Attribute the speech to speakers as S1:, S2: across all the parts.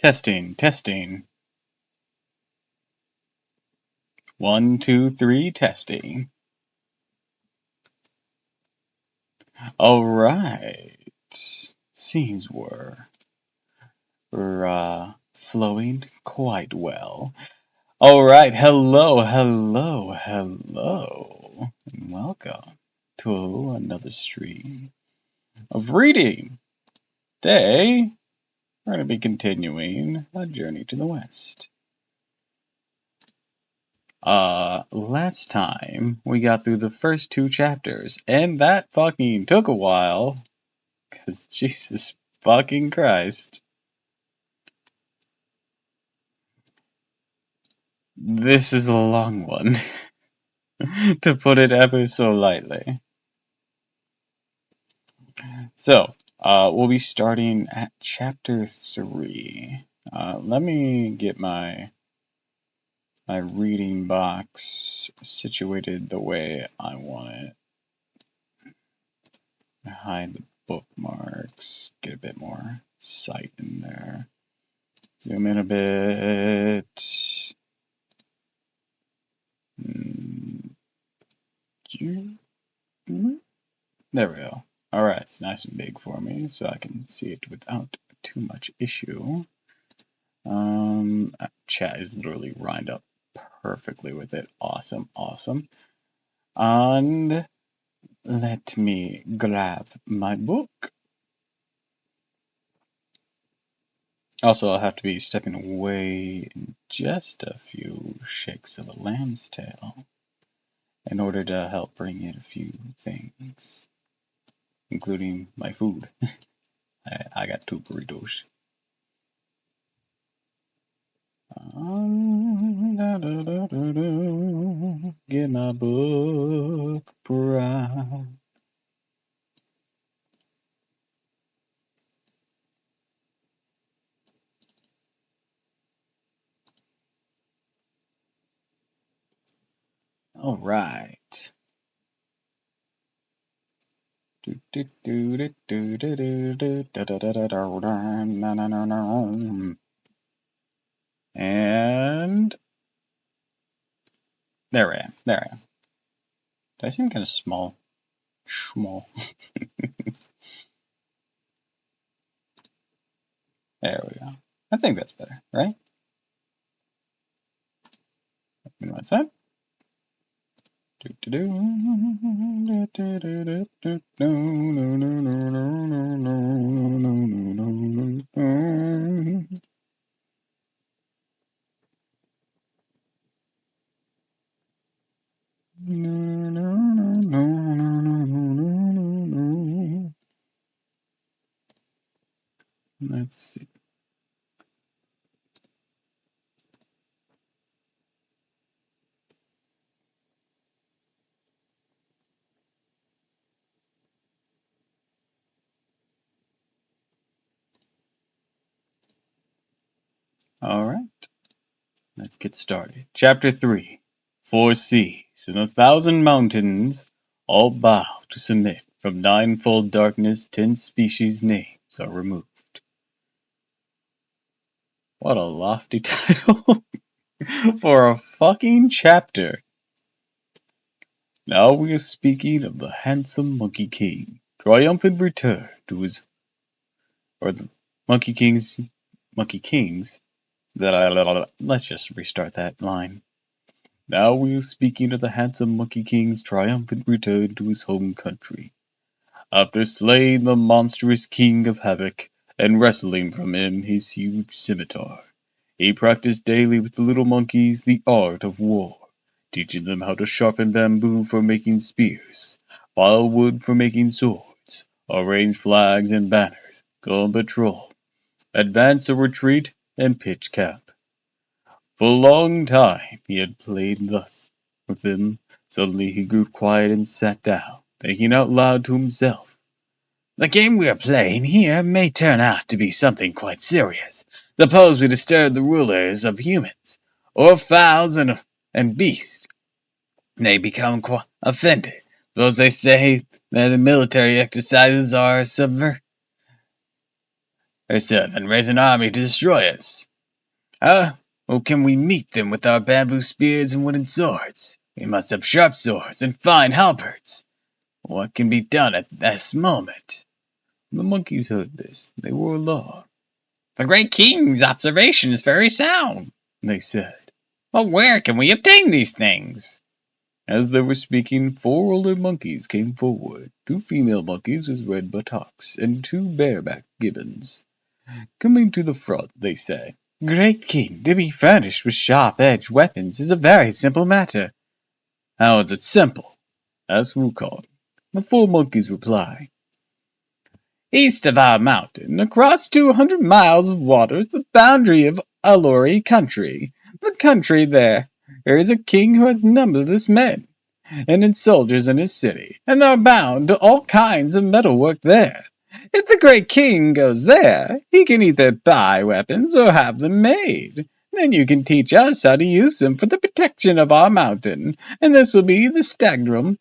S1: Testing, testing. 1, 2, 3, testing. Alright. Seems we're flowing quite well. Alright, hello, hello, hello. And welcome to another stream of reading. Today, we're going to be continuing a journey to the west. Last time we got through the first 2 chapters, and that fucking took a while, cause Jesus fucking Christ. This is a long one, to put it ever so lightly. So, we'll be starting at chapter 3. Let me get my reading box situated the way I want it. Hide the bookmarks, get a bit more sight in there. Zoom in a bit. There we go. Alright, it's nice and big for me, so I can see it without too much issue. Chat is literally lined up perfectly with it. Awesome, awesome. And let me grab my book. Also, I'll have to be stepping away in just a few shakes of a lamb's tail in order to help bring in a few things, including my food. I got 2 burritos. Get my book proud. All right. And there I am. There I am. Do I seem kind of small? Small. There we go. I think that's better, right? What's that? Let's see. All right. Let's get started. Chapter 3. 4 seas and 1,000 mountains all bow to submit. From ninefold darkness 10 species names are removed. What a lofty title for a fucking chapter. Now we are speaking of the handsome Monkey King, triumphant return to his, or the Monkey King's, let's just restart that line. Now we are speaking of the handsome Monkey King's triumphant return to his home country. After slaying the monstrous King of Havoc and wresting from him his huge scimitar, he practiced daily with the little monkeys the art of war, teaching them how to sharpen bamboo for making spears, file wood for making swords, arrange flags and banners, go on patrol, advance or retreat, and pitch camp. For a long time he had played thus with them. Suddenly he grew quiet and sat down, thinking out loud to himself. The game we are playing here may turn out to be something quite serious. Suppose we disturb the rulers of humans, or fowls and beasts. They become offended. Suppose they say that the military exercises are herself and raise an army to destroy us. Ah, or can we meet them with our bamboo spears and wooden swords? We must have sharp swords and fine halberds. What can be done at this moment? The monkeys heard this. They were alarmed. The great king's observation is very sound, they said. But where can we obtain these things? As they were speaking, 4 older monkeys came forward, 2 female monkeys with red buttocks, and 2 bareback gibbons. Coming to the front, they say, Great king, to be furnished with sharp-edged weapons is a very simple matter. How is it simple? Asked Wukong. The 4 monkeys reply, East of our mountain, across 200 miles of water, is the boundary of Alori country. The country there is a king who has numberless men and soldiers in his city, and they are bound to all kinds of metalwork there. If the great king goes there, he can either buy weapons or have them made. Then you can teach us how to use them for the protection of our mountain, and this will be the stagrum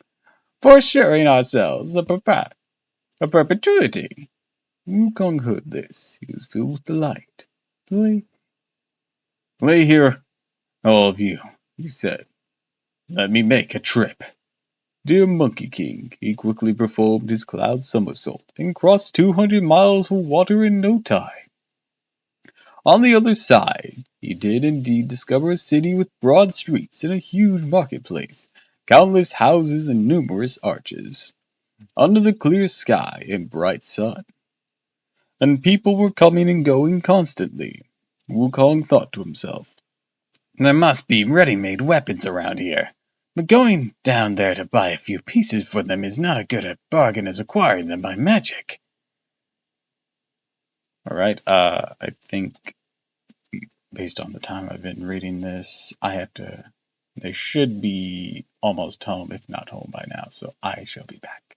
S1: for assuring ourselves a perpetuity. Wukong heard this. He was filled with delight. Lay here, all of you, he said. Let me make a trip. Dear Monkey King, he quickly performed his cloud somersault and crossed 200 miles of water in no time. On the other side, he did indeed discover a city with broad streets and a huge marketplace, countless houses and numerous arches, under the clear sky and bright sun. And people were coming and going constantly. Wukong thought to himself, there must be ready-made weapons around here. But going down there to buy a few pieces for them is not as good a bargain as acquiring them by magic. Alright, I think based on the time I've been reading this, they should be almost home, if not home by now, so I shall be back.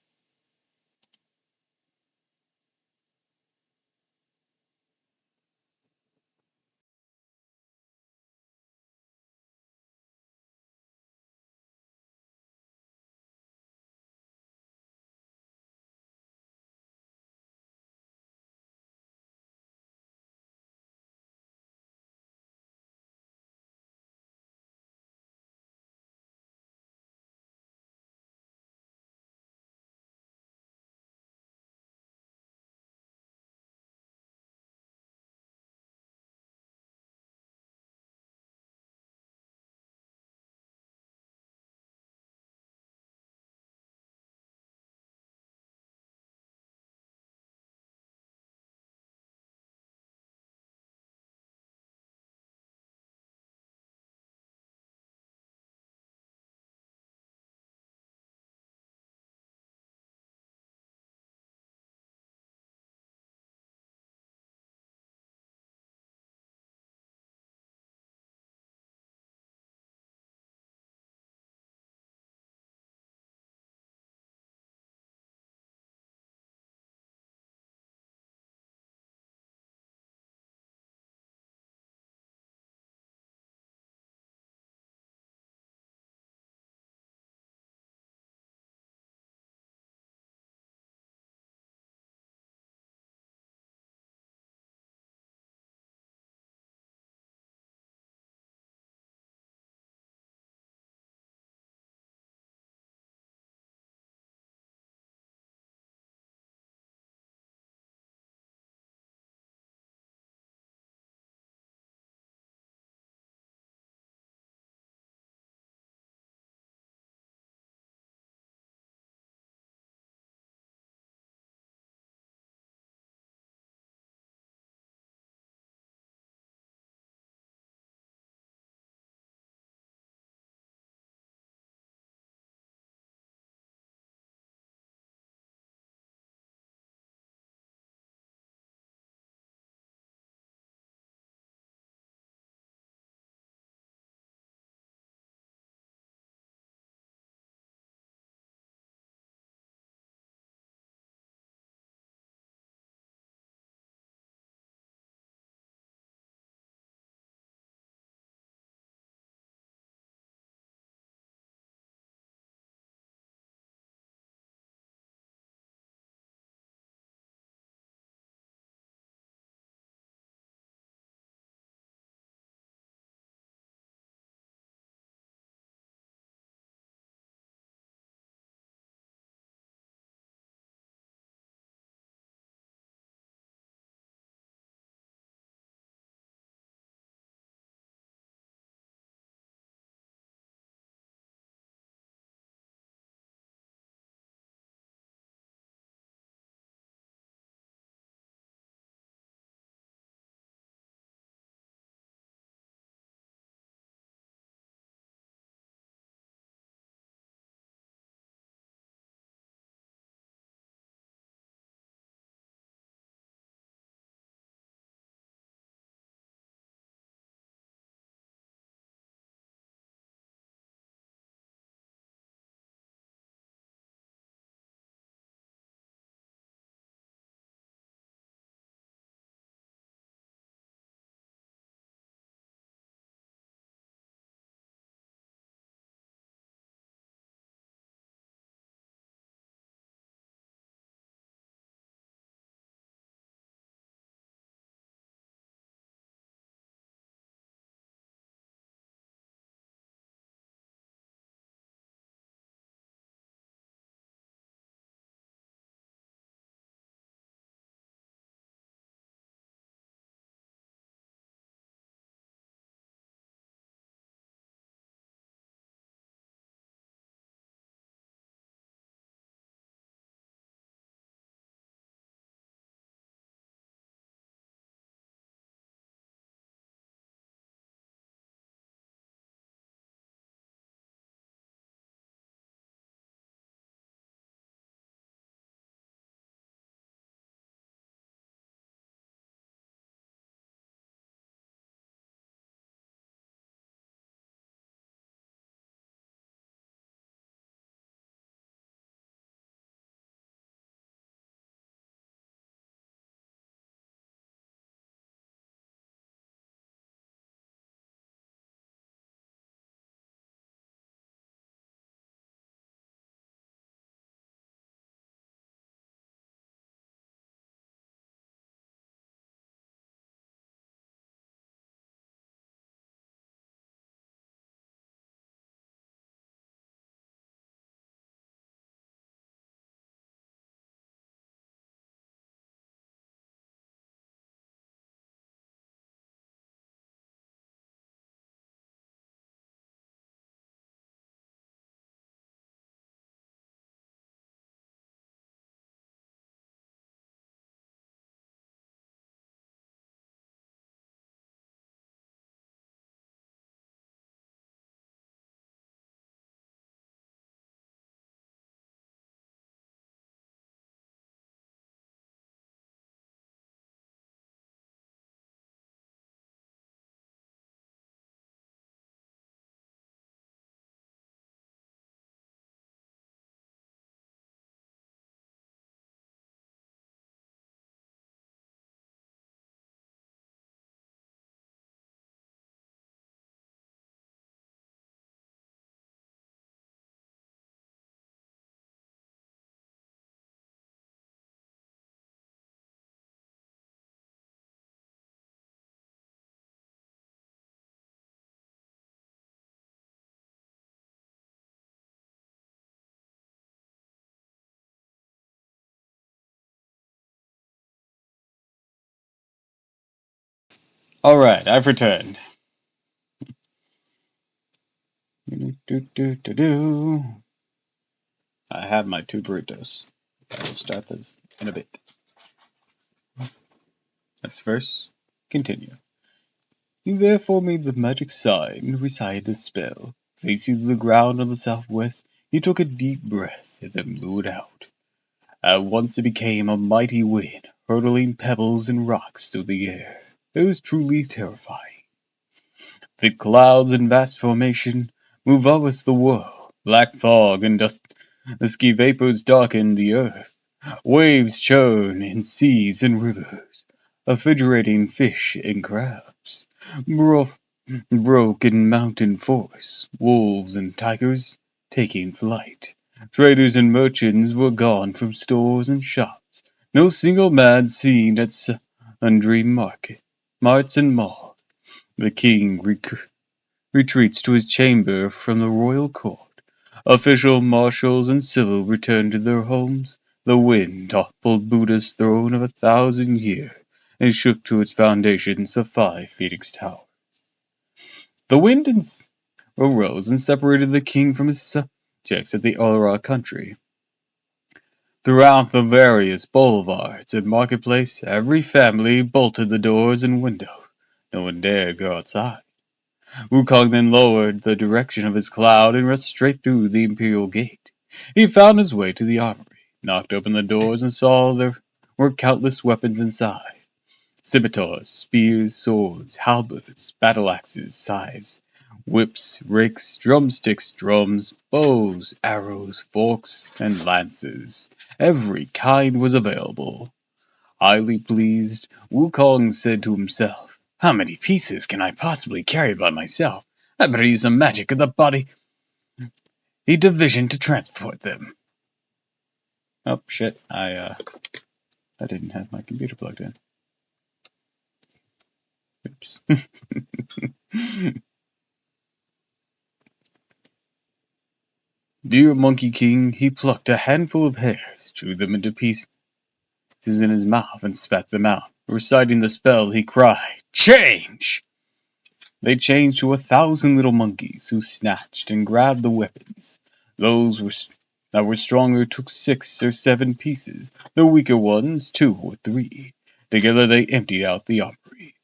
S1: Alright, I've returned. I have my two burritos. I will start this in a bit. Let's first continue. He therefore made the magic sign and recited a spell. Facing the ground on the southwest, he took a deep breath and then blew it out. At once it became a mighty wind, hurtling pebbles and rocks through the air. It was truly terrifying. Thick clouds in vast formation moved upwards the world. Black fog and dusky vapors darkened the earth. Waves churned in seas and rivers, refrigerating fish and crabs. Broke in mountain forests, wolves and tigers taking flight. Traders and merchants were gone from stores and shops. No single man seen at sundry marts and malls. The king retreats to his chamber from the royal court. Official marshals and civil return to their homes. The wind toppled Buddha's throne of 1,000 years and shook to its foundations the 5 Phoenix Towers. The wind arose and separated the king from his subjects at the Aura country. Throughout the various boulevards and marketplace, every family bolted the doors and windows. No one dared go outside. Wukong then lowered the direction of his cloud and rushed straight through the imperial gate. He found his way to the armory, knocked open the doors, and saw there were countless weapons inside. Scimitars, spears, swords, halberds, battle-axes, scythes, whips, rakes, drumsticks, drums, bows, arrows, forks, and lances. Every kind was available. Highly pleased, Wukong said to himself, "How many pieces can I possibly carry by myself? I better use the magic of the body division to transport them." Oh shit, I didn't have my computer plugged in. Oops. Dear Monkey King, he plucked a handful of hairs, chewed them into pieces in his mouth, and spat them out. Reciting the spell, he cried, "Change!" They changed to 1,000 little monkeys, who snatched and grabbed the weapons. Those that were stronger took 6 or 7 pieces, the weaker ones 2 or 3. Together they emptied out the armory.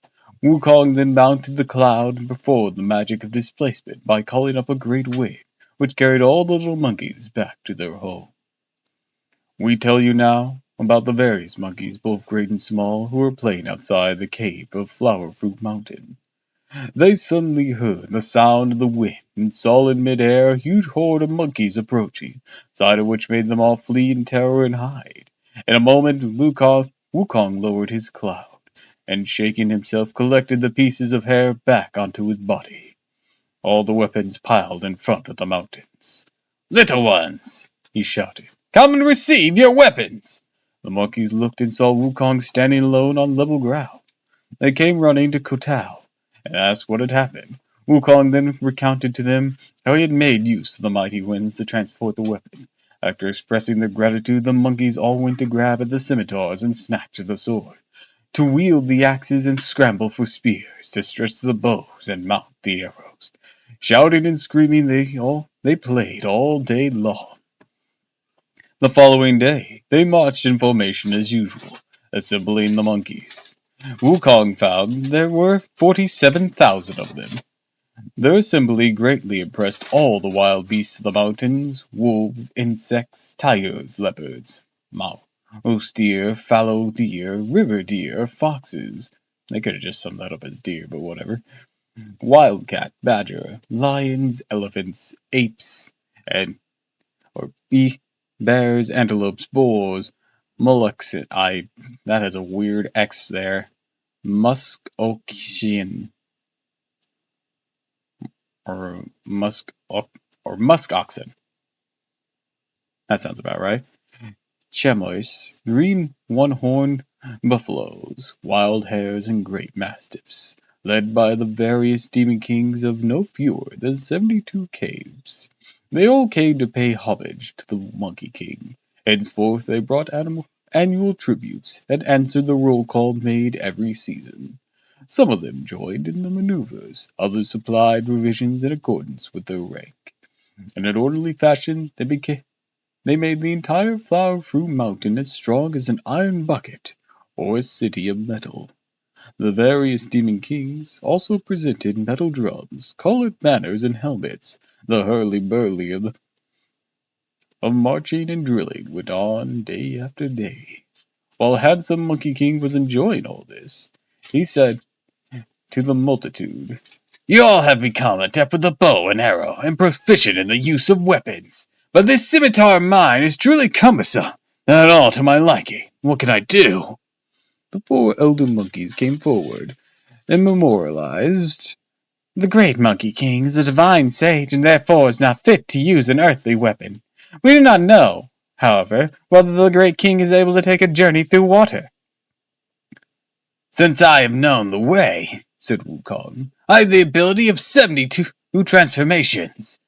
S1: Wukong then mounted the cloud and performed the magic of displacement by calling up a great wind, which carried all the little monkeys back to their home. We tell you now about the various monkeys, both great and small, who were playing outside the cave of Flower Fruit Mountain. They suddenly heard the sound of the wind and saw in mid-air a huge horde of monkeys approaching, sight of which made them all flee in terror and hide. In a moment Wukong lowered his cloud, and shaking himself collected the pieces of hair back onto his body. All the weapons piled in front of the mountains. "Little ones!" he shouted. "Come and receive your weapons!" The monkeys looked and saw Wukong standing alone on level ground. They came running to kowtow and asked what had happened. Wukong then recounted to them how he had made use of the mighty winds to transport the weapon. After expressing their gratitude, the monkeys all went to grab at the scimitars and snatch at the sword, to wield the axes and scramble for spears, to stretch the bows and mount the arrows. Shouting and screaming, they played all day long. The following day, they marched in formation as usual, assembling the monkeys. Wukong found there were 47,000 of them. Their assembly greatly impressed all the wild beasts of the mountains: wolves, insects, tigers, leopards, mouse deer, fallow deer, river deer, foxes. They could have just summed that up as deer, but whatever. Wildcat, badger, lions, elephants, apes, and or bears, antelopes, boars, mullocks. That has a weird X there. Muskoxian or musk oxen. That sounds about right. Chamois, green one-horned buffaloes, wild hares, and great mastiffs, led by the various demon kings of no fewer than 72 caves. They all came to pay homage to the Monkey King. Henceforth they brought annual tributes and answered the roll call made every season. Some of them joined in the maneuvers, others supplied revisions in accordance with their rank. In an orderly fashion, they made the entire Flower Fruit Mountain as strong as an iron bucket, or a city of metal. The various demon kings also presented metal drums, colored banners, and helmets. The hurly-burly of marching and drilling went on day after day. While handsome Monkey King was enjoying all this, he said to the multitude, "You all have become adept with the bow and arrow, and proficient in the use of weapons. But this scimitar of mine is truly cumbersome, not at all to my liking. What can I do?" The 4 elder monkeys came forward and memorialized. "The great Monkey King is a divine sage, and therefore is not fit to use an earthly weapon. We do not know, however, whether the great king is able to take a journey through water." "Since I have known the way," said Wukong, "I have the ability of 72 transformations.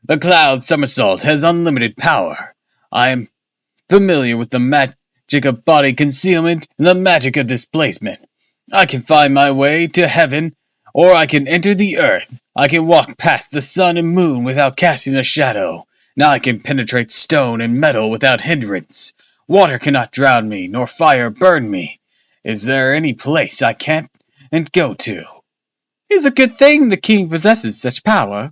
S1: The cloud somersault has unlimited power. I am familiar with the magic of body concealment and the magic of displacement. I can find my way to heaven, or I can enter the earth. I can walk past the sun and moon without casting a shadow. Now I can penetrate stone and metal without hindrance. Water cannot drown me, nor fire burn me. Is there any place I can't go to?" "It is a good thing the king possesses such power,"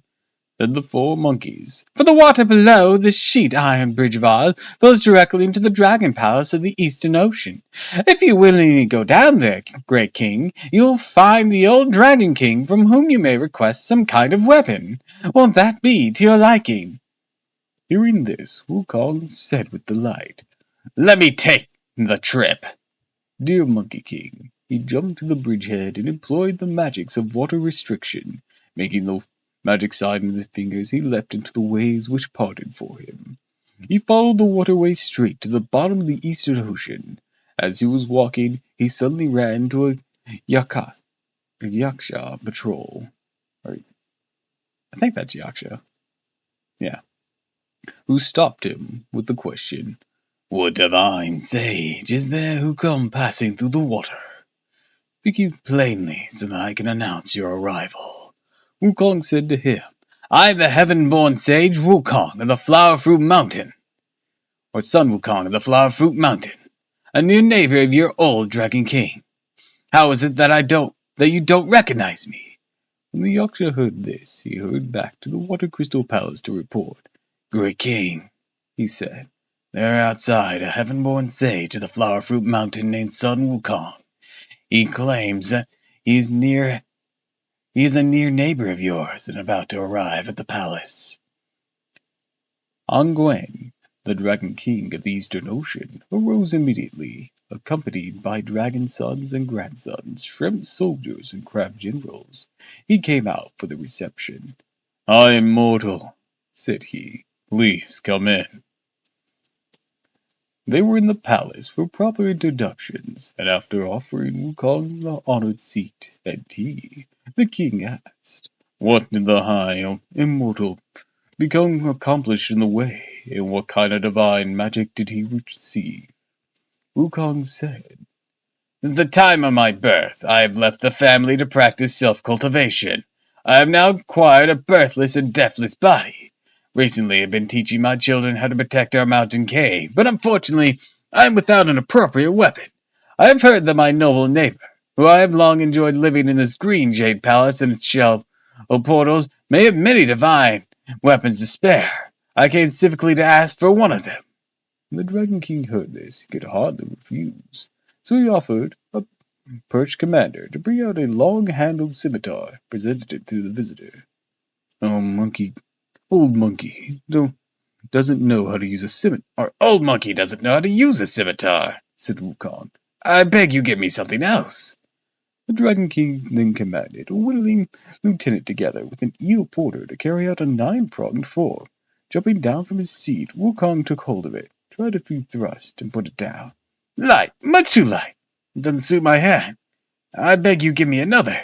S1: said the 4 monkeys, "for the water below this sheet iron bridge of ours flows directly into the dragon palace of the Eastern Ocean. If you willingly go down there, great king, you will find the old dragon king from whom you may request some kind of weapon. Won't that be to your liking?" Hearing this, Wukong said with delight, "Let me take the trip." Dear Monkey King, he jumped to the bridgehead and employed the magics of water restriction. Making the magic sign with his fingers, he leapt into the waves which parted for him. He followed the waterway straight to the bottom of the Eastern Ocean. As he was walking, he suddenly ran into a Yaksha patrol. Or, I think that's Yaksha. Yeah. Who stopped him with the question, "What divine sage is there who come passing through the water? Speak plainly so that I can announce your arrival." Wukong said to him, "I am the heaven-born sage Wukong of the Flower Fruit Mountain, or Sun Wukong of the Flower Fruit Mountain, a near neighbor of your old Dragon King. How is it that you don't recognize me?" When the Yaksha heard this, he hurried back to the Water Crystal Palace to report. "Great King," he said, "there outside a heaven-born sage of the Flower Fruit Mountain named Sun Wukong. He claims that he is a near neighbor of yours and about to arrive at the palace." Anguen, the Dragon King of the Eastern Ocean, arose immediately, accompanied by dragon sons and grandsons, shrimp soldiers, and crab generals. He came out for the reception. "I am mortal," said he. "Please come in." They were in the palace for proper introductions, and after offering Wukong the honored seat and tea, the king asked, "What did the high immortal become accomplished in the way, and what kind of divine magic did he receive?" Wukong said, "Since the time of my birth, I have left the family to practice self-cultivation. I have now acquired a birthless and deathless body. Recently I have been teaching my children how to protect our mountain cave, but unfortunately I am without an appropriate weapon. I have heard that my noble neighbor, who I have long enjoyed living in this green jade palace and its shell of portals, may have many divine weapons to spare. I came specifically to ask for one of them." When the Dragon King heard this, he could hardly refuse, so he offered a perched commander to bring out a long-handled scimitar, presented it to the visitor. Old monkey doesn't know how to use a scimitar." "Old monkey doesn't know how to use a scimitar," said Wukong. "I beg you give me something else." The Dragon King then commanded a willing lieutenant together with an eel porter to carry out a 9-pronged fork. Jumping down from his seat, Wukong took hold of it, tried a few thrusts, and put it down. "Light, much too light. It doesn't suit my hand. I beg you give me another."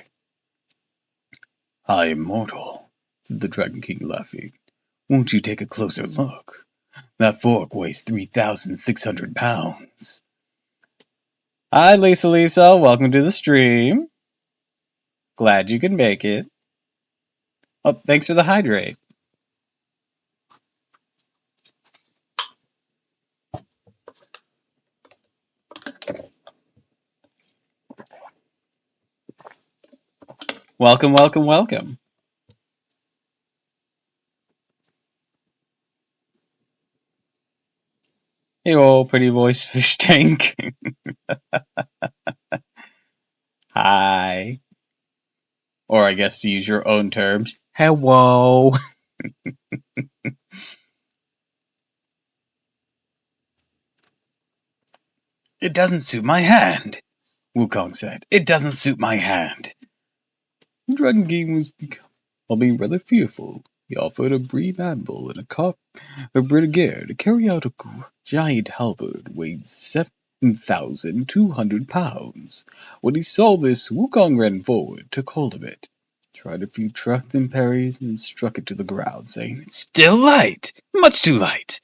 S1: "I am mortal," said the Dragon King, laughing. "Won't you take a closer look? That fork weighs 3,600 pounds. Hi, Lisa. Welcome to the stream. Glad you could make it. Oh, thanks for the hydrate. Welcome, welcome, welcome. Hey, old pretty voice fish tank. Hi. Or I guess to use your own terms, hello. It doesn't suit my hand, Wukong said. It doesn't suit my hand. The Dragon King was becoming rather fearful. He offered a brave admiral and a brigadier to carry out a giant halberd weighing 7,200 pounds. When he saw this, Wukong ran forward, took hold of it, tried a few thrusts and parries, and struck it to the ground, saying, "It's still light! Much too light!"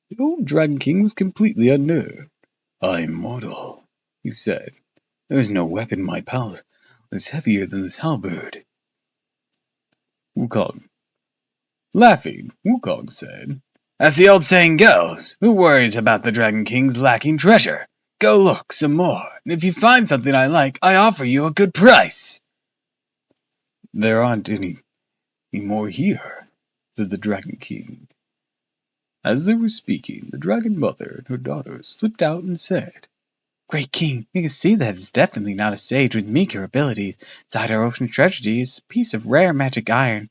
S1: The old Dragon King was completely unnerved. "I am mortal," he said. "There is no weapon in my palace that's heavier than this halberd." Wukong. Laughing, Wukong said, "As the old saying goes, who worries about the Dragon King's lacking treasure? Go look some more, and if you find something I like, I offer you a good price." "There aren't any more here," said the Dragon King. As they were speaking, the Dragon Mother and her daughter slipped out and said, "Great King, we can see that it's definitely not a sage with meager abilities. Inside our ocean treasury is a piece of rare magic iron,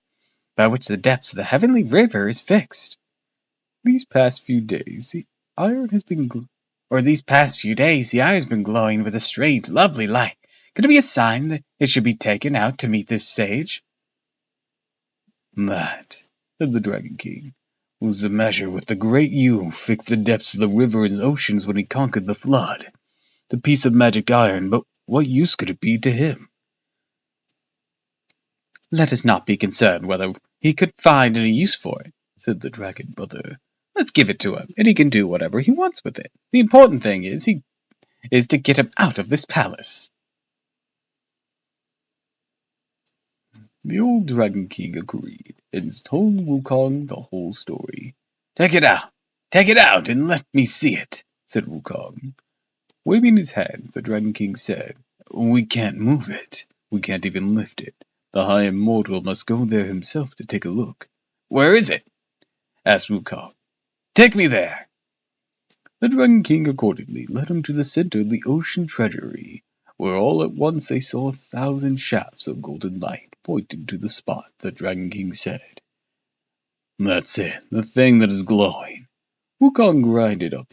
S1: by which the depths of the heavenly river is fixed. These past few days the iron has been glowing with a strange, lovely light. Could it be a sign that it should be taken out to meet this sage?" "That," said the Dragon King, "was the measure with the great Yu fixed the depths of the river and oceans when he conquered the flood. The piece of magic iron, but what use could it be to him?" "Let us not be concerned whether he could find any use for it," said the Dragon Mother. "Let's give it to him, and he can do whatever he wants with it. The important thing is to get him out of this palace." The old Dragon King agreed, and told Wukong the whole story. Take it out, and let me see it," said Wukong. Waving his hand, the Dragon King said, "We can't move it. We can't even lift it. The High Immortal must go there himself to take a look." "Where is it?" asked Wukong. "Take me there." The Dragon King accordingly led him to the center of the ocean treasury, where all at once they saw 1,000 shafts of golden light pointing to the spot. The Dragon King said, "That's it, the thing that is glowing." Wukong girded up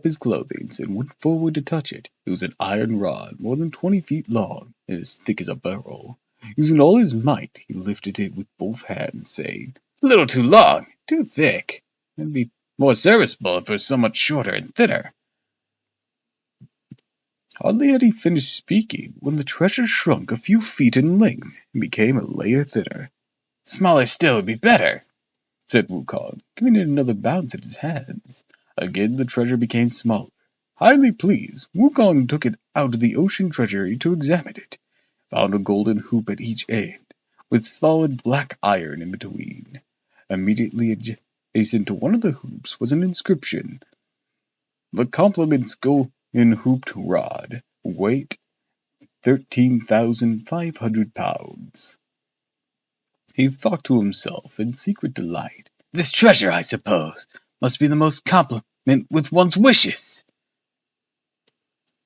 S1: his clothing and went forward to touch it. It was an iron rod more than 20 feet long and as thick as a barrel. Using all his might, he lifted it with both hands, saying, "A little too long, too thick. It'd be more serviceable if it was so much shorter and thinner." Hardly had he finished speaking when the treasure shrunk a few feet in length and became a layer thinner. "Smaller still would be better," said Wukong, giving it another bounce at his hands. Again the treasure became smaller. Highly pleased, Wukong took it out of the ocean treasury to examine it, found a golden hoop at each end, with solid black iron in between. Immediately adjacent to one of the hoops was an inscription. "The compliments golden hooped rod, weight 13,500 pounds." He thought to himself in secret delight, "This treasure, I suppose, must be the most compliment with one's wishes."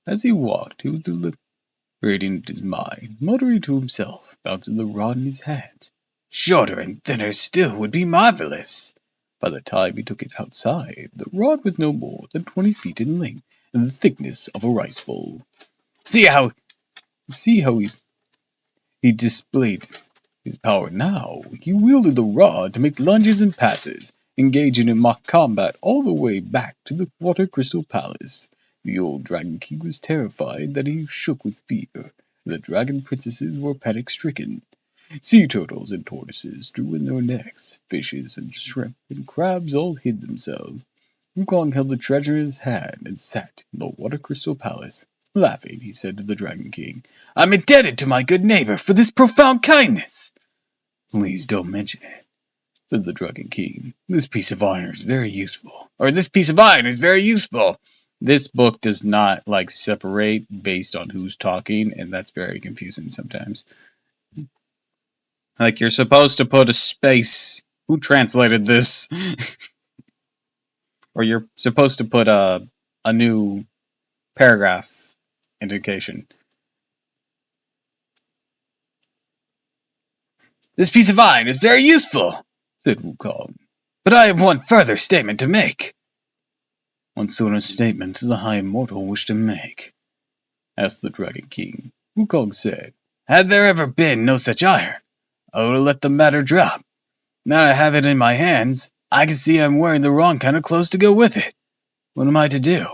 S1: As he walked, he was deliberating in his mind, muttering to himself, bouncing the rod in his hand. "Shorter and thinner still would be marvelous." By the time he took it outside, the rod was no more than 20 feet in length and the thickness of a rice bowl. See how he displayed his power now. He wielded the rod to make lunges and passes, engaging in mock combat all the way back to the Water Crystal Palace. The old Dragon King was terrified that he shook with fear. The dragon princesses were panic-stricken. Sea turtles and tortoises drew in their necks. Fishes and shrimp and crabs all hid themselves. Wukong held the treasure in his hand and sat in the Water Crystal Palace, Laughing, he said to the Dragon King, "I'm indebted to my good neighbor for this profound kindness." "Please don't mention it," said the Dragon King. This piece of iron is very useful." Or, "This piece of iron is very useful." This book does not, separate based on who's talking, and that's very confusing sometimes. You're supposed to put a space. Who translated this? Or you're supposed to put a new paragraph indication. "This piece of iron is very useful," said Wukong. "But I have one further statement to make." "What sort of statement does the High Immortal wish to make?" asked the Dragon King. Wukong said, "Had there ever been no such iron, I would have let the matter drop. Now I have it in my hands, I can see I'm wearing the wrong kind of clothes to go with it. What am I to do?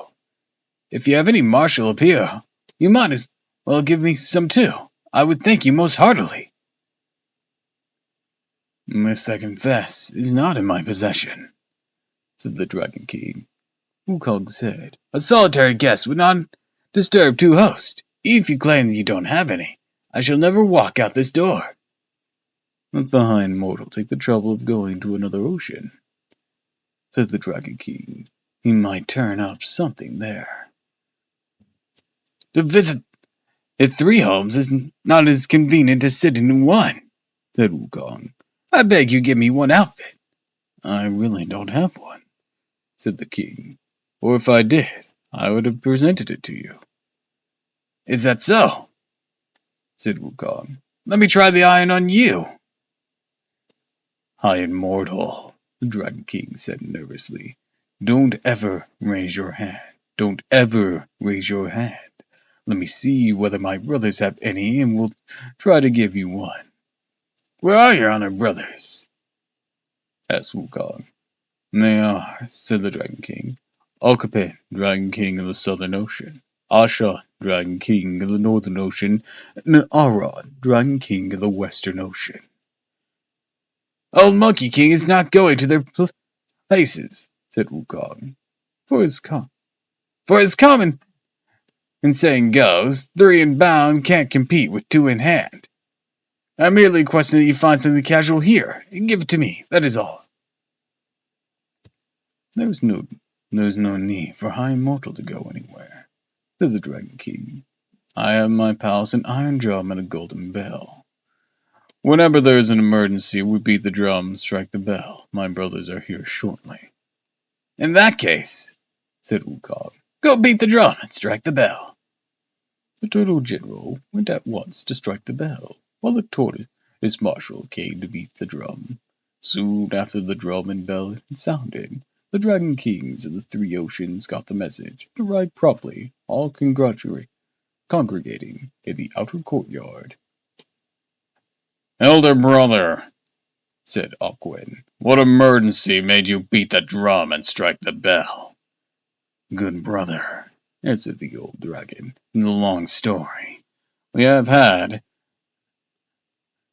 S1: If you have any martial appeal, you might as well give me some too. I would thank you most heartily." "This, I confess, is not in my possession," said the Dragon King. Wukong said, "A solitary guest would not disturb two hosts. If you claim that you don't have any, I shall never walk out this door." "Let the High Immortal take the trouble of going to another ocean," said the Dragon King. "He might turn up something there." "To visit at 3 homes is not as convenient as sitting in one," said Wukong. "I beg you give me one outfit." "I really don't have one," said the king. "Or if I did, I would have presented it to you." "Is that so?" said Wukong. "Let me try the iron on you." "High Immortal," the Dragon King said nervously, "don't ever raise your hand. Don't ever raise your hand. Let me see whether my brothers have any, and we'll try to give you one." "Where are your honored brothers?" asked Wukong. "They are," said the Dragon King, "Okapen, Dragon King of the Southern Ocean, Asha, Dragon King of the Northern Ocean, and Arod, Dragon King of the Western Ocean." "Old Monkey King is not going to their places," said Wukong. For his common saying goes, 3 in bound can't compete with 2 in hand. I merely request that you find something casual here, and give it to me, that is all." There's no need for High Immortal to go anywhere," said the Dragon King. "I have in my palace an iron drum and a golden bell. Whenever there is an emergency, we beat the drum and strike the bell. My brothers are here shortly." "In that case," said Wukong, "go beat the drum and strike the bell." The Turtle General went at once to strike the bell, while the Tortoise Marshal came to beat the drum. Soon after the drum and bell had sounded, the Dragon Kings of the 3 oceans got the message and arrived promptly, all congregating in the outer courtyard. "Elder brother," said Aquin, "what emergency made you beat the drum and strike the bell?" "Good brother," answered the old dragon, "it's a long story. We have had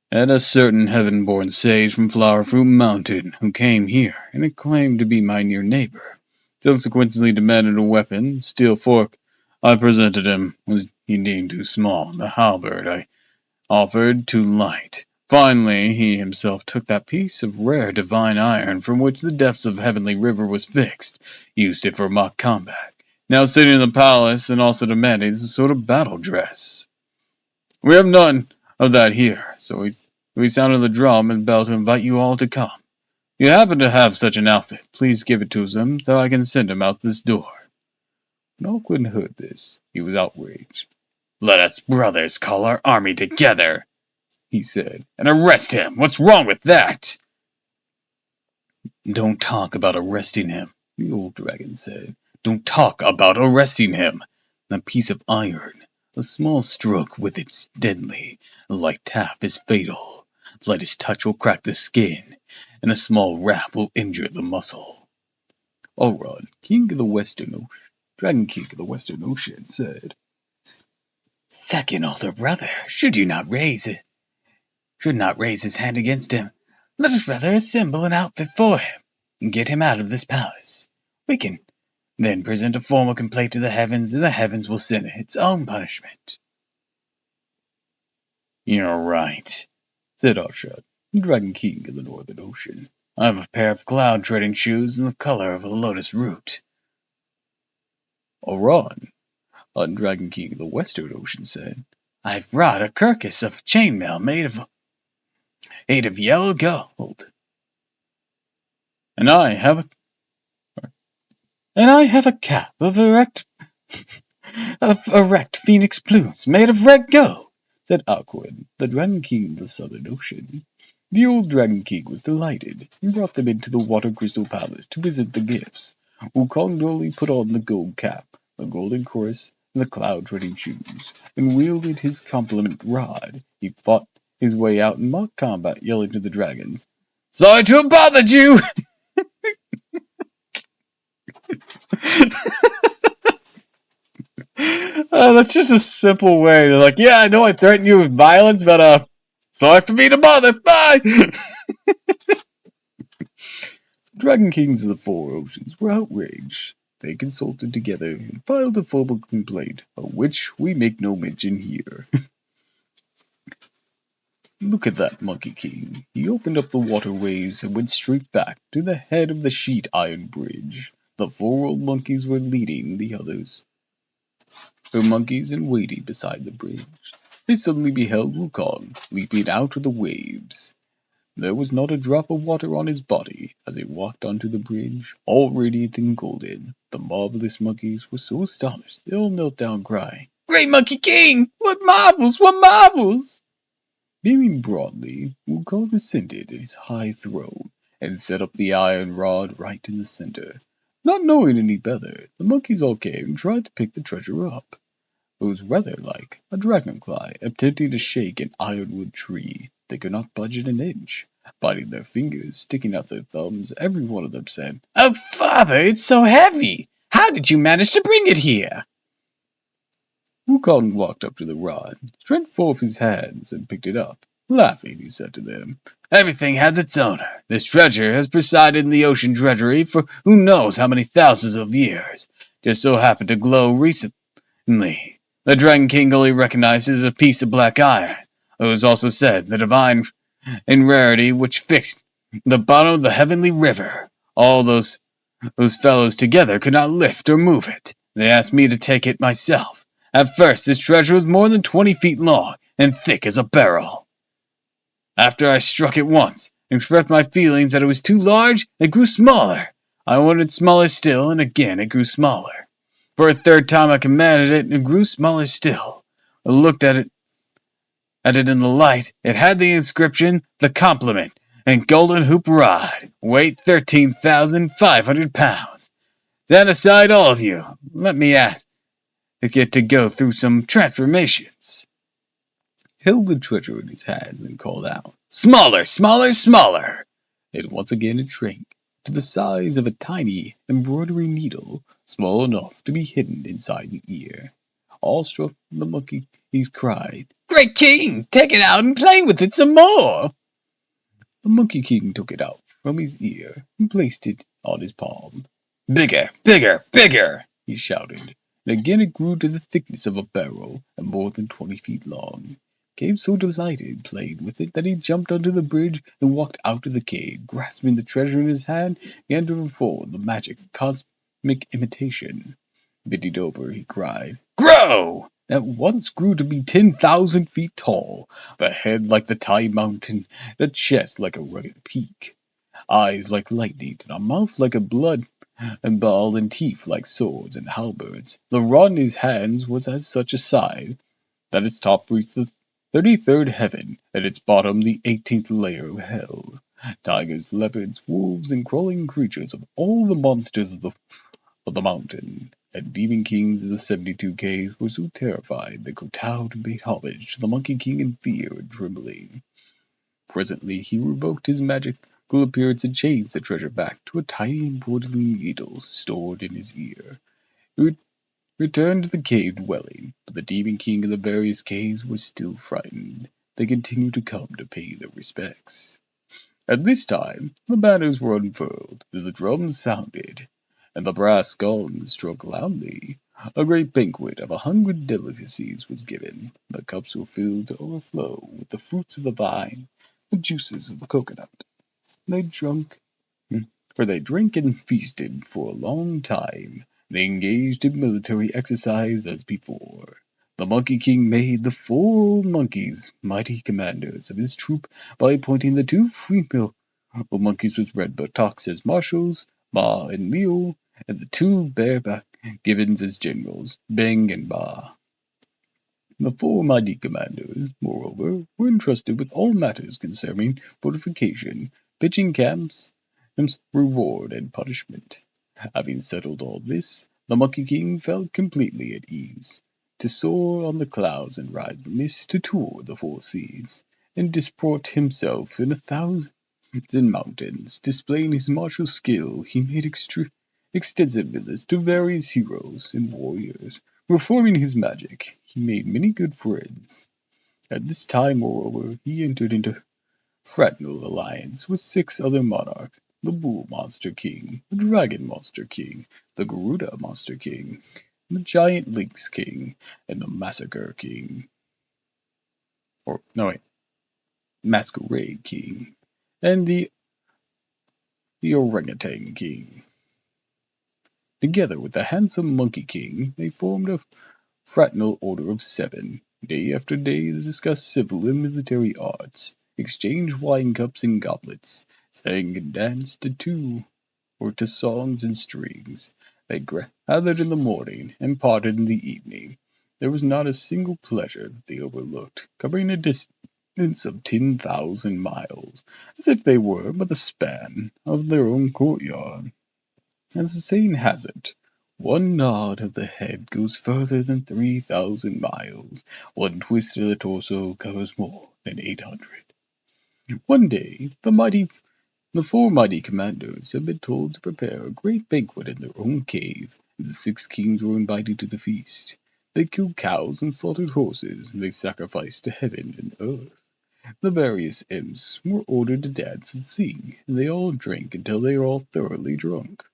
S1: a certain heaven-born sage from Flower Fruit Mountain who came here and claimed to be my near neighbor. Subsequently demanded a weapon, steel fork. I presented him, was he deemed too small. The halberd I offered too light. Finally, he himself took that piece of rare divine iron from which the depths of Heavenly River was fixed, used it for mock combat. Now sitting in the palace and also demanding some sort of battle dress. We have none of that here, so we sounded the drum and bell to invite you all to come. If you happen to have such an outfit, please give it to him, so I can send him out this door." When Alcuin heard this, he was outraged. "Let us brothers call our army together," he said, "and arrest him. What's wrong with that?" "Don't talk about arresting him," the old dragon said. "Don't talk about arresting him. That piece of iron, a small stroke with it's deadly. A light tap is fatal. The lightest touch will crack the skin, and a small rap will injure the muscle." Elrond, King of the Western Ocean, Dragon King of the Western Ocean, said, "Second older brother, should not raise his hand against him. Let us rather assemble an outfit for him, and get him out of this palace. We can Then present a formal complaint to the heavens, and the heavens will send its own punishment. You're right, said Arshad, Dragon King of the Northern Ocean. I have a pair of cloud-treading shoes in the color of a lotus root. Oran, Dragon King of the Western Ocean, said, I've wrought a carcass of chainmail made of yellow gold. And I have a cap of erect phoenix plumes made of red gold, said Aquin, the Dragon King of the Southern Ocean. The old Dragon King was delighted, and brought them into the Water Crystal Palace to visit the gifts. Wukong Dolly put on the gold cap, the golden chorus, and the cloud-treading shoes, and wielded his compliment rod. He fought his way out in mock combat, yelling to the dragons, Sorry to have bothered you! That's just a simple way to yeah, I know I threatened you with violence, but sorry for me to bother. Bye! Dragon Kings of the Four Oceans were outraged. They consulted together and filed a formal complaint, of which we make no mention here. Look at that Monkey King. He opened up the waterways and went straight back to the head of the sheet iron bridge. The 4 old monkeys were leading the others. The monkeys and waiting beside the bridge. They suddenly beheld Wukong leaping out of the waves. There was not a drop of water on his body as he walked onto the bridge, all radiant and golden. The marvelous monkeys were so astonished they all knelt down crying, Great Monkey King! What marvels! What marvels! Beaming broadly, Wukong ascended his high throne and set up the iron rod right in the center. Not knowing any better, the monkeys all came and tried to pick the treasure up. It was rather like a dragonfly attempting to shake an ironwood tree. They could not budge it an inch. Biting their fingers, sticking out their thumbs, every one of them said, Oh, Father, it's so heavy! How did you manage to bring it here? Wukong walked up to the rod, stretched forth his hands, and picked it up. Laughing, he said to them, Everything has its owner. This treasure has presided in the ocean treasury for who knows how many thousands of years. Just so happened to glow recently. The Dragon King only recognizes a piece of black iron. It was also said the divine in rarity which fixed the bottom of the heavenly river. All those fellows together could not lift or move it. They asked me to take it myself. At first this treasure was more than 20 feet long and thick as a barrel. After I struck it once and expressed my feelings that it was too large, it grew smaller. I wanted smaller still, and again it grew smaller. For a third time I commanded it, and it grew smaller still. I looked at it in the light. It had the inscription, The Compliment, and golden hoop rod, weight 13,500 pounds. Stand aside, all of you. Let me ask it get to go through some transformations. He held the treasure in his hands and called out, Smaller, smaller, smaller! And once again it shrank to the size of a tiny embroidery needle, small enough to be hidden inside the ear. Awestruck, the monkeys cried, Great King, take it out and play with it some more! The Monkey King took it out from his ear and placed it on his palm. Bigger, bigger, bigger! He shouted, and again it grew to the thickness of a barrel and more than 20 feet long. Came so delighted playing with it that he jumped onto the bridge and walked out of the cave, grasping the treasure in his hand, began to unfold the magic cosmic imitation. Bending over, he cried, Grow! And at once grew to be 10,000 feet tall, the head like the tall mountain, the chest like a rugged peak, eyes like lightning, and a mouth like a blood and ball, and teeth like swords and halberds. The rod in his hands was as such a size that its top reached the 33rd heaven, and its bottom the 18th layer of hell. Tigers, leopards, wolves, and crawling creatures of all the monsters of the mountain, and demon kings of the 72 caves were so terrified they kowtowed and paid homage to the Monkey King in fear and trembling. Presently he revoked his magical appearance and changed the treasure back to a tiny embroidery needle stored in his ear. He returned to the cave dwelling, but the demon king of the various caves was still frightened. They continued to come to pay their respects. At this time the banners were unfurled, and the drums sounded, and the brass gongs struck loudly. A great banquet of 100 delicacies was given. The cups were filled to overflow with the fruits of the vine, the juices of the coconut. They drunk, for they drank and feasted for a long time. They engaged in military exercise as before. The Monkey King made the 4 monkeys mighty commanders of his troop by appointing the 2 female monkeys with red buttocks as marshals, Ma and Leo, and the 2 bareback gibbons as generals, Beng and Ba. The 4 mighty commanders, moreover, were entrusted with all matters concerning fortification, pitching camps, reward and punishment. Having settled all this, the Monkey King felt completely at ease. To soar on the clouds and ride the mist, to tour the 4 seas, and disport himself in 1,000 mountains, displaying his martial skill, he made extensive visits to various heroes and warriors. Performing his magic, he made many good friends. At this time, moreover, he entered into fraternal alliance with 6 other monarchs: the Bull Monster King, the Dragon Monster King, the Garuda Monster King, the Giant Lynx King, and the Massacre King. Or, no wait, Masquerade King, and the Orangutan King. Together with the handsome Monkey King, they formed a fraternal order of 7. Day after day they discussed civil and military arts, exchanged wine cups and goblets, sang and danced to songs and strings. They gathered in the morning and parted in the evening. There was not a single pleasure that they overlooked, covering a distance of 10,000 miles, as if they were but the span of their own courtyard. As the saying has it, one nod of the head goes further than 3,000 miles. One twist of the torso covers more than 800. One day, the 4 mighty commanders had been told to prepare a great banquet in their own cave, and the 6 kings were invited to the feast. They killed cows and slaughtered horses, and they sacrificed to heaven and earth. The various imps were ordered to dance and sing, and they all drank until they were all thoroughly drunk.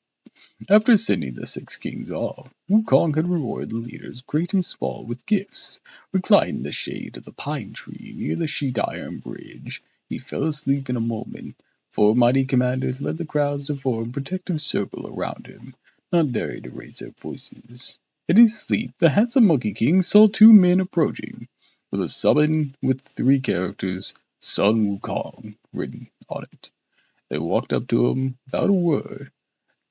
S1: After sending the 6 kings off, Wukong had rewarded the leaders, great and small, with gifts. Reclining in the shade of the pine tree near the sheet iron bridge, he fell asleep in a moment. 4 mighty commanders led the crowds to form a protective circle around him, not daring to raise their voices. In his sleep, the handsome Monkey King saw 2 men approaching, with a summon with 3 characters, Sun Wukong, written on it. They walked up to him without a word,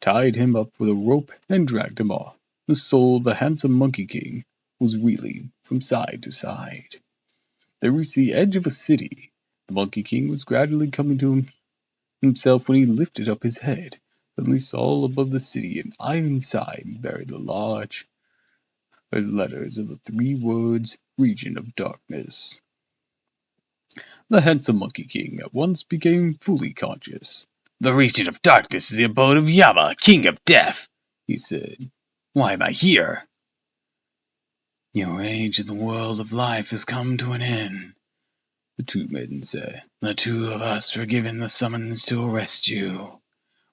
S1: tied him up with a rope, and dragged him off. The soul of the handsome Monkey King was reeling from side to side. They reached the edge of a city. The Monkey King was gradually coming to himself when he lifted up his head. Suddenly saw above the city an iron sign bearing the large letters of the 3 words, Region of Darkness. The handsome Monkey King at once became fully conscious. "The region of darkness is the abode of Yama, King of Death," he said. "Why am I here?" "Your age in the world of life has come to an end," the 2 men said. "The 2 of us were given the summons to arrest you."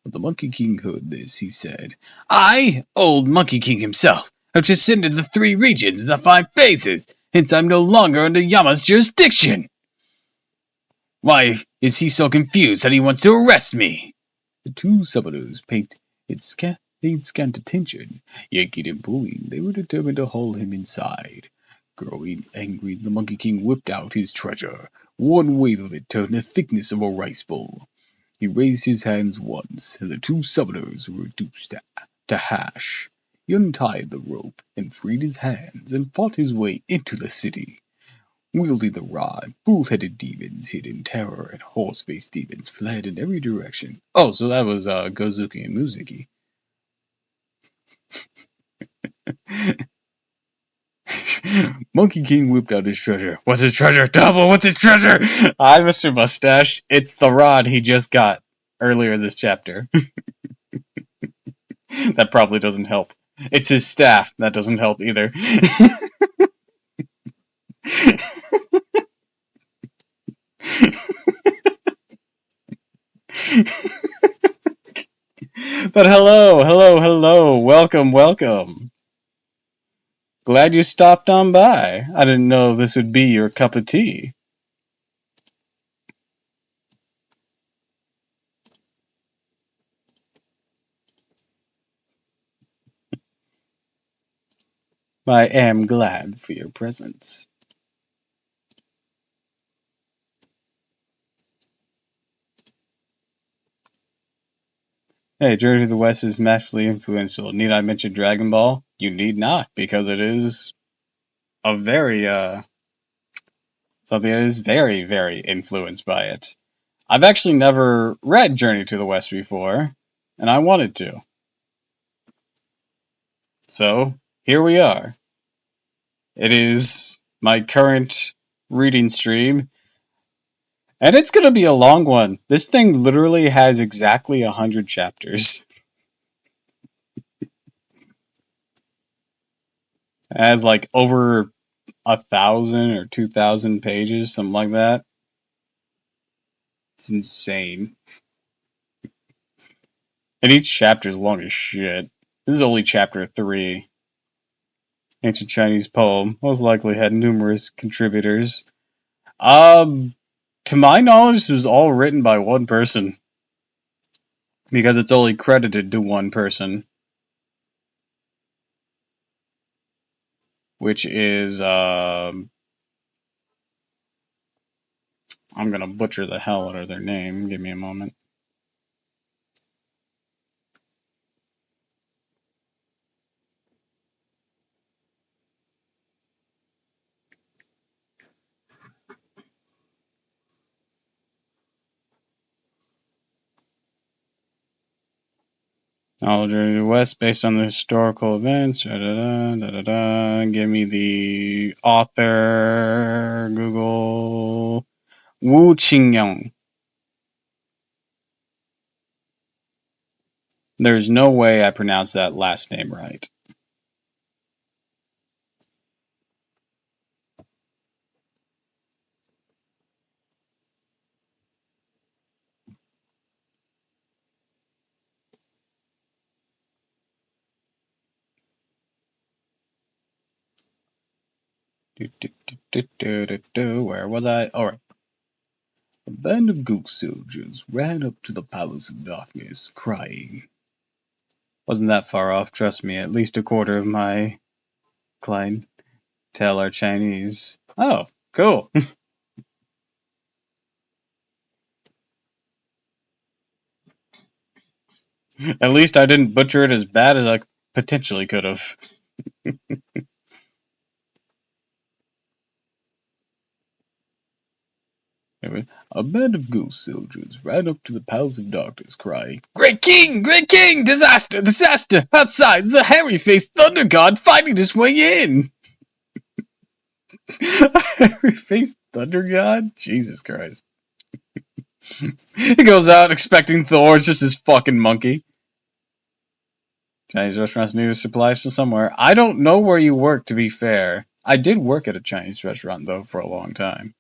S1: When the Monkey King heard this, he said, "I, old Monkey King himself, have transcended the 3 regions and the 5 phases, hence I am no longer under Yama's jurisdiction. Why is he so confused that he wants to arrest me?" The 2 summoners paid scant attention. Yanking and pulling, they were determined to haul him inside. Growing angry, the Monkey King whipped out his treasure. One wave of it turned the thickness of a rice bowl. He raised his hands once, and the 2 summoners were reduced to hash. He untied the rope and freed his hands, and fought his way into the city. Wielding the rod, bull-headed demons hid in terror, and horse-faced demons fled in every direction. Oh, so that was Gozuki and Muzuki. Monkey King whipped out his treasure. "What's his treasure? Double, what's his treasure?" "Hi, Mr. Mustache. It's the rod he just got earlier this chapter." That probably doesn't help. "It's his staff." That doesn't help either. But hello, hello, hello. Welcome, welcome. Glad you stopped on by. I didn't know this would be your cup of tea. I am glad for your presence. Hey, Journey to the West is massively influential. Need I mention Dragon Ball? You need not, because it is a very, something that is very, very influenced by it. I've actually never read Journey to the West before, and I wanted to. So, here we are. It is my current reading stream, and it's gonna be a long one. This thing literally has exactly 100 chapters. It has like over 1,000 or 2,000 pages, something like that. It's insane. And each chapter is long as shit. This is only chapter 3. Ancient Chinese poem. Most likely had numerous contributors. Um, to my knowledge, this was all written by one person. Because it's only credited to one person. Which is, I'm gonna butcher the hell out of their name. Give me a moment. Knowledge of the West based on the historical events. Da, da, da, da, da, da. Give me the author. Google. Wu Qingyang. There's no way I pronounced that last name right. Where was I? Alright. A band of goose soldiers ran up to the Palace of Darkness, crying. Wasn't that far off, trust me. At least a quarter of my clientele are Chinese. Oh, cool. At least I didn't butcher it as bad as I potentially could have. Anyway, a band of ghost soldiers ran up to the Palace of Darkness, crying, Great King! Great King! Disaster! Disaster! Outside, there's a hairy-faced thunder god fighting his way in! A hairy-faced thunder god? Jesus Christ. He goes out expecting Thor, it's just his fucking monkey. Chinese restaurants need a supply from somewhere. I don't know where you work, to be fair. I did work at a Chinese restaurant, though, for a long time.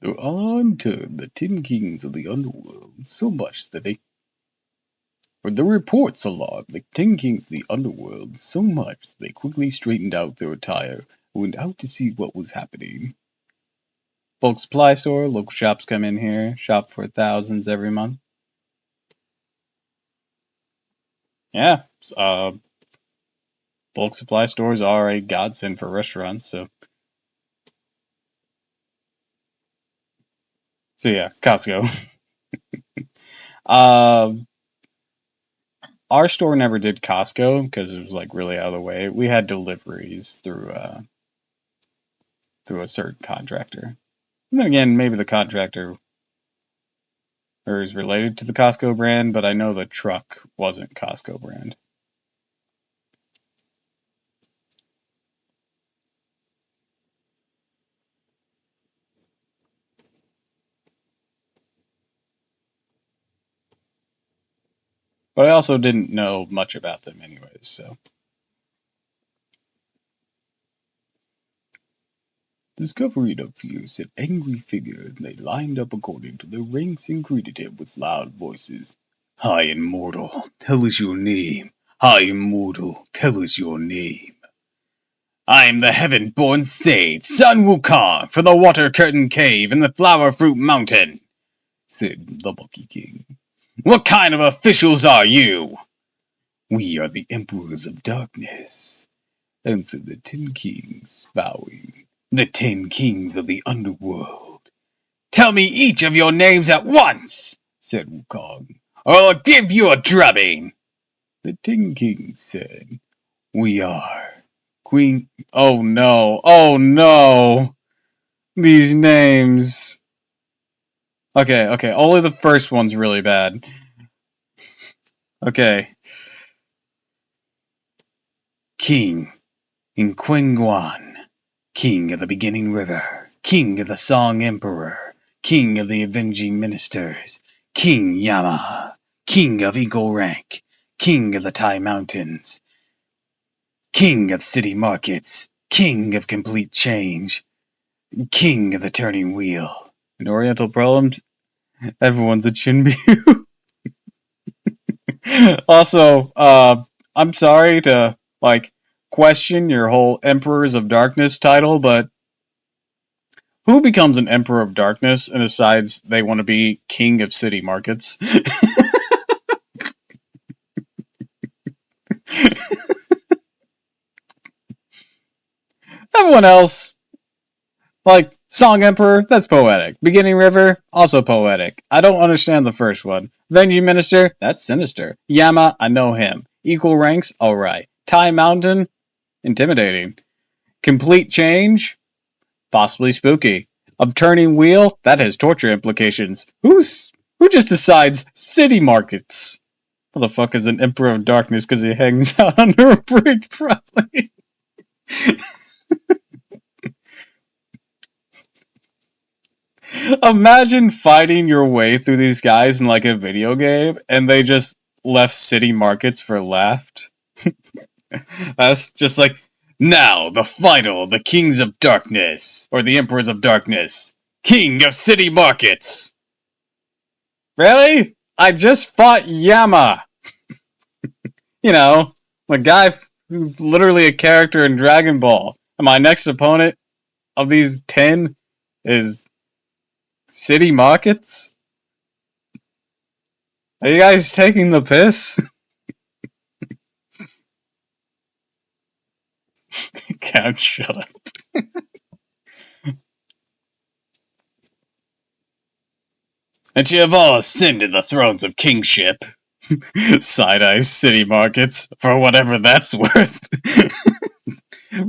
S1: They're all unturned, the Tin Kings of the Underworld, so much that they. For the reports alarmed the Tin Kings of the Underworld so much that they quickly straightened out their attire and went out to see what was happening. Bulk supply store, local shops come in here, shop for thousands every month. Yeah, bulk supply stores are a godsend for restaurants, so yeah, Costco. uh, our store never did Costco because it was like really out of the way. We had deliveries through a certain contractor. And then again, maybe the contractor is related to the Costco brand, but I know the truck wasn't Costco brand. But I also didn't know much about them anyways, so. Discovering a fierce and angry figure, they lined up according to their ranks and greeted him with loud voices. "High Immortal, tell us your name. High Immortal, tell us your name." "I am the heaven-born sage, Sun Wukong, from the Water Curtain Cave in the Flower Fruit Mountain," said the Monkey King. "What kind of officials are you?" "We are the Emperors of Darkness," answered the 10 Kings, bowing. "The 10 Kings of the Underworld." "Tell me each of your names at once," said Wukong, "or I'll give you a drubbing." The 10 Kings said, "We are Queen..." Oh no, oh no! These names. Okay, only the first one's really bad. Okay. King in Quenguan, King of the Beginning River, King of the Song Emperor, King of the Avenging Ministers, King Yama, King of Eagle Rank, King of the Tai Mountains, King of City Markets, King of Complete Change, King of the Turning Wheel. In Oriental Problems, everyone's a Chinbu. Also, I'm sorry to, question your whole Emperors of Darkness title, but who becomes an Emperor of Darkness and decides they want to be King of City Markets? Everyone else, like Song Emperor, that's poetic. Beginning River, also poetic. I don't understand the first one. Venue Minister, that's sinister. Yama, I know him. Equal ranks, alright. Tai Mountain, intimidating. Complete Change, possibly spooky. Of Turning Wheel, that has torture implications. Who just decides city markets? What the fuck is an Emperor of Darkness because he hangs out under a bridge, probably? Imagine fighting your way through these guys in like a video game and they just left city markets for left. That's just like, now the final, the Kings of Darkness, or the Emperors of Darkness, King of City Markets. Really? I just fought Yama. You know, a guy who's literally a character in Dragon Ball. And my next opponent of these 10 is City Markets? Are you guys taking the piss? Can't shut up. And you have all ascended the thrones of kingship. Side-eye City Markets, for whatever that's worth.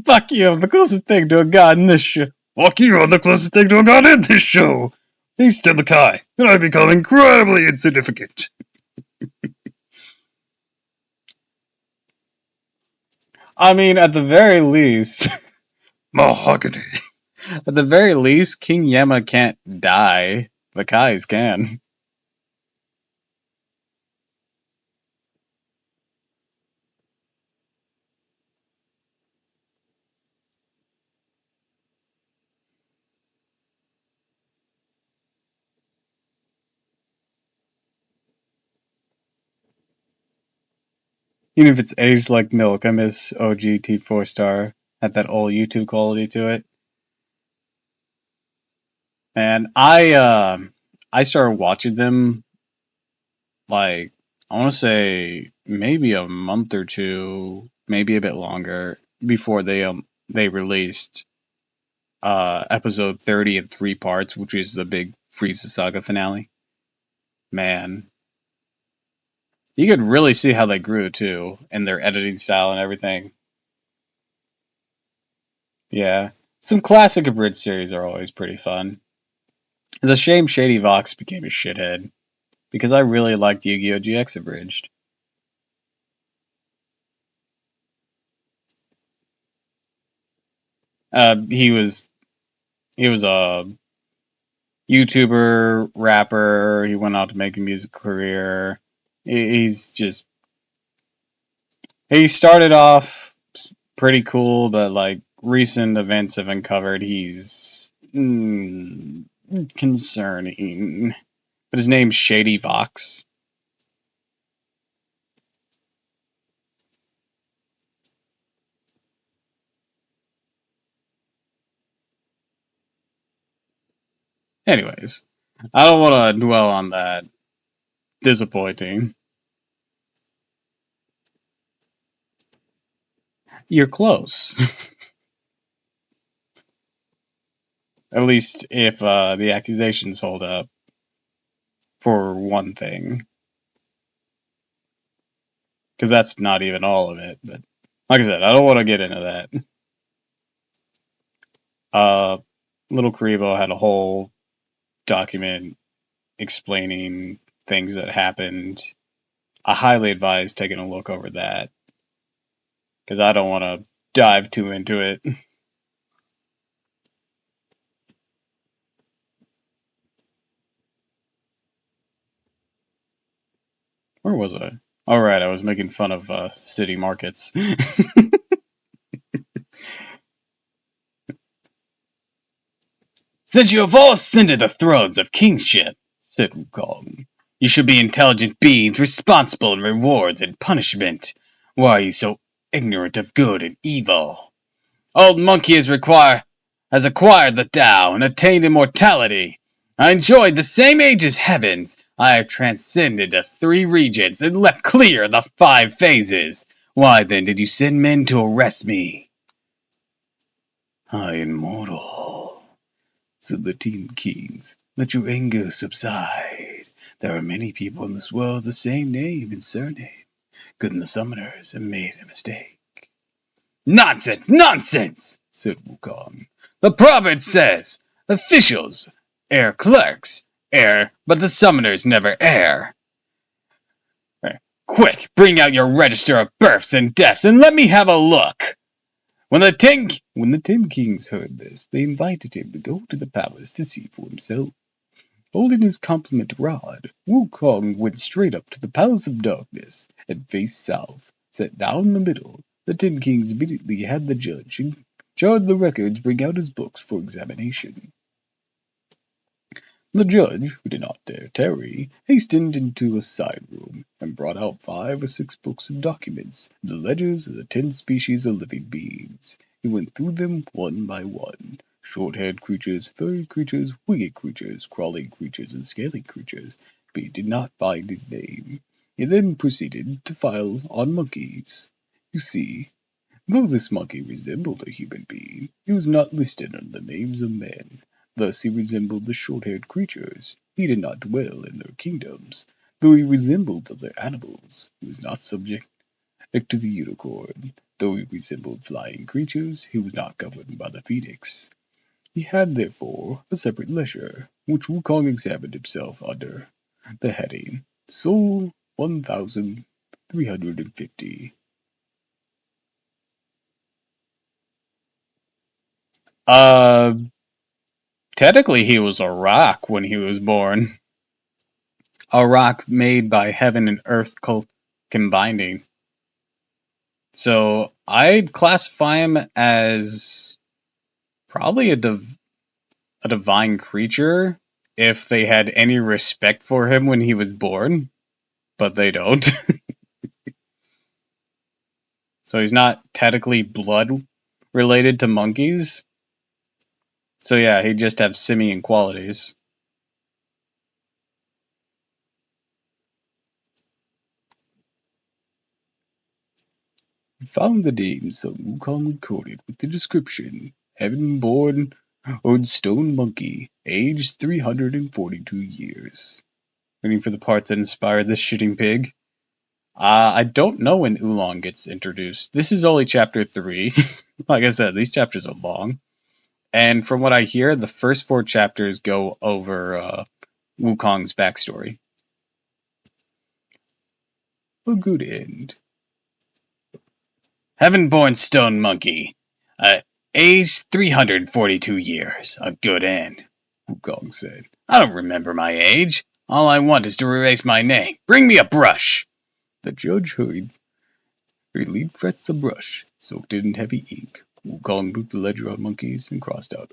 S1: Fuck you, I'm the closest thing to a god in this show. Fuck you, I'm the closest thing to a god in this show. Thanks to the Kai, and I become incredibly insignificant. I mean, at the very least, mahogany. At the very least, King Yama can't die. The Kais can. Even if it's aged like milk, I miss OG T4 Star. Had that old YouTube quality to it. And I started watching them like I want to say maybe a month or two, maybe a bit longer before they released episode 30 in 3 parts, which is the big Frieza saga finale. Man, you could really see how they grew too, and their editing style and everything. Yeah, some classic abridged series are always pretty fun. It's a shame Shady Vox became a shithead because I really liked Yu-Gi-Oh! GX abridged. He was a YouTuber, rapper. He went out to make a music career. He's just he started off pretty cool, but like recent events have uncovered he's concerning. But his name's Shady Vox. Anyways, I don't want to dwell on that. Disappointing. You're close. At least if the accusations hold up, for one thing. Because that's not even all of it. But like I said, I don't want to get into that. Uh, Little Karibo had a whole document explaining things that happened. I highly advise taking a look over that because I don't want to dive too into it. Where was I? All right, I was making fun of city markets. Since you have all ascended the thrones of kingship, said Wukong, you should be intelligent beings responsible in rewards and punishment. Why are you so ignorant of good and evil? Old Monkey has acquired the Tao and attained immortality. I enjoyed the same age as heavens. I have transcended the 3 regions and leapt clear the 5 phases. Why then did you send men to arrest me? I am mortal, said the 10 kings. Let your anger subside. There are many people in this world with the same name and surname. Couldn't the summoners have made a mistake? Nonsense! Nonsense! Said Wukong. The proverb says, officials err, clerks err, but the summoners never err. Quick, bring out your register of births and deaths and let me have a look. When the 10 kings heard this, they invited him to go to the palace to see for himself. Holding his compliment rod, Wukong went straight up to the Palace of Darkness and faced south, sat down in the middle. The 10 kings immediately had the judge in charge of the records bring out his books for examination. The judge, who did not dare tarry, hastened into a side room and brought out 5 or 6 books of documents, the ledgers of the 10 species of living beings. He went through them one by one. Short-haired creatures, furry creatures, winged creatures, crawling creatures, and scaly creatures, but he did not find his name. He then proceeded to file on monkeys. You see, though this monkey resembled a human being, he was not listed under the names of men. Thus he resembled the short-haired creatures. He did not dwell in their kingdoms. Though he resembled other animals, he was not subject to the unicorn. Though he resembled flying creatures, he was not governed by the phoenix. He had, therefore, a separate ledger, which Wukong examined himself under the heading Soul 1350. Uh, Technically he was a rock when he was born. A rock made by heaven and earth combining. So I'd classify him as probably a divine creature if they had any respect for him when he was born, but they don't. So he's not technically blood related to monkeys. So yeah, he'd just have simian qualities. We found the names of Wukong recorded with the description: heaven-born old stone monkey, aged 342 years. Waiting for the part that inspired this shitting pig. I don't know when Oolong gets introduced. This is only chapter 3. Like I said, these chapters are long. And from what I hear, the first 4 chapters go over Wukong's backstory. A good end. Heaven-born stone monkey. Age 342 years. A good end, Wukong said. I don't remember my age. All I want is to erase my name. Bring me a brush. The judge hurriedly pressed the brush, soaked it in heavy ink. Wukong looked the ledger on monkeys and crossed out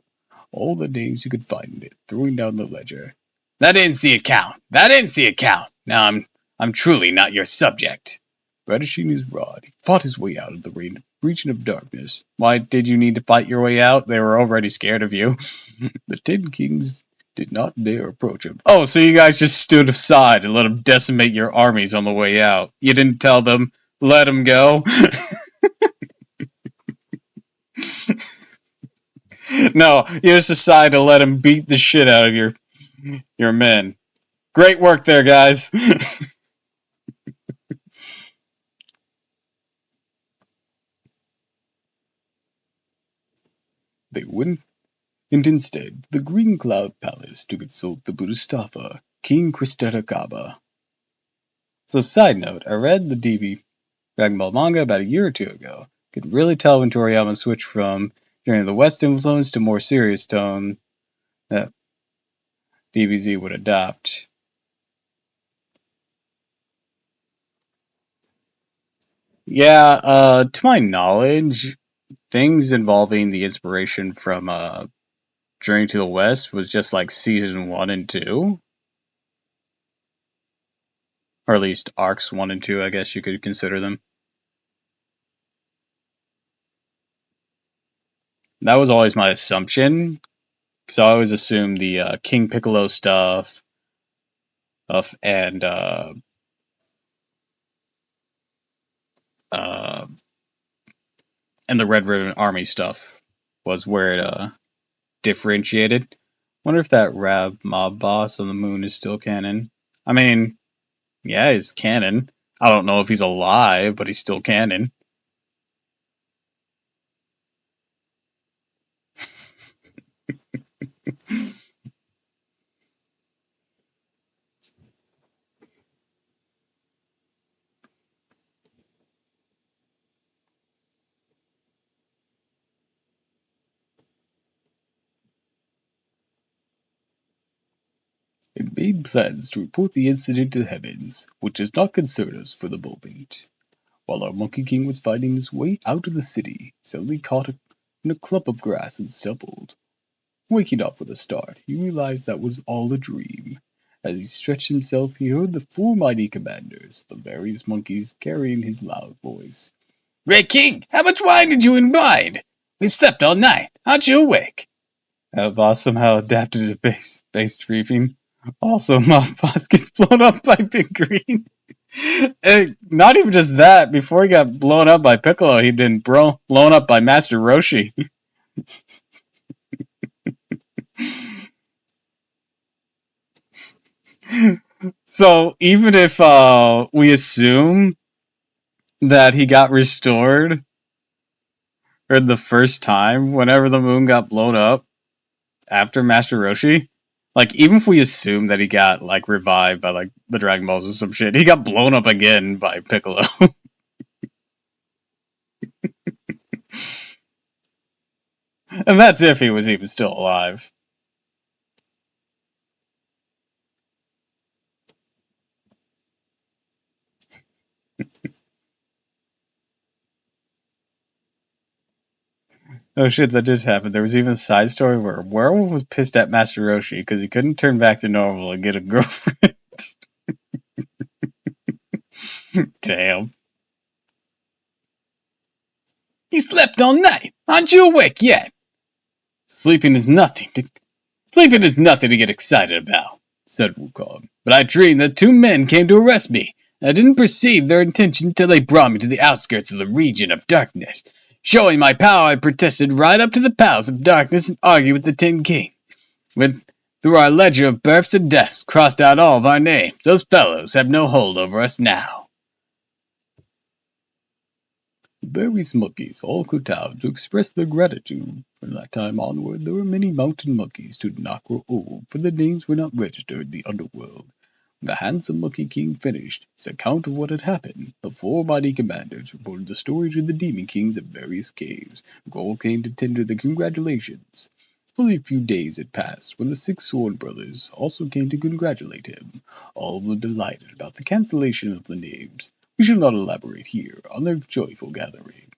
S1: all the names you could find in it, throwing down the ledger. That ends the account. That ends the account. Now I'm truly not your subject. Brandishing his rod, he fought his way out of the region of darkness. Why did you need to fight your way out? They were already scared of you. The 10 kings did not dare approach him. Oh, so you guys just stood aside and let him decimate your armies on the way out. You didn't tell them, let him go? No, you just decided to let him beat the shit out of your men. Great work there, guys. They went, and instead, the Green Cloud Palace to consult the Bodhisattva, King Kristarakaba. So, side note, I read the DB Dragon Ball manga about a year or two ago. Could really tell when Toriyama switched from during the West influence to more serious tone that DBZ would adopt. Yeah, to my knowledge, things involving the inspiration from Journey to the West was just like season 1 and 2. Or at least arcs 1 and 2, I guess you could consider them. That was always my assumption, because I always assumed the King Piccolo stuff and the Red Ribbon Army stuff was where it differentiated. Wonder if that Rab mob boss on the moon is still canon. I mean, yeah, he's canon. I don't know if he's alive, but he's still canon. It made plans to report the incident to the heavens, which does not concern us for the moment. While our Monkey King was finding his way out of the city, suddenly caught in a clump of grass and stumbled. Waking up with a start, he realized that was all a dream. As he stretched himself, he heard the 4 mighty commanders, the various monkeys, carrying his loud voice. Great King, how much wine did you imbibe? We've slept all night. Aren't you awake? Our boss somehow adapted to base briefing. Also, my boss gets blown up by Big Green. Not even just that. Before he got blown up by Piccolo, he'd been blown up by Master Roshi. So even if we assume that he got restored or the first time whenever the moon got blown up after Master Roshi, like even if we assume that he got like revived by like the Dragon Balls or some shit, he got blown up again by Piccolo. And that's if he was even still alive. Oh shit, that did happen. There was even a side story where a werewolf was pissed at Master Roshi because he couldn't turn back to normal and get a girlfriend. Damn. You slept all night. Aren't you awake yet? Sleeping is nothing to get excited about, said Wukong. But I dreamed that 2 men came to arrest me, and I didn't perceive their intention until they brought me to the outskirts of the region of darkness. Showing my power, I protested right up to the palace of darkness and argued with the 10 kings. Went through our ledger of births and deaths, crossed out all of our names. Those fellows have no hold over us now. Various monkeys all kowtowed to express their gratitude. From that time onward, there were many mountain monkeys who did not grow old, for their names were not registered in the underworld. When the handsome Monkey King finished his account of what had happened, the 4 mighty commanders reported the story to the demon kings of various caves, who all came to tender their congratulations. Only a few days had passed when the six Sword brothers also came to congratulate him. All were delighted about the cancellation of the names. We shall not elaborate here on their joyful gathering.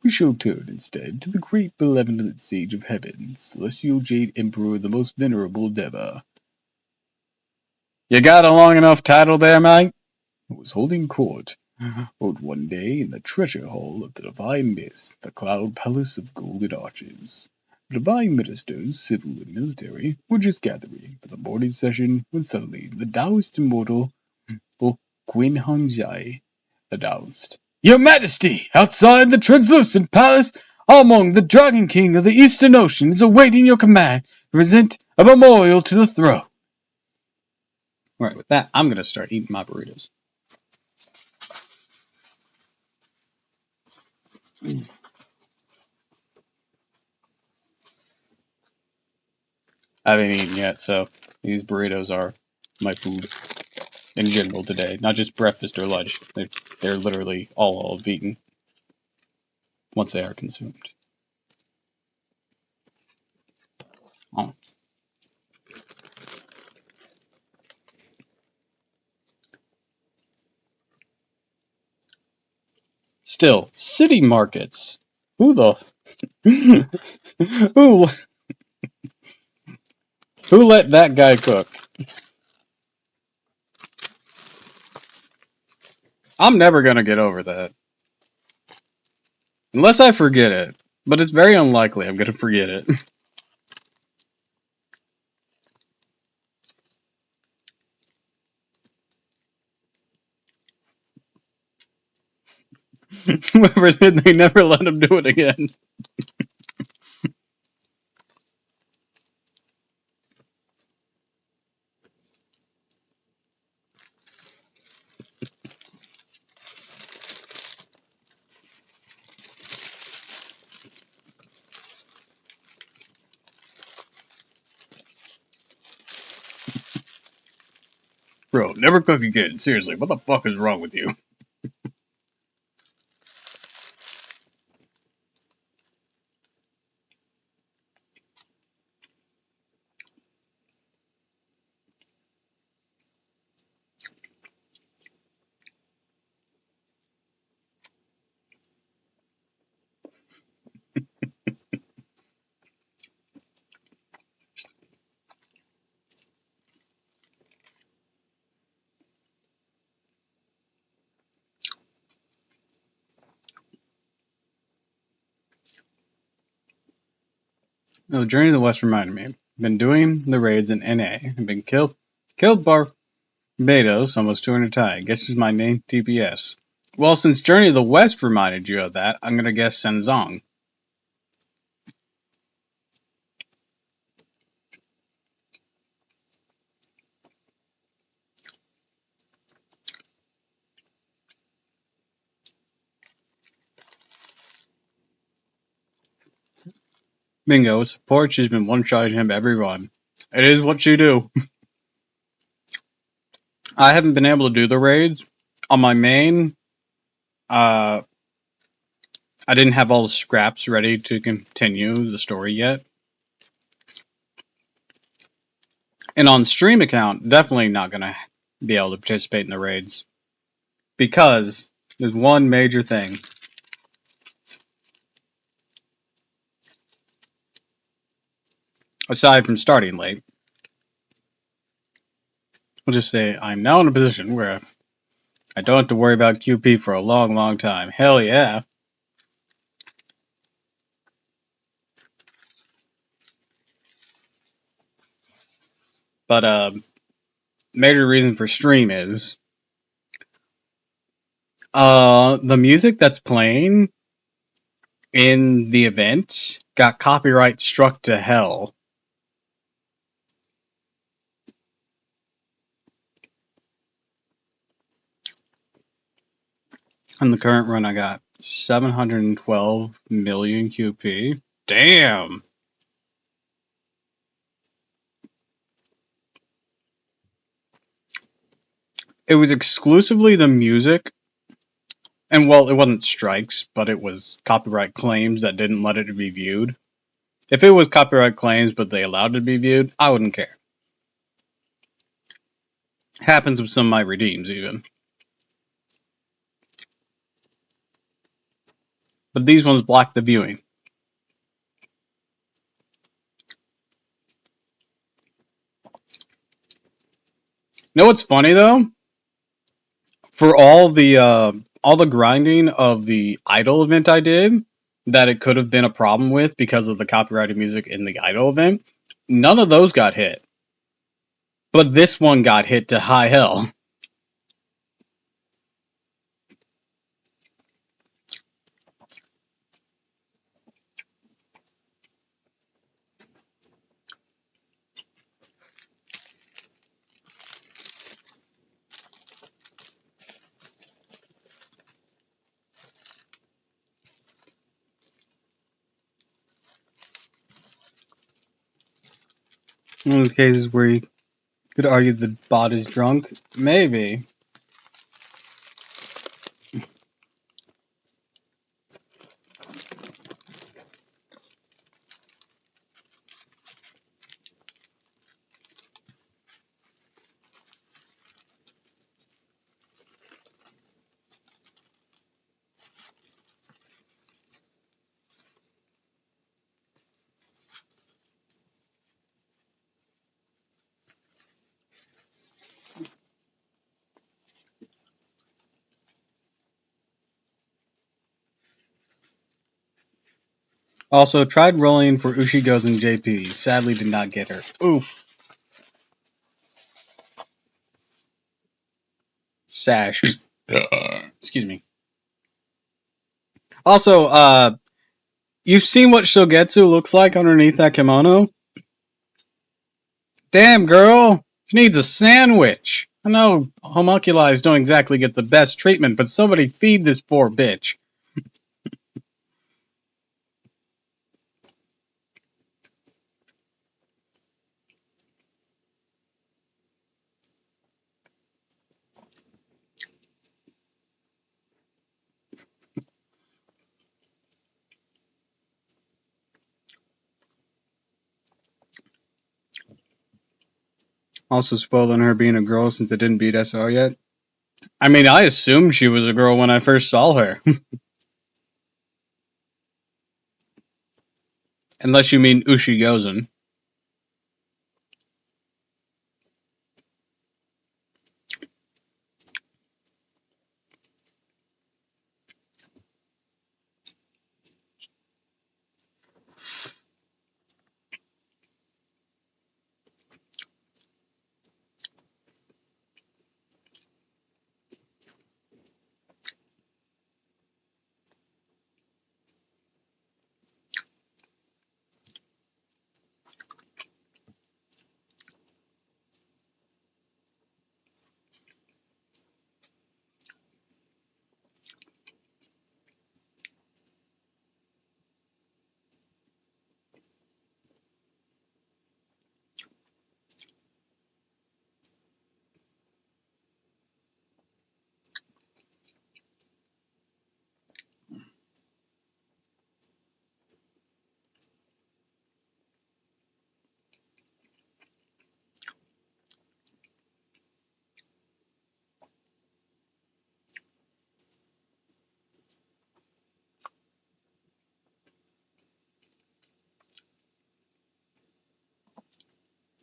S1: We shall turn instead to the great benevolent sage of heaven, celestial Jade Emperor, the most venerable Deva. You got a long enough title there, mate? Was holding court out one day in the treasure hall of the Divine Mist, the cloud palace of golden arches. The divine ministers, civil and military, were just gathering for the morning session when suddenly the Taoist immortal, Qin Hanjai, announced, Your Majesty, outside the translucent palace, Among the Dragon King of the Eastern Ocean is awaiting your command to present a memorial to the throne. Alright, with that, I'm gonna start eating my burritos. I haven't eaten yet, so these burritos are my food in general today. Not just breakfast or lunch. They're literally all I've eaten once they are consumed. Oh. Still, city markets. Who the who who let that guy cook? I'm never gonna get over that. Unless I forget it. But it's very unlikely I'm gonna forget it. Whoever did, they never let him do it again. Bro, never cook again. Seriously, what the fuck is wrong with you? No, the Journey to the West reminded me. Been doing the raids in NA. I've been killed Barbados almost 200 times. Guess who's my main TPS? Well, since Journey to the West reminded you of that, I'm gonna guess Senzong. Bingo, support, she's been one-shotting him every run. It is what you do. I haven't been able to do the raids. On my main, I didn't have all the scraps ready to continue the story yet. And on stream account, definitely not gonna be able to participate in the raids. Because there's one major thing. Aside from starting late. I'll just say I'm now in a position where I don't have to worry about QP for a long, long time. Hell yeah. But major reason for stream is the music that's playing in the event got copyright struck to hell. On the current run, I got 712 million QP. Damn! It was exclusively the music
S2: And well, it wasn't strikes, but it was copyright claims that didn't let it be viewed. If it was copyright claims but they allowed it to be viewed, I wouldn't care. Happens with some of my redeems even. But these ones block the viewing. You know what's funny though? For all the grinding of the Idol event I did, that it could have been a problem with because of the copyrighted music in the Idol event, none of those got hit. But this one got hit to high hell. One of those cases where you could argue the bot is drunk? Maybe. Also, tried rolling for Ushigos and JP. Sadly did not get her. Oof. Sash. Excuse me. Also, you've seen what Shogetsu looks like underneath that kimono? Damn, girl. She needs a sandwich. I know homunculus don't exactly get the best treatment, but somebody feed this poor bitch. Also spoiling her being a girl since it didn't beat SO yet. I mean, I assumed she was a girl when I first saw her. Unless you mean Ushigozen.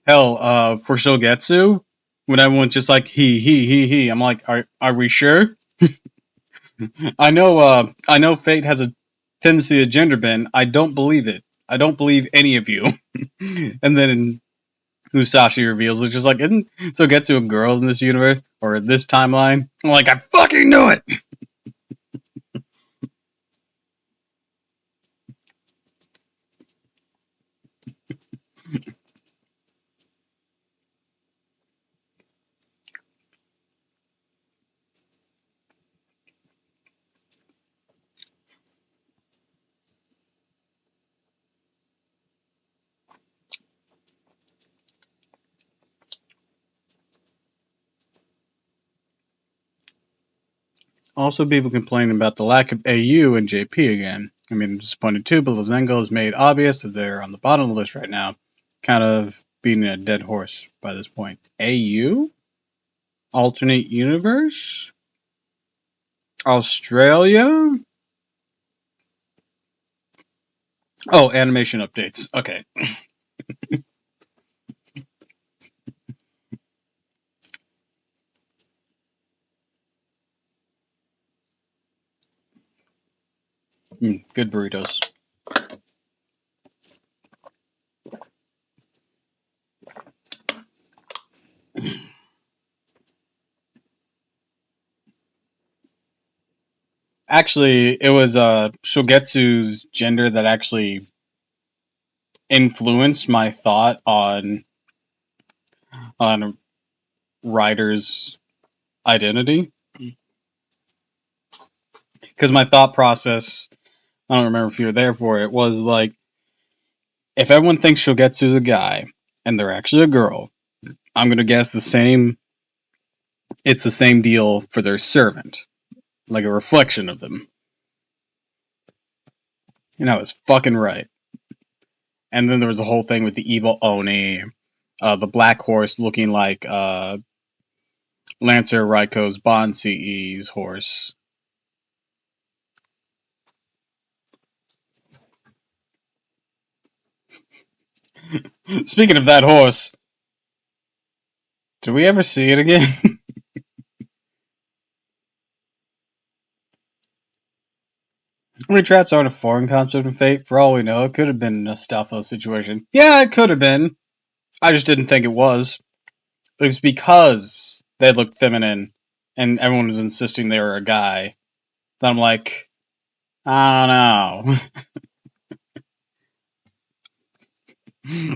S2: Hell, for Shogetsu, when everyone's just like he, I'm like, are we sure? I know Fate has a tendency to gender bend. I don't believe it. I don't believe any of you. And then Musashi reveals it's just like, isn't Shogetsu a girl in this universe or this timeline? I'm like, I fucking knew it. Also, people complaining about the lack of AU and JP again. I mean, I'm disappointed too, but Lozengo has made obvious that they're on the bottom of the list right now, kind of beating a dead horse by this point. AU? Alternate universe? Australia? Oh, animation updates. Okay. Good burritos. Actually, it was Shogetsu's gender that actually influenced my thought on Ryder's identity. Because my thought process, I don't remember if you were there for it, was like, if everyone thinks Shogetsu's a guy and they're actually a girl, I'm gonna guess it's the same deal for their servant, like a reflection of them. And I was fucking right. And then there was the whole thing with the evil Oni, the black horse looking like Lancer Raiko's Bond CE's horse. Speaking of that horse, did we ever see it again? How many traps aren't a foreign concept in Fate? For all we know, it could have been a Stalfos situation. Yeah, it could have been. I just didn't think it was. It was because they looked feminine and everyone was insisting they were a guy. That I'm like, I don't know.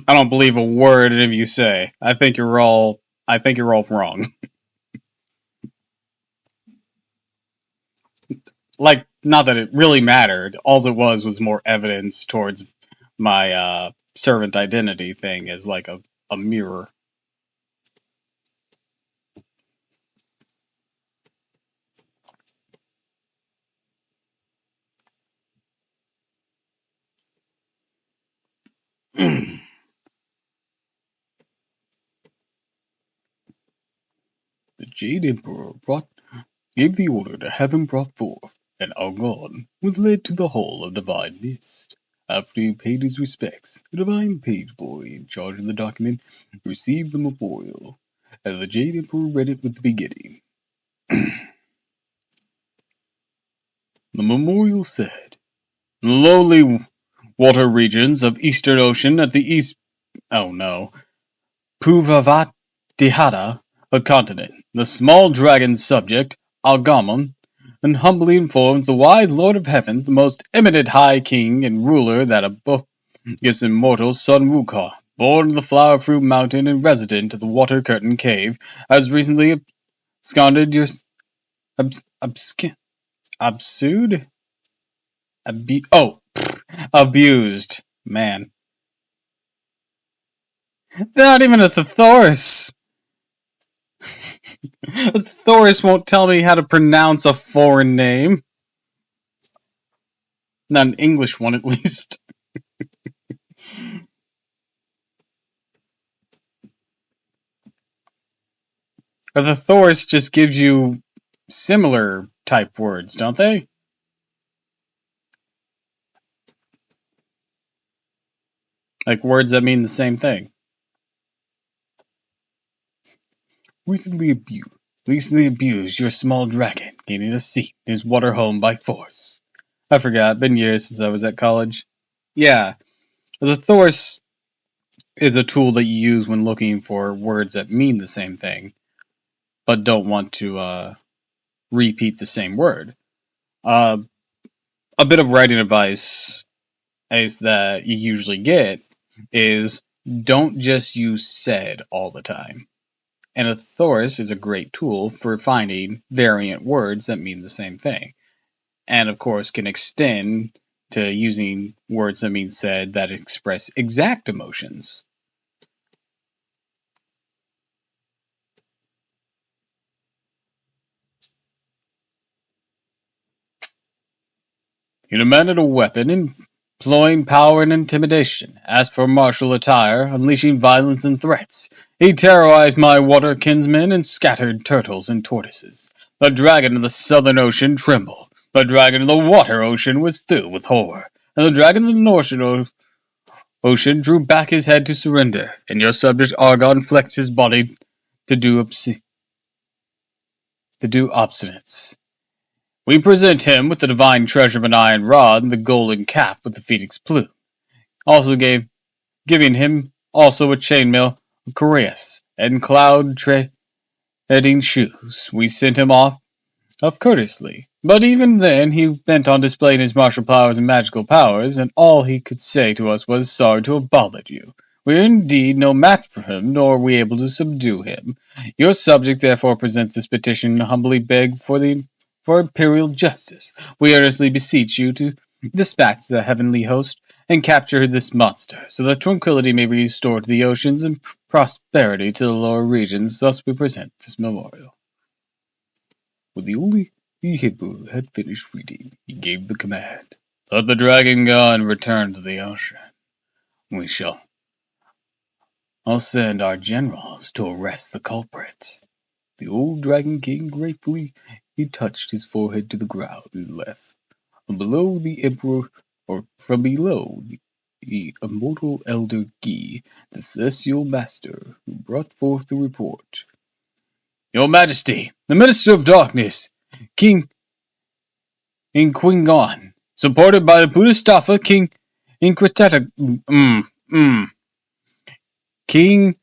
S2: I don't believe a word of you say. I think you're all wrong. Like, not that it really mattered. All it was more evidence towards my servant identity thing as like a mirror. The Jade Emperor gave the order to have him brought forth, and Argon was led to the Hall of Divine Mist. After he paid his respects, the divine page boy in charge of the document received the memorial, and the Jade Emperor read it with the beginning. The memorial said, "In the lowly water regions of Eastern Ocean at the east oh no, Puvavatihara, a continent, the small dragon's subject, Algamon, and humbly informs the wise Lord of Heaven, the most eminent High King and ruler that Abogus immortal son Wukar, born of the Flower Fruit Mountain and resident of the Water Curtain Cave, has recently absconded your abs, absc, absued? Abused. Man. They're not even a Thesaurus. Thoris won't tell me how to pronounce a foreign name. Not an English one, at least. Or the Thoris just gives you similar type words, don't they? Like words that mean the same thing. Recently abused your small dragon, gaining a seat in his water home by force. I forgot, been years since I was at college. Yeah, the Thoris is a tool that you use when looking for words that mean the same thing, but don't want to repeat the same word. Uh, a bit of writing advice is that you usually get is don't just use said all the time. And a thesaurus is a great tool for finding variant words that mean the same thing. And of course can extend to using words that mean said that express exact emotions.
S1: He demanded a weapon, employing power and intimidation, asked for martial attire, unleashing violence and threats. He terrorized my water kinsmen and scattered turtles and tortoises. The dragon of the southern ocean trembled. The dragon of the water ocean was filled with horror. And the dragon of the northern ocean drew back his head to surrender, and your subject Argon flexed his body to do obstinance. We present him with the divine treasure of an iron rod and the golden cap with the phoenix plume. Also giving him also a chainmail of Coreus and cloud treading shoes. We sent him off courteously. But even then he bent on displaying his martial powers and magical powers, and all he could say to us was, "Sorry to have bothered you. We are indeed no match for him, nor are we able to subdue him. Your subject therefore presents this petition and humbly beg for imperial justice. We earnestly beseech you to dispatch the heavenly host and capture this monster, so that tranquility may be restored to the oceans and prosperity to the lower regions. Thus we present this memorial." When the Hebrew had finished reading, he gave the command, "Let the dragon go and return to the ocean. We shall I'll send our generals to arrest the culprit." The old Dragon King gratefully he touched his forehead to the ground and left. From below the immortal elder Gi, the celestial master, who brought forth the report. "Your Majesty, the Minister of Darkness, King Cheng'en, supported by the Bodhisattva King King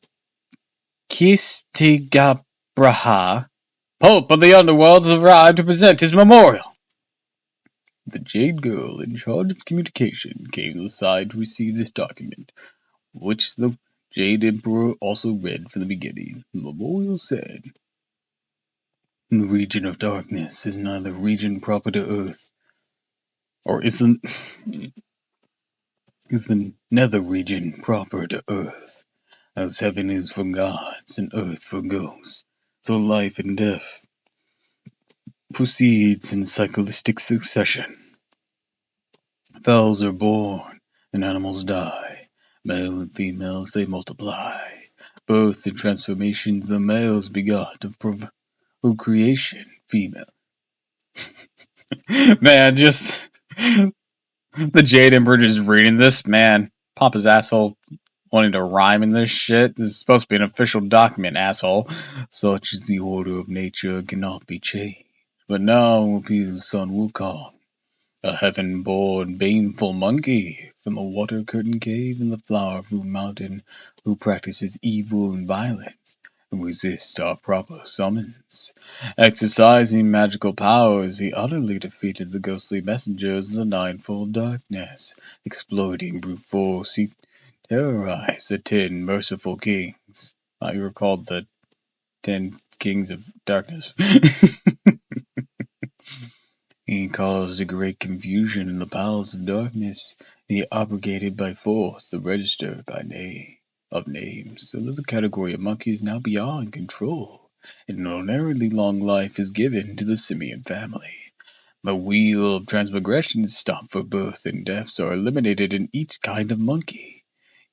S1: Kistigabraha, Pope of the Underworld, has arrived to present his memorial." The Jade Girl in charge of communication came to the side to receive this document, which the Jade Emperor also read from the beginning. The memorial said, "The region of darkness is neither region proper to earth, or is the nether region proper to earth. As heaven is for gods and earth for ghosts, so life and death proceeds in cyclistic succession. Fowls are born, and animals die. Male and females they multiply. Birth and transformations, the males begot of procreation, female." Man, just the Jade Emperor just reading this, man. Pop his asshole wanting to rhyme in this shit. This is supposed to be an official document, asshole. "Such is the order of nature, cannot be changed. But now will be the Sun Wukong, a heaven-born baneful monkey from the water curtain cave in the flower fruit mountain, who practices evil and violence and resists our proper summons. Exercising magical powers, he utterly defeated the ghostly messengers of the ninefold darkness. Exploiting brute force, he terrorized the 10 merciful kings." You were called the 10 kings of darkness. "He caused a great confusion in the palace of darkness. He abrogated by force the register of names, so that the category of monkey is now beyond control, and an ordinarily long life is given to the simian family. The wheel of transmigration is stopped, for birth and deaths are eliminated in each kind of monkey.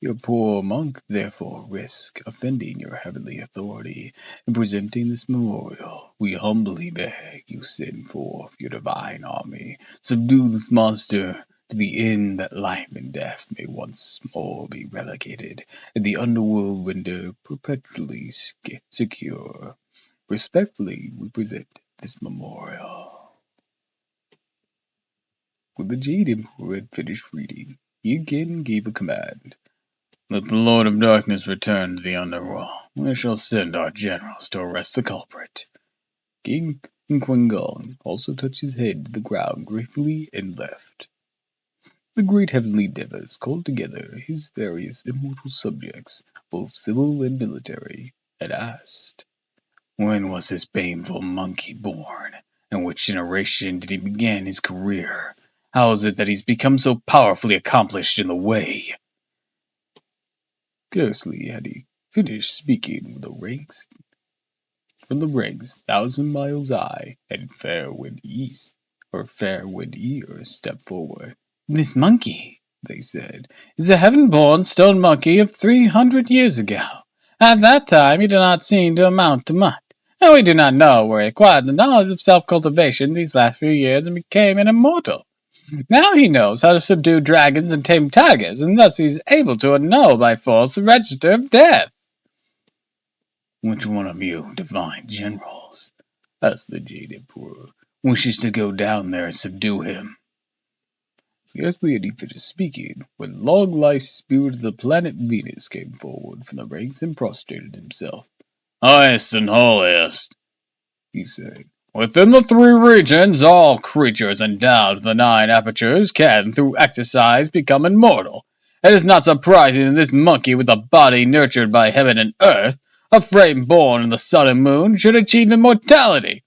S1: Your poor monk therefore risks offending your heavenly authority. In presenting this memorial, we humbly beg you send forth your divine army, subdue this monster, to the end that life and death may once more be relegated, and the underworld render perpetually secure. Respectfully, we present this memorial." When the Jade Emperor had finished reading, he again gave a command. "Let the Lord of Darkness return to the underworld. We shall send our generals to arrest the culprit." King Qui-Gon also touched his head to the ground gratefully and left. The great heavenly devas called together his various immortal subjects, both civil and military, and asked, "When was this baneful monkey born? In which generation did he begin his career? How is it that he's become so powerfully accomplished in the way?" Scarcely had he finished speaking from the ranks 1,000 miles high and fair wind east or fair-winged ears stepped forward. "This monkey," they said, "is a heaven-born stone monkey of 300 years ago. At that time he did not seem to amount to much, and we do not know where he acquired the knowledge of self-cultivation these last few years and became an immortal. Now he knows how to subdue dragons and tame tigers, and thus he is able to annul by force the register of death." "Which one of you divine generals," asked the Jade Emperor, "wishes to go down there and subdue him?" Scarcely had he finished speaking, when long-life spirit of the planet Venus came forward from the ranks and prostrated himself. "Highest and holiest," he said, "within the three regions all creatures endowed with the nine apertures can, through exercise, become immortal. It is not surprising that this monkey with a body nurtured by heaven and earth, a frame born in the sun and moon, should achieve immortality,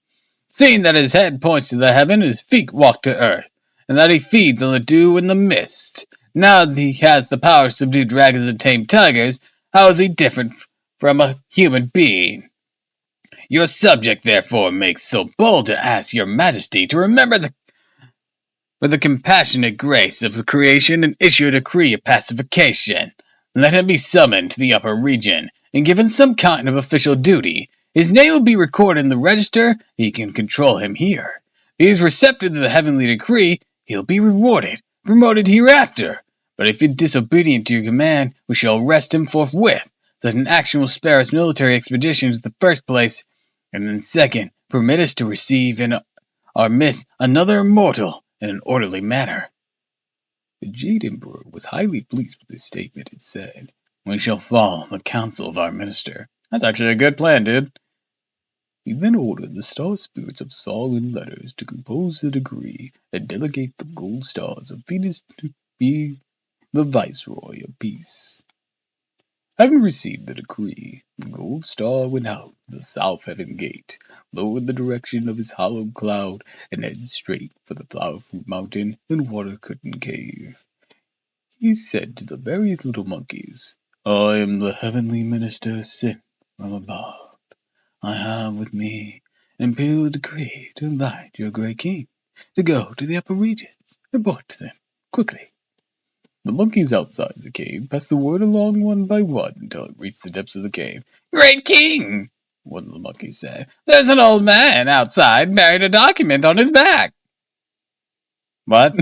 S1: seeing that his head points to the heaven and his feet walk to earth, and that he feeds on the dew and the mist. Now that he has the power to subdue dragons and tame tigers, how is he different from a human being? Your subject therefore makes so bold to ask your majesty to remember the compassionate grace of the creation and issue a decree of pacification. Let him be summoned to the upper region, and given some kind of official duty. His name will be recorded in the register, he can control him here. If he is receptive to the heavenly decree, he'll be rewarded, promoted hereafter. But if he is disobedient to your command, we shall arrest him forthwith. Such an action will spare us military expeditions in the first place, and then second, permit us to receive in our midst another immortal in an orderly manner." The Jade Emperor was highly pleased with this statement and said, "We shall follow the counsel of our minister. That's actually a good plan, dude." He then ordered the star spirits of song and letters to compose the decree and delegate the gold stars of Venus to be the viceroy of peace. Having received the decree, the gold star went out the south heaven gate, lowered the direction of his hollowed cloud, and headed straight for the flower fruit mountain and water curtain cave. He said to the various little monkeys, "I am the heavenly minister sent from above. I have with me an imperial decree to invite your great king to go to the upper regions. Report to them quickly." The monkeys outside the cave passed the word along one by one until it reached the depths of the cave. "Great king," one of the monkeys said, "there's an old man outside bearing a document on his back." "What?"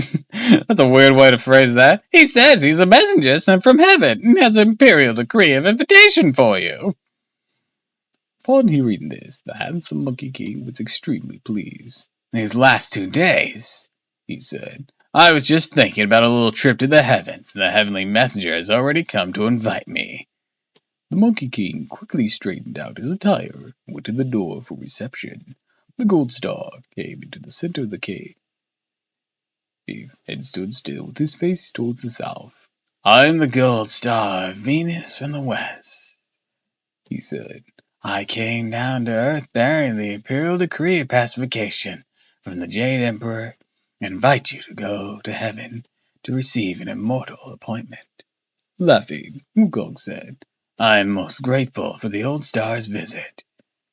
S1: "That's a weird way to phrase that. He says he's a messenger sent from heaven and has an imperial decree of invitation for you." Upon hearing this, the handsome Monkey King was extremely pleased. "These last 2 days," he said, "I was just thinking about a little trip to the heavens, and the heavenly messenger has already come to invite me." The Monkey King quickly straightened out his attire and went to the door for reception. The gold star came into the center of the cave and stood still with his face towards the south. "I am the gold star of Venus from the west," he said. "I came down to earth bearing the imperial decree of pacification from the Jade Emperor and invite you to go to heaven to receive an immortal appointment." Laughing, Wukong said, "I am most grateful for the old star's visit."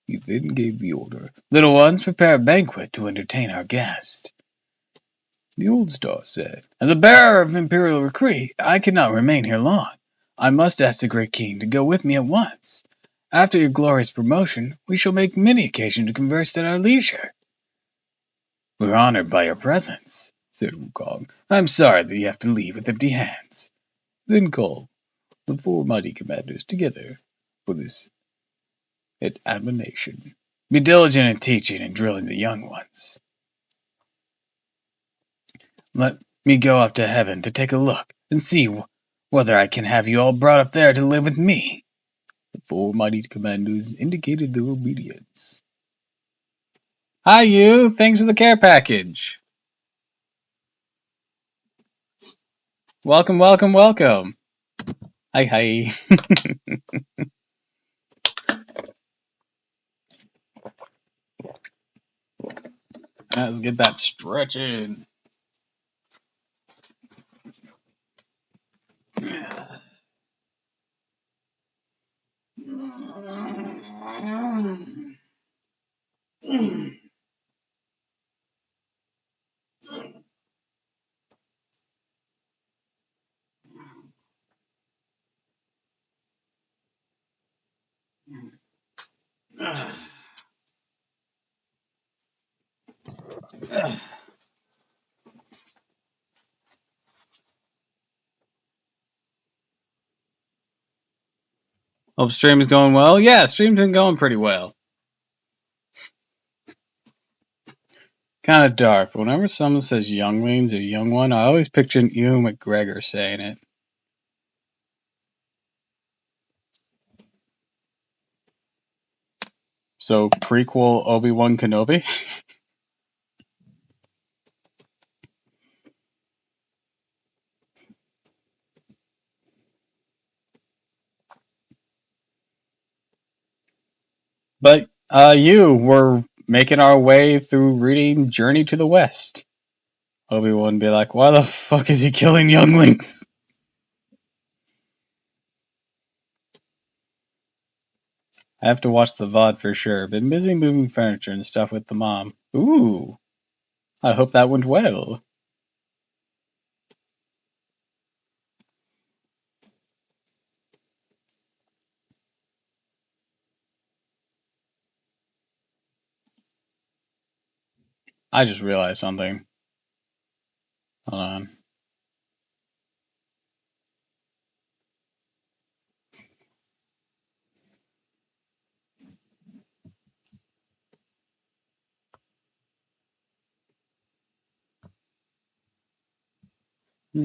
S1: He then gave the order, "Little ones, prepare a banquet to entertain our guest." The old star said, "As a bearer of imperial decree, I cannot remain here long. I must ask the great king to go with me at once. After your glorious promotion, we shall make many occasions to converse at our leisure." "We are honored by your presence," said Wukong. "I am sorry that you have to leave with empty hands." Then called the 4 mighty commanders together for this admonition. "Be diligent in teaching and drilling the young ones. Let me go up to heaven to take a look and see whether I can have you all brought up there to live with me." The 4 mighty commanders indicated their obedience. "Hi, you! Thanks for the care package." "Welcome, welcome, welcome." "Hi, hi." Let's get that stretching.
S2: Hope stream is going well. Yeah, stream's been going pretty well. Kind of dark, but whenever someone says younglings or young one, I always picture Ewan McGregor saying it. So, prequel Obi-Wan Kenobi? But, we're making our way through reading Journey to the West. Obi-Wan be like, why the fuck is he killing younglings? I have to watch the VOD for sure. Been busy moving furniture and stuff with the mom. Ooh, I hope that went well. I just realized something. Hold on. I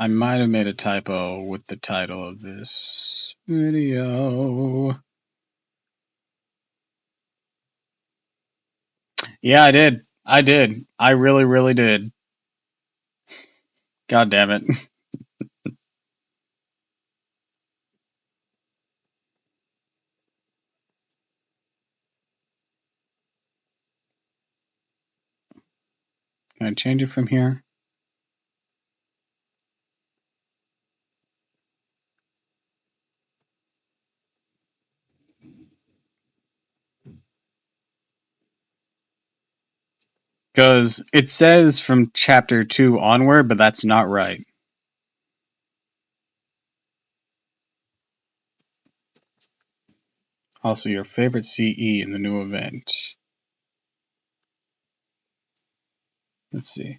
S2: might have made a typo with the title of this video. Yeah, I did. I did. I really, really did. God damn it. Can I change it from here? Because it says from chapter 2 onward, but that's not right. Also, your favorite CE in the new event. Let's see.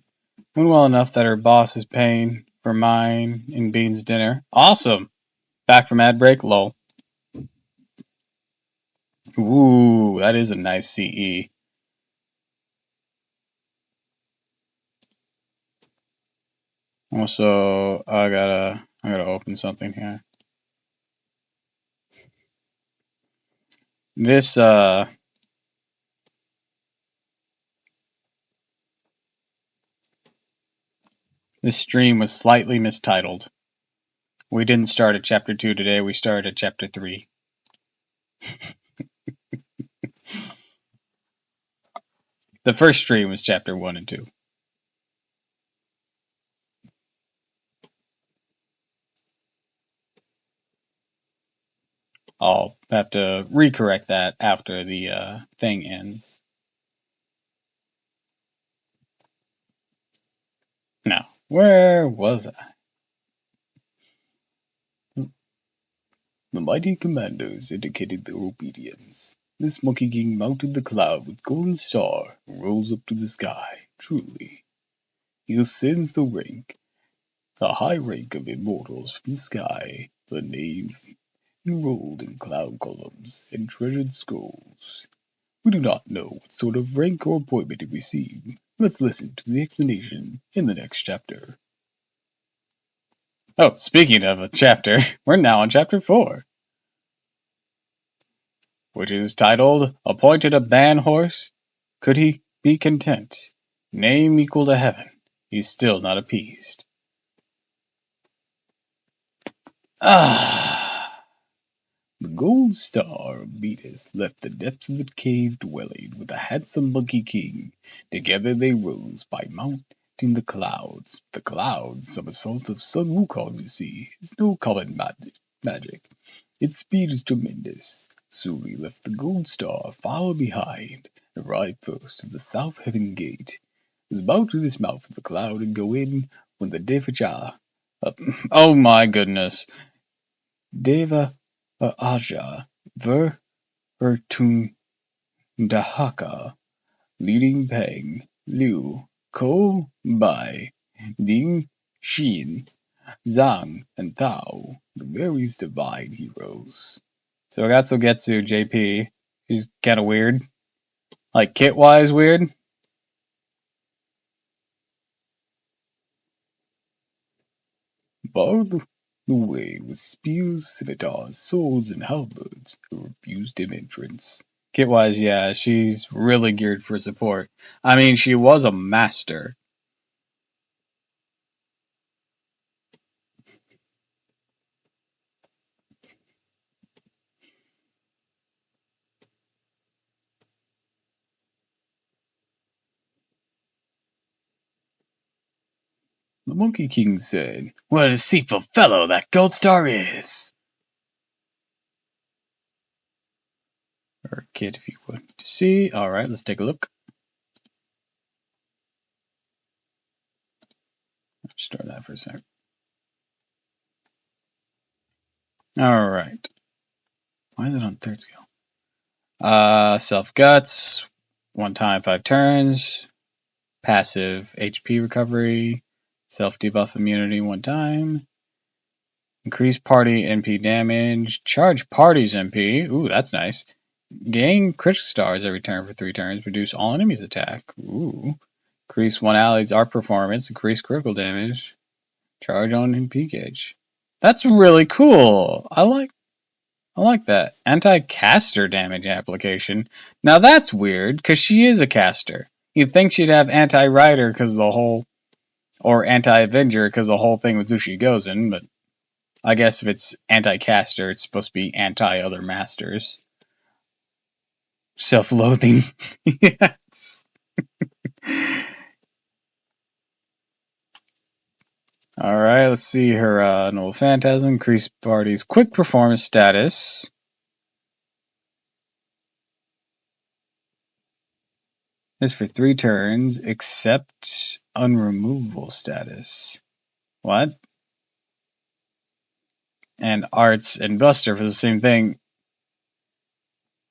S2: Doing well enough that her boss is paying for mine and Bean's dinner. Awesome! Back from ad break, lol. Ooh, that is a nice CE. Also, I gotta open something here. This this stream was slightly mistitled. We didn't start at chapter 2 today, we started at chapter 3. The first stream was chapter 1 and 2. I'll have to recorrect that after the thing ends. Now, where was I? The mighty commandos indicated their obedience. This Monkey King mounted the cloud with golden star and rose up to the sky. Truly, he ascends the high rank of immortals from the sky, the names enrolled in cloud columns and treasured scrolls. We do not know what sort of rank or appointment he received. Let's listen to the explanation in the next chapter. Oh, speaking of a chapter, we're now on chapter 4, which is titled Appointed a Ban Horse? Could he be content? Name equal to heaven. He's still not appeased. Ah! The gold star of Metis left the depths of the cave dwelling with the handsome Monkey King. Together they rose by mounting the clouds. The clouds, some assault of Sun Wukong, you see, is no common magic.
S1: Its speed is tremendous, so we left the Gold Star far behind and arrived first at the South Heaven Gate. It was about to dismount from the cloud and go in when the Devaja. Oh my goodness. Deva Aja Ver Ertun Dahaka leading Peng, Liu, Ko, Bai, Ding, Xin, Zhang, and Tao, the various divine heroes. So Gatsugetsu JP, he's kinda weird. Like kit-wise weird. Barred the way with spears, scimitars, swords, and halberds who refused him entrance. Kit-wise, yeah, she's really geared for support. I mean, she was a master. The Monkey King said, "What a deceitful fellow that Gold Star is!" Or Kit, if you would. To see. Alright, let's take a look. Start that for a second. Alright. Why is it on third skill? Self Guts. 1 time, 5 turns. Passive HP recovery. Self debuff immunity 1 time. Increase party MP damage. Charge party's MP. Ooh, that's nice. Gain critical stars every turn for 3 turns. Reduce all enemies' attack. Ooh. Increase one ally's art performance. Increase critical damage. Charge on MP gauge. That's really cool. I like that. Anti-caster damage application. Now that's weird, because she is a caster. You'd think she'd have anti-rider because of the whole, or anti-avenger because the whole thing with Zushi Gozen, but I guess if it's anti-caster, it's supposed to be anti-other masters. Self-loathing. Yes. Alright, let's see her Noble Phantasm. Increase party's quick performance status. This for 3 turns, except unremovable status. What? And Arts and Buster for the same thing.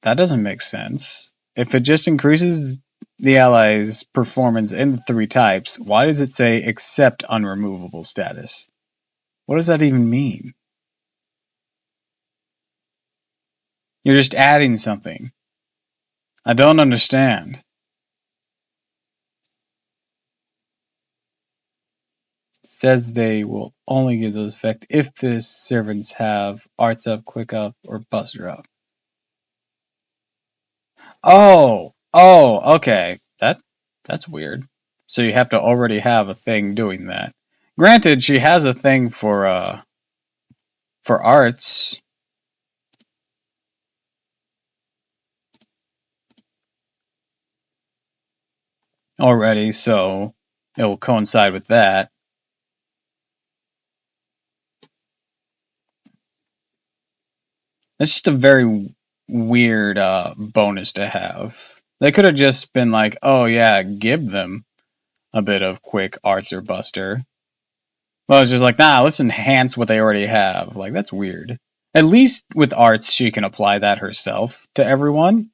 S1: That doesn't make sense. If it just increases the ally's performance in the 3 types, why does it say except unremovable status? What does that even mean? You're just adding something. I don't understand. It says they will only give those effect if the servants have Arts Up, Quick Up, or Buster Up. Oh, okay. That's weird. So you have to already have a thing doing that. Granted, she has a thing for arts. Already, so it will coincide with that. That's just a very weird bonus to have. They could have just been like, oh yeah, give them a bit of quick arts or buster. Well, it's just like, nah, let's enhance what they already have. Like, that's weird. At least with arts, she can apply that herself to everyone.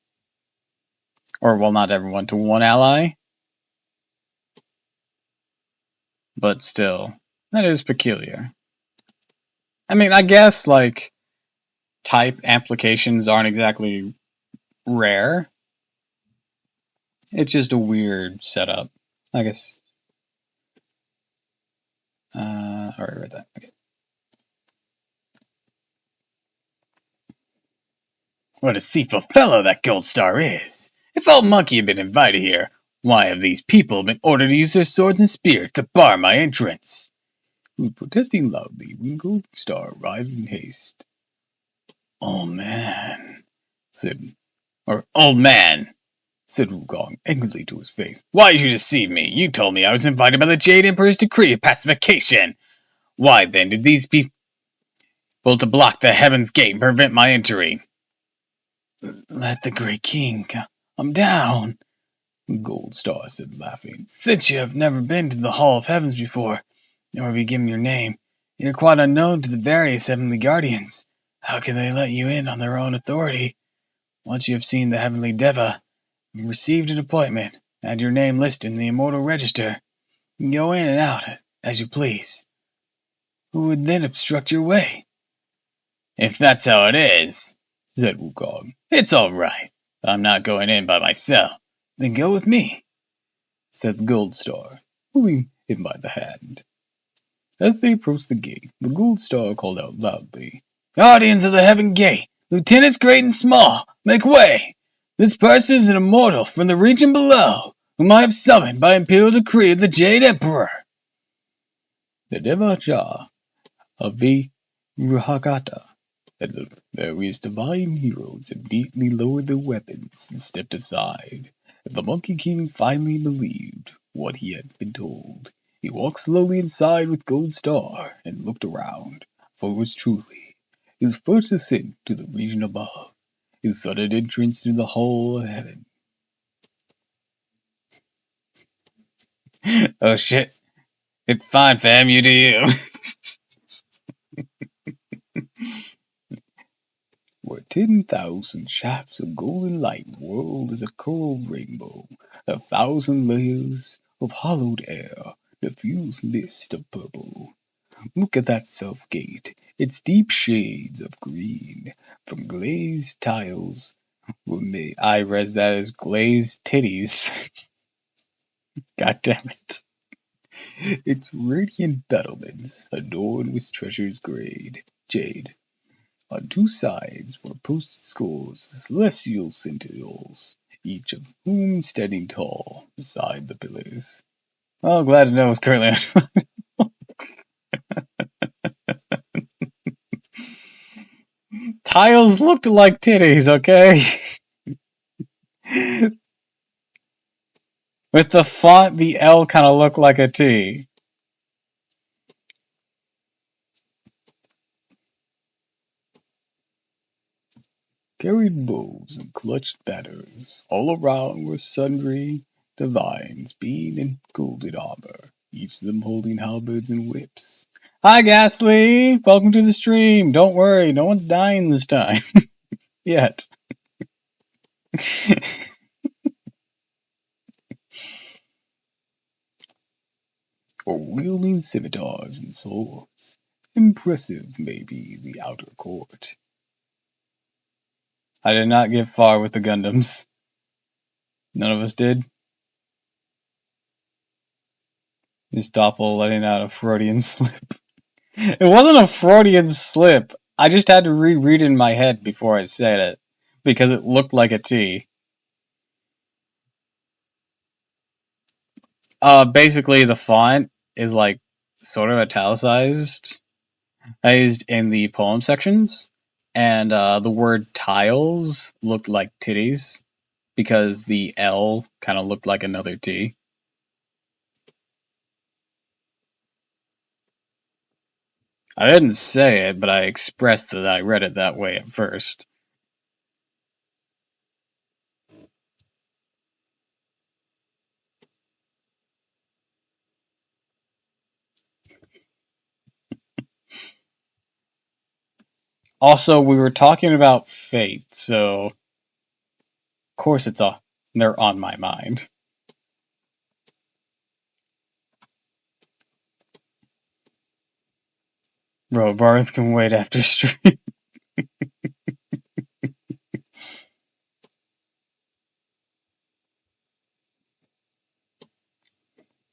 S1: Or, well, not everyone, to one ally. But still, that is peculiar. I mean, I guess, like, type applications aren't exactly rare. It's just a weird setup. I guess. Alright, read that. Okay. What a deceitful fellow that Gold Star is! If old Monkey had been invited here, why have these people been ordered to use their swords and spears to bar my entrance? Protesting loudly when Gold Star arrived in haste. Oh man, old man, said Wukong angrily to his face. Why did you deceive me? You told me I was invited by the Jade Emperor's decree of pacification. Why then did these people...
S2: Will to block the heaven's gate and prevent my entering.
S1: Let the great king come down, Gold Star said, laughing. Since you have never been to the Hall of Heavens before, nor have you given your name, you're quite unknown to the various heavenly guardians. How can they let you in on their own authority? Once you have seen the heavenly Deva, and received an appointment, had your name listed in the immortal register, you can go in and out as you please. Who would then obstruct your way?
S2: If that's how it is, said Wukong, it's all right. I'm not going in by myself.
S1: Then go with me,
S2: said the Gold Star, pulling him by the hand. As they approached the gate, the Gold Star called out loudly,
S1: Guardians of the Heaven Gate, lieutenants great and small, make way! This person is an immortal from the region below, whom I have summoned by imperial decree of the Jade Emperor.
S2: The Devajah of Virahagata and the various divine heroes immediately lowered their weapons and stepped aside. The Monkey King finally believed what he had been told. He walked slowly inside with Gold Star and looked around, for it was truly his first ascent to the region above, his sudden entrance into the Hall of Heaven.
S1: Oh shit. It's fine, fam, you do you.
S2: Where 10,000 shafts of golden light whirled as a coral rainbow, 1,000 layers of hollowed air, diffused mist of purple. Look at that self gate, its deep shades of green, from glazed tiles were made. I read that as glazed titties. God damn it. Its radiant battlements adorned with treasures jade. On two sides were posted scores of celestial sentinels, each of whom standing tall beside the pillars.
S1: Well, glad to know it's currently on.
S2: Tiles looked like titties, okay? With the font, the L kind of looked like a T. Carried bows and clutched banners. All around were sundry divines, being in golden armor, each of them holding halberds and whips. Hi, Ghastly! Welcome to the stream. Don't worry, no one's dying this time. Yet. Or wielding scimitars and swords. Impressive may be the outer court. I did not get far with the Gundams. None of us did. Just Doppel letting out a Freudian slip. It wasn't a Freudian slip. I just had to reread it in my head before I said it. Because it looked like a T. Basically the font is like sort of italicized in the poem sections. And the word tiles looked like titties. Because the L kind of looked like another T. I didn't say it, but I expressed that I read it that way at first. Also, we were talking about fate, so of course they're on my mind. Bro, Barth can wait after stream.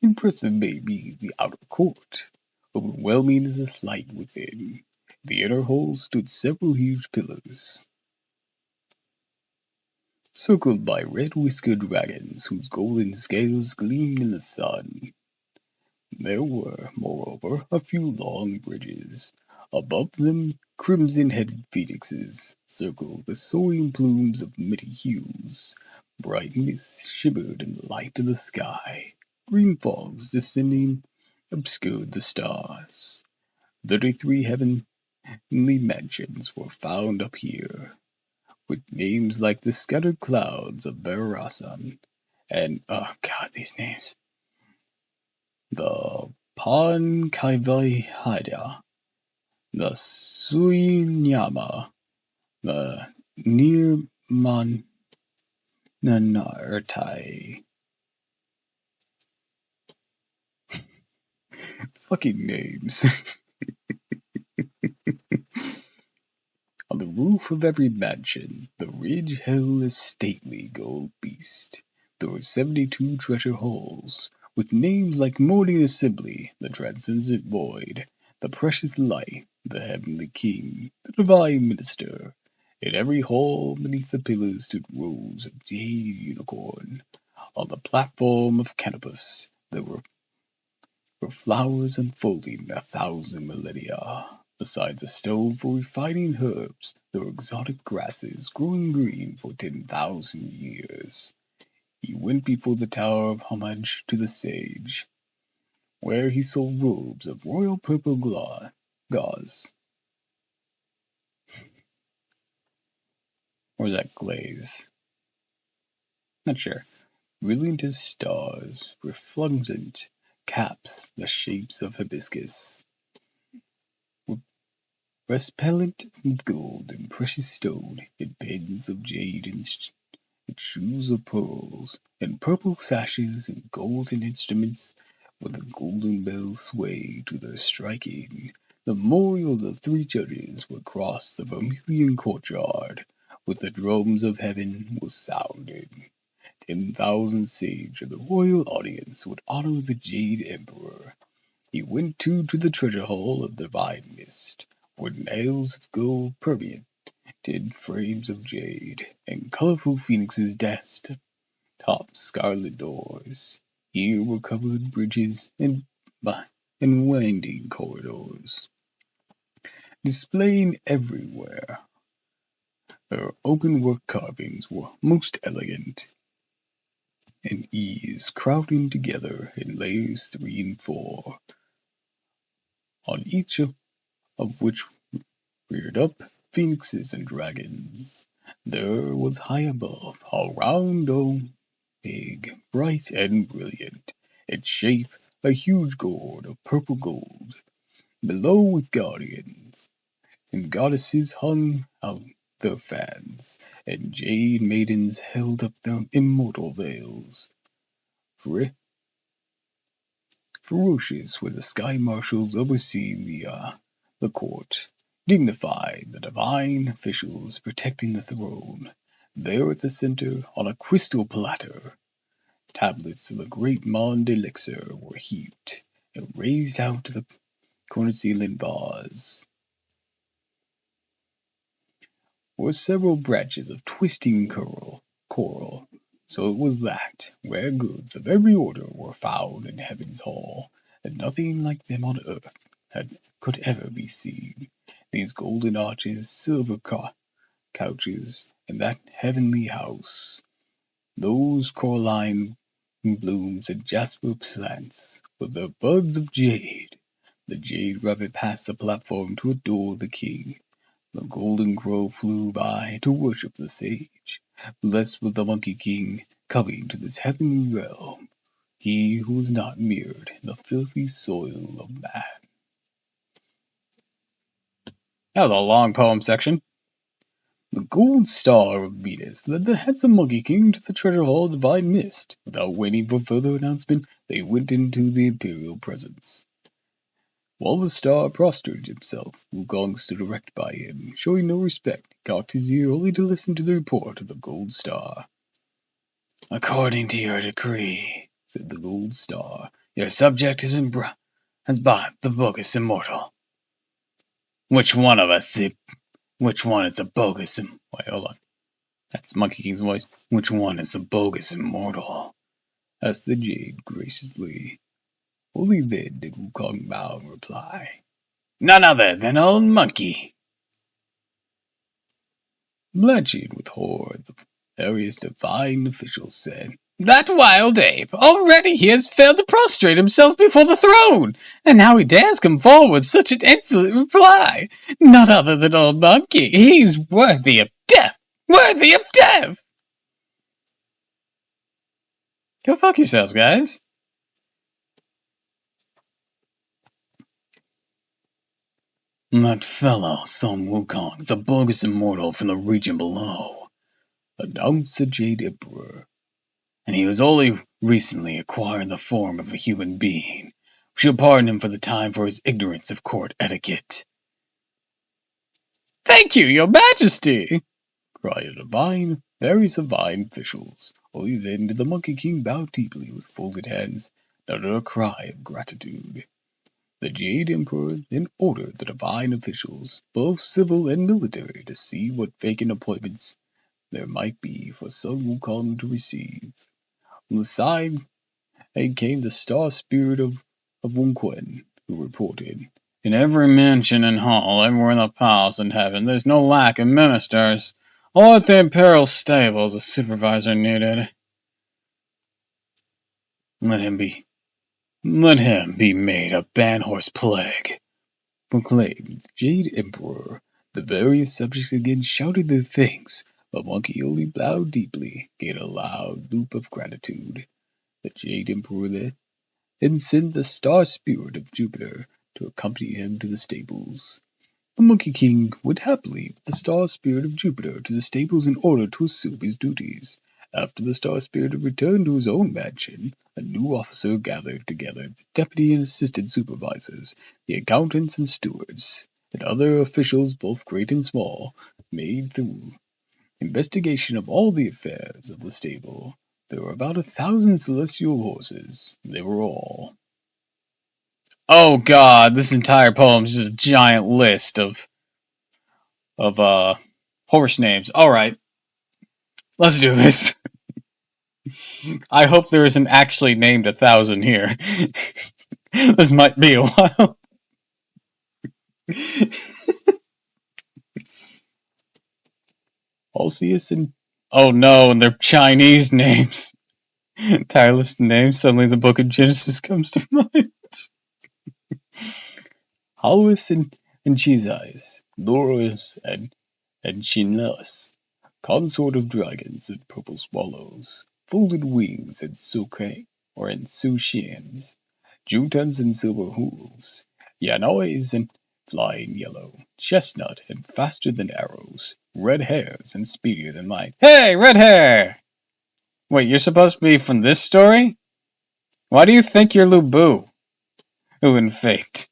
S2: Impressive may be the outer court. Overwhelming is the sight within. The inner hall stood several huge pillars, circled by red-whiskered dragons whose golden scales gleamed in the sun. There were, moreover, a few long bridges. Above them, crimson-headed phoenixes circled with soaring plumes of many hues. Bright mists shimmered in the light of the sky. Green fogs descending obscured the stars. 33 heaven
S1: heavenly mansions were found up here, with names like the scattered clouds of Berasan and, oh god, these names, the Pankaivaihada, the Suinyama, the Nirmanartai. Fucking names. On the roof of every mansion, the ridge held a stately gold beast. There were 72 treasure halls, with names like Morning Assembly, the Transcendent Void, the Precious Light, the Heavenly King, the Divine Minister. In every hall beneath the pillars stood rows of jade unicorn. On the platform of Canopus, there were flowers unfolding 1,000 millennia. Besides a stove for refining herbs, there were exotic grasses growing green for 10,000 years. He went before the tower of homage to the sage, where he saw robes of royal purple gauze. Or was that glaze? Not sure. Brilliant as stars, refulgent caps the shapes of hibiscus, resplendent with gold and precious stone, in pens of jade and shoes of pearls, and purple sashes and golden instruments, with the golden bells sway to their striking. The memorial of the 3 judges would cross the vermilion courtyard, with the drums of heaven was sounded. 10,000 sage of the royal audience would honor the Jade Emperor. He went too to the treasure hall of the divine mist, where nails of gold permeated frames of jade, and colorful phoenixes danced top scarlet doors. Here were covered bridges and winding corridors, displaying everywhere. Her open-work carvings were most elegant, and ease crowding together in layers 3 and 4, on each of which reared up phoenixes and dragons. There was high above a round dome, big, bright, and brilliant, its shape a huge gourd of purple gold. Below with guardians and goddesses hung out their fans, and jade maidens held up their immortal veils. Ferocious were the sky marshals overseeing the court, dignified the divine officials protecting the throne. There at the center, on a crystal platter, tablets of the great Monde elixir were heaped and raised out to the cornicillin vase. Were several branches of twisting coral, so it was that rare goods of every order were found in Heaven's hall, and nothing like them on earth could ever be seen. These golden arches, silver couches, and that heavenly house, those coralline blooms and jasper plants, with their buds of jade. The jade rabbit passed the platform to adore the king. The golden crow flew by to worship the sage, blessed with the Monkey King coming to this heavenly realm, he who was not mirrored in the filthy soil of man. That was a long poem section. The gold star of Venus led the handsome Monkey King to the treasure hall of Divine Mist. Without waiting for further announcement, they went into the imperial presence. While the star prostrated himself, Wukong stood erect by him, showing no respect, cocked his ear only to listen to the report of the gold star. "According to your decree," said the gold star, "your subject has bought the bogus immortal." Which one is a bogus Wait, hold on. That's Monkey King's voice. "Which one is the bogus immortal?" asked the jade graciously. Only then did Wukong bow and reply, "None other than old Monkey." Blanching with horror, the various divine officials said,
S2: That wild ape! Already he has failed to prostrate himself before the throne, and now he dares come forward with such an insolent reply. None other than old Monkey. He's worthy of death! Worthy of death! Go fuck yourselves, guys.
S1: That fellow, Sun Wukong, is a bogus immortal from the region below, announced the Jade Emperor, and he was only recently acquiring the form of a human being. We shall pardon him for the time for his ignorance of court etiquette.
S2: Thank you, your majesty!
S1: Cried the very divine officials. Only then did the Monkey King bow deeply with folded hands and utter a cry of gratitude. The Jade Emperor then ordered the divine officials, both civil and military, to see what vacant appointments there might be for Sun Wukong to receive. On the side came the star spirit of Wukwen, who reported, "In every mansion and hall, everywhere in the palace and heaven, there's no lack of ministers. All at the imperial stables, a supervisor needed. Let him be made a ban-horse plague," proclaimed the Jade Emperor. The various subjects again shouted their thanks, but Monkey only bowed deeply, gave a loud whoop of gratitude. The Jade Emperor then sent the star spirit of Jupiter to accompany him to the stables. The Monkey King went happily with the star spirit of Jupiter to the stables in order to assume his duties. After the star spirit had returned to his own mansion, a new officer gathered together the deputy and assistant supervisors, the accountants and stewards, and other officials both great and small, made thorough investigation of all the affairs of the stable. There were about 1,000 celestial horses, and they were all.
S2: Oh god, this entire poem is just a giant list of horse names. Alright, let's do this. I hope there isn't actually named 1,000 here. This might be a while.
S1: Alceus and
S2: Oh no, and they're Chinese names. Entire list of names. Suddenly the book of Genesis comes to mind.
S1: Halus and Cheese-Eyes, Loros and Shinless, consort of dragons and purple swallows, folded wings and Sushians, Jutans and silver hooves, Yanois and flying yellow, chestnut and faster than arrows, red hairs and speedier than light.
S2: Hey, red hair! Wait, you're supposed to be from this story? Why do you think you're Lu Bu? Who in fate?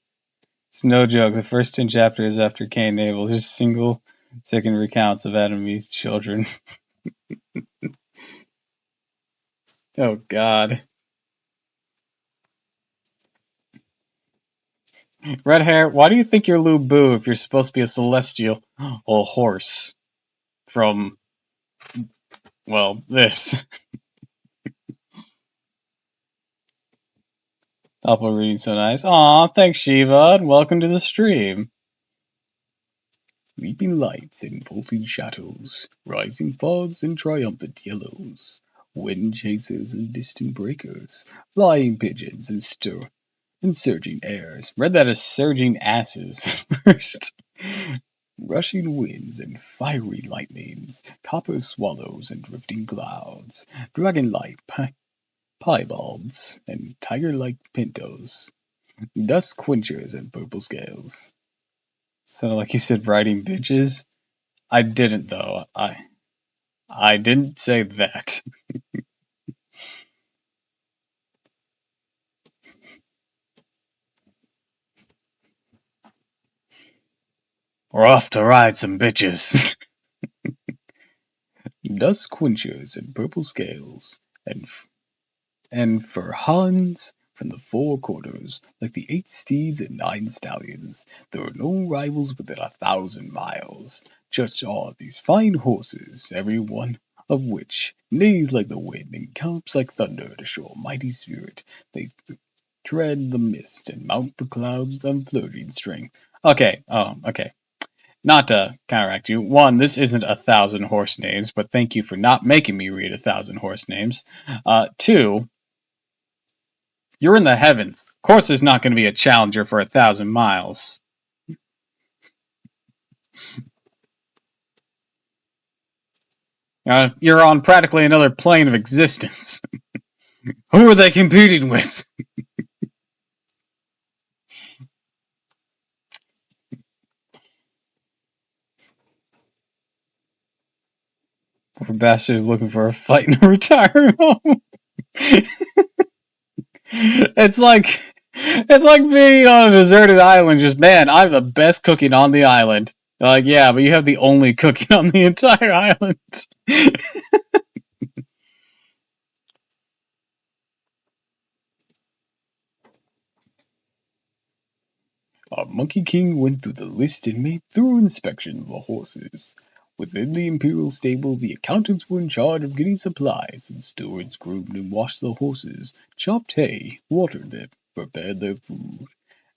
S2: It's no joke, the first 10 chapters after Cain and Abel, just single second recounts of Adam and Eve's children. Oh god. Red hair, why do you think you're Lu Bu if you're supposed to be a celestial or horse? From, well, this. Doppel reading so nice. Aw, thanks Shiva, and welcome to the stream.
S1: Leaping lights and vaulting shadows, rising fogs and triumphant yellows, wind chasers and distant breakers, flying pigeons and surging airs.
S2: Read that as surging asses first.
S1: Rushing winds and fiery lightnings, copper swallows and drifting clouds, dragon-like piebalds and tiger-like pintos, dust quenchers and purple scales.
S2: Sounded like you said riding bitches. I didn't though. I didn't say that.
S1: We're off to ride some bitches. Dust quenchers and purple scales, and for Hans from the four quarters, like the 8 steeds and 9 stallions, there are no rivals within 1,000 miles. Such are these fine horses, every one of which neighs like the wind and gallops like thunder to show a mighty spirit. They tread the mist and mount the clouds on flirting strength.
S2: Okay. Not to counteract you, one, this isn't 1,000 horse names, but thank you for not making me read 1,000 horse names. Two, you're in the heavens. Of course, there's not going to be a challenger for 1,000 miles. You're on practically another plane of existence. Who are they competing with? Poor bastards looking for a fight in a retirement home. It's like being on a deserted island. Just man, I'm the best cooking on the island. They're like, yeah, but you have the only cooking on the entire island. Our Monkey King went through the list and made thorough inspection of the horses. Within the imperial stable, the accountants were in charge of getting supplies, and stewards groomed and washed the horses, chopped hay, watered them, prepared their food,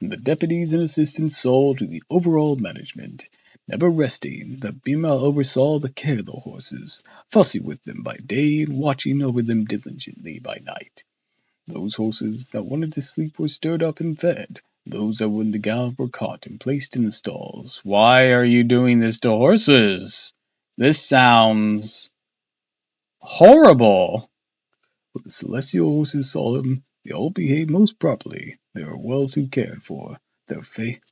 S2: and the deputies and assistants saw to the overall management. Never resting, the Bima oversaw the care of the horses, fussy with them by day and watching over them diligently by night. Those horses that wanted to sleep were stirred up and fed. Those that wanted to gallop were caught and placed in the stalls. Why are you doing this to horses? This sounds horrible. When the celestial horses saw them, they all behaved most properly. They were well too cared for. Their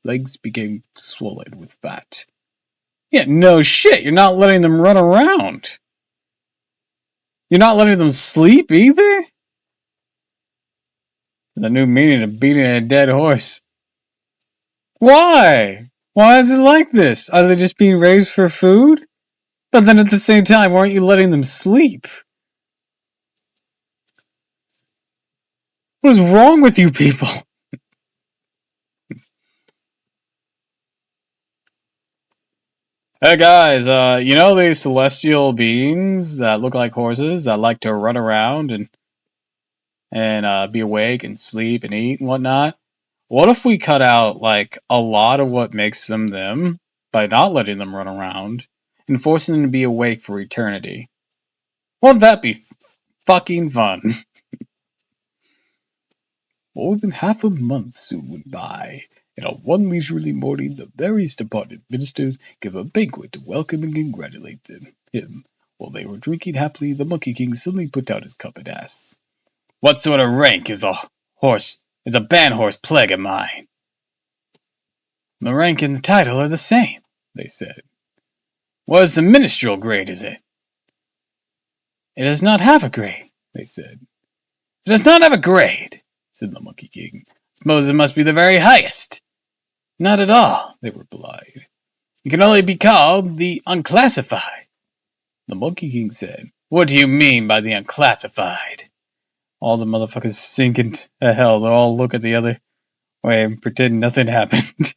S2: legs became swollen with fat. Yeah, no shit, you're not letting them run around. You're not letting them sleep either? The new meaning of beating a dead horse. Why? Why is it like this? Are they just being raised for food? But then at the same time, why aren't you letting them sleep? What is wrong with you people? Hey guys, you know these celestial beings that look like horses that like to run around and be awake and sleep and eat and whatnot? What if we cut out like a lot of what makes them them by not letting them run around and forcing them to be awake for eternity? Won't that be fucking fun? More than half a month soon went by, and on one leisurely morning the various departed ministers gave a banquet to welcome and congratulate him. While they were drinking happily, the Monkey King suddenly put out his cup and asked, "What sort of rank is a band horse plague of mine?" "The rank and the title are the same," they said. "What is the ministerial grade, is it?" "It does not have a grade," they said. "It does not have a grade," said the Monkey King. "Suppose it must be the very highest." "Not at all," they replied. "It can only be called the unclassified." The Monkey King said, "What do you mean by the unclassified?" All the motherfuckers sink into hell. They all look at the other way and pretend nothing happened.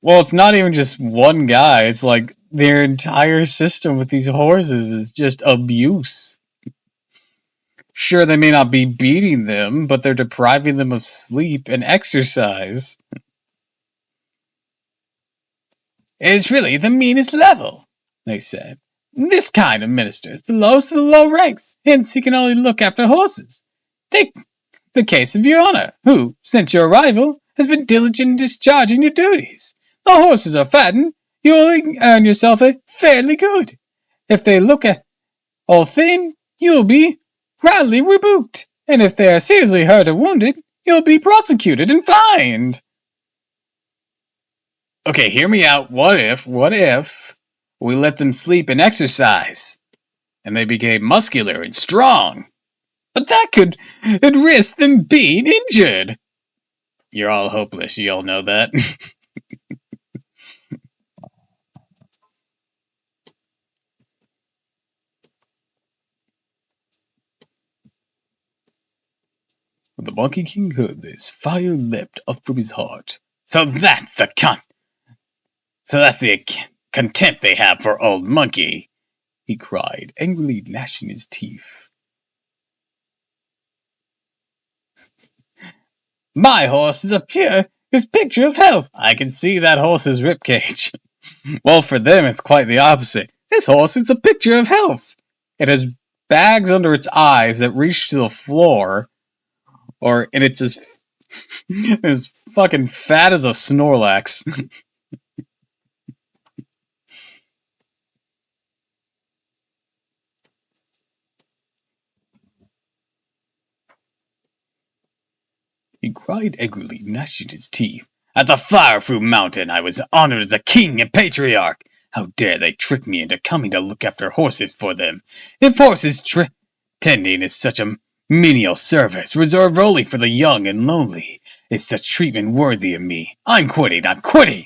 S2: Well, it's not even just one guy. It's like their entire system with these horses is just abuse. Sure, they may not be beating them, but they're depriving them of sleep and exercise. "It is really the meanest level," they said. "This kind of minister is the lowest of the low ranks, hence he can only look after horses. Take the case of your Honour, who, since your arrival, has been diligent in discharging your duties. The horses are fattened, you will earn yourself a fairly good. If they look at all thin, you'll be roundly rebuked, and if they are seriously hurt or wounded, you'll be prosecuted and fined." Okay, hear me out. What if we let them sleep and exercise, and they became muscular and strong? But that could risk them being injured. You're all hopeless, you all know that. When the Monkey King heard this, fire leapt up from his heart. So that's the contempt they have for old Monkey, he cried, angrily gnashing his teeth. My horse is a picture of health. I can see that horse's ribcage. Well, for them, it's quite the opposite. This horse is a picture of health. It has bags under its eyes that reach to the floor, and it's as fucking fat as a Snorlax. He cried angrily, gnashing his teeth. At the Flower Fruit Mountain I was honored as a king and patriarch. How dare they trick me into coming to look after horses for them? If horses tending is such a menial service, reserved only for the young and lonely, is such treatment worthy of me? I'm quitting! I'm quitting!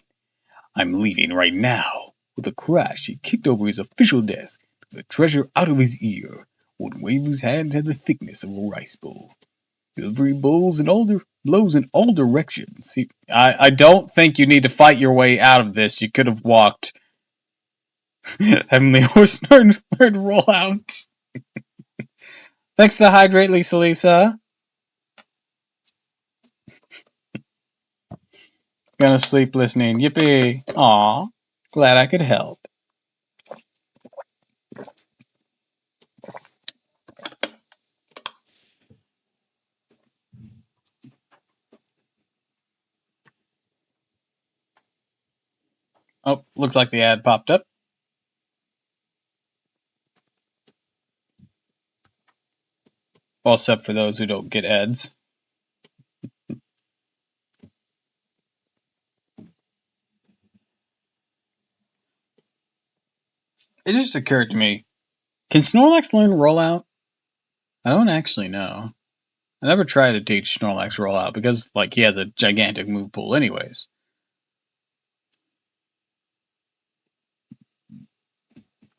S2: I'm leaving right now. With a crash, he kicked over his official desk, took the treasure out of his ear. One wave of his hand had the thickness of a rice bowl. Delivering blows in all directions. I don't think you need to fight your way out of this. You could have walked. Heavenly Horse learned roll out. Thanks for the hydrate, Lisa. Gonna sleep listening. Yippee. Aw. Glad I could help. Oh, looks like the ad popped up. Well, except for those who don't get ads. It just occurred to me. Can Snorlax learn rollout? I don't actually know. I never tried to teach Snorlax rollout because, like, he has a gigantic move pool anyways.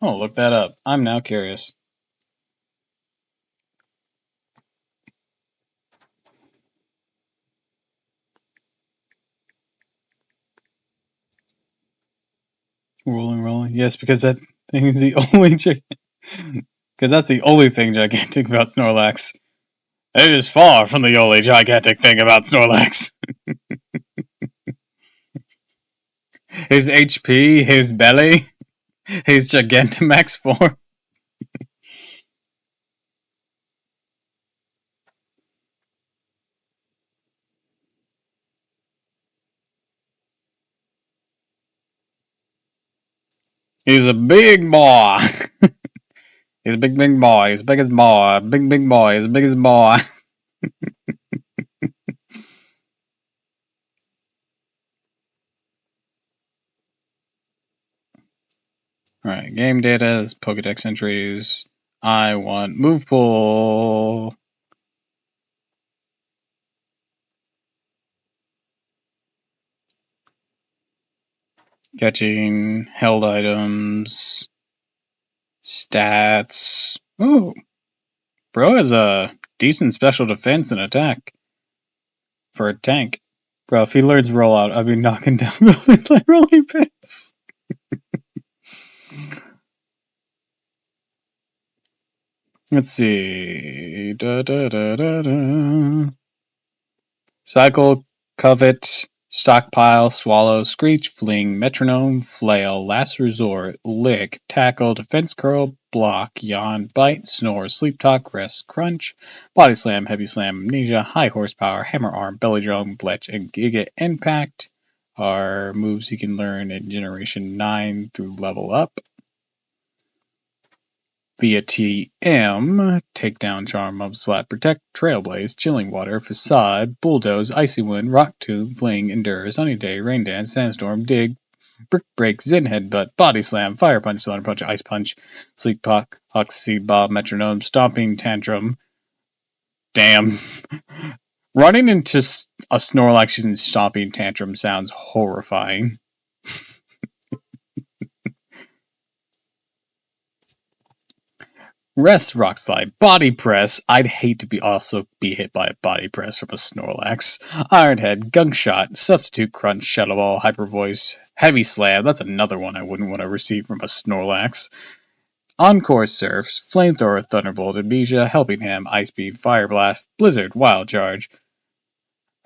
S2: Oh, look that up. I'm now curious. Rolling. Yes, because that thing is the only because that's the only thing gigantic about Snorlax. It is far from the only gigantic thing about Snorlax. His HP, his belly, his Gigantamax form. He's a big boy. He's a big boy. He's big as boy. Big boy. He's big as boy. Alright, game data is Pokedex entries. I want move pool. Catching, held items, stats. Ooh, bro has a decent special defense and attack for a tank. Bro, if he learns rollout, I'll be knocking down buildings like rolling pins. Let's see. Cycle, covet, stockpile, swallow, screech, fling, metronome, flail, last resort, lick, tackle, defense curl, block, yawn, bite, snore, sleep talk, rest, crunch, body slam, heavy slam, amnesia, high horsepower, hammer arm, belly drum, bletch, and giga impact are moves you can learn in Generation 9 through level up. Via TM, Takedown, Charm, Mob Slap, Protect, Trailblaze, Chilling Water, Facade, Bulldoze, Icy Wind, Rock Tomb, Fling, Endure, Sunny Day, Rain Dance, Sandstorm, Dig, Brick Break, Zen Headbutt, Body Slam, Fire Punch, Thunder Punch, Ice Punch, Sleep Talk, Seed Bob, Metronome, Stomping Tantrum. Damn. Running into a Snorlax using Stomping Tantrum sounds horrifying. Rest, Rock Slide, Body Press. I'd hate to be hit by a Body Press from a Snorlax. Iron Head, Gunk Shot, Substitute Crunch, Shadow Ball, Hyper Voice, Heavy Slam. That's another one I wouldn't want to receive from a Snorlax. Encore Surf, Flamethrower, Thunderbolt, Amnesia, Helping Hand, Ice Beam, Fire Blast, Blizzard, Wild Charge.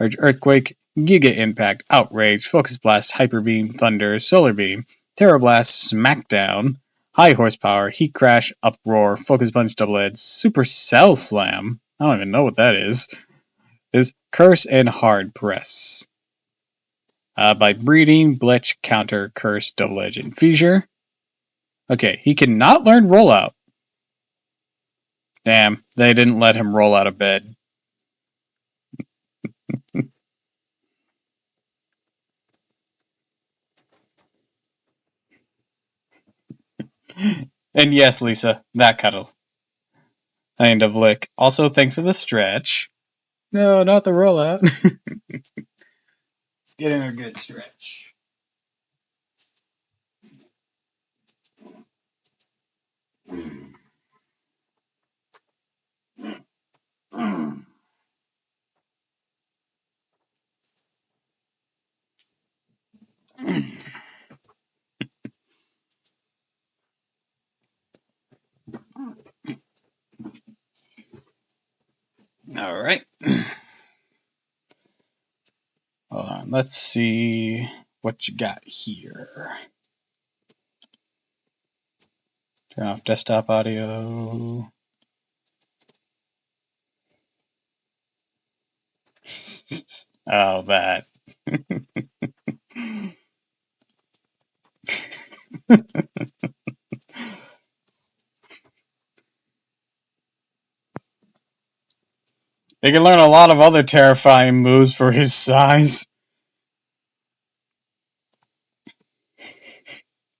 S2: Earthquake, Giga Impact, Outrage, Focus Blast, Hyper Beam, Thunder, Solar Beam, Terra Blast, Smackdown, High Horsepower, Heat Crash, Uproar, Focus Punch, Double Edge, Super Cell Slam. I don't even know what that is. Is Curse and Hard Press. By Breeding, Bletch, Counter, Curse, Double Edge, and Fissure. Okay, he cannot learn Rollout. Damn, they didn't let him roll out of bed. And yes, Lisa, that kind of lick. Also, thanks for the stretch. No, not the rollout. Let's get in a good stretch. All right. Hold on. Let's see what you got here. Turn off desktop audio. Oh, that. He can learn a lot of other terrifying moves for his size.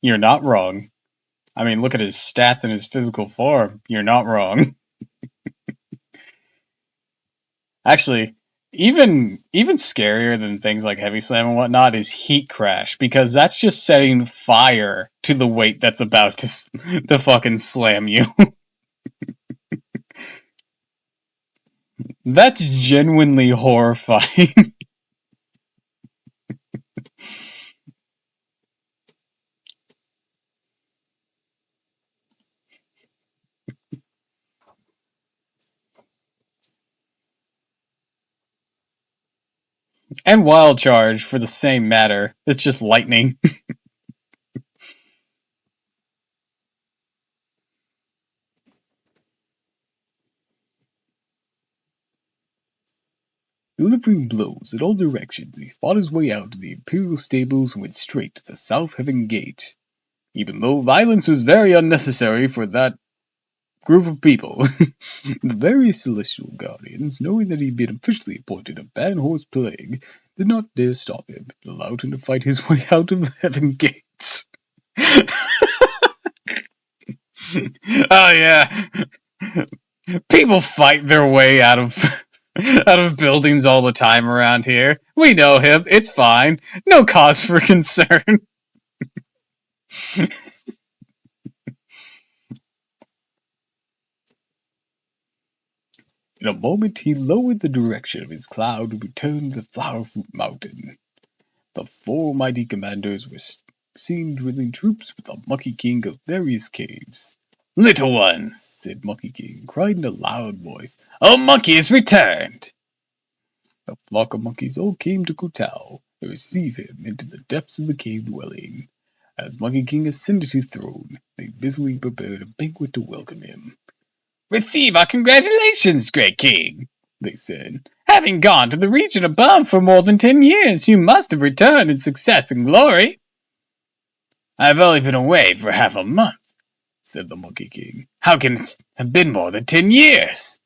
S2: You're not wrong. I mean, look at his stats and his physical form. You're not wrong. Actually, even scarier than things like Heavy Slam and whatnot is Heat Crash, because that's just setting fire to the weight that's about to fucking slam you. That's genuinely horrifying. And Wild Charge, for the same matter. It's just lightning. Delivering blows in all directions, he fought his way out to the Imperial stables and went straight to the South Heaven Gate. Even though violence was very unnecessary for that group of people, the various Celestial Guardians, knowing that he'd been officially appointed a Ban-Horse Plague, did not dare stop him and allowed him to fight his way out of the Heaven Gates. Oh yeah, people fight their way out of buildings all the time around here. We know him. It's fine. No cause for concern. In a moment he lowered the direction of his cloud and returned to the Flower Fruit Mountain. The four mighty commanders were seen drilling troops with the Monkey King of various caves. "Little ones," said Monkey King, cried in a loud voice, "O Monkey has returned!" The flock of monkeys all came to kowtow and receive him into the depths of the cave dwelling. As Monkey King ascended his throne, they busily prepared a banquet to welcome him. "Receive our congratulations, great king," they said. "Having gone to the region above for more than 10 years, you must have returned in success and glory." "I have only been away for half a month," said the Monkey King. "How can it have been more than 10 years?"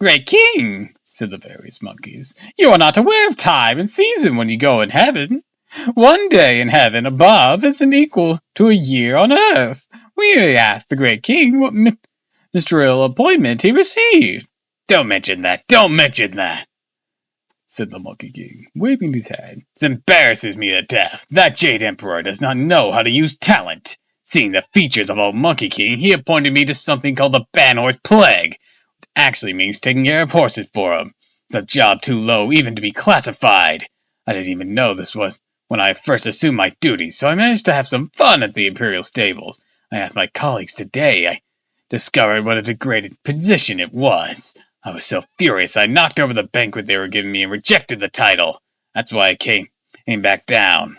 S2: "Great king," said the various monkeys, "you are not aware of time and season when you go in heaven. One day in heaven above isn't equal to a year on earth. We may ask the great king what ministerial appointment he received." "Don't mention that! Don't mention that!" said the Monkey King, waving his hand. "It embarrasses me to death. That Jade Emperor does not know how to use talent. Seeing the features of old Monkey King, he appointed me to something called the Ban-Horse Plague, which actually means taking care of horses for him. It's a job too low even to be classified. I didn't even know this was when I first assumed my duties, so I managed to have some fun at the Imperial stables. I asked my colleagues today. I discovered what a degraded position it was.
S1: I was so furious I knocked over the banquet they were giving me and rejected the title. That's why I came back down.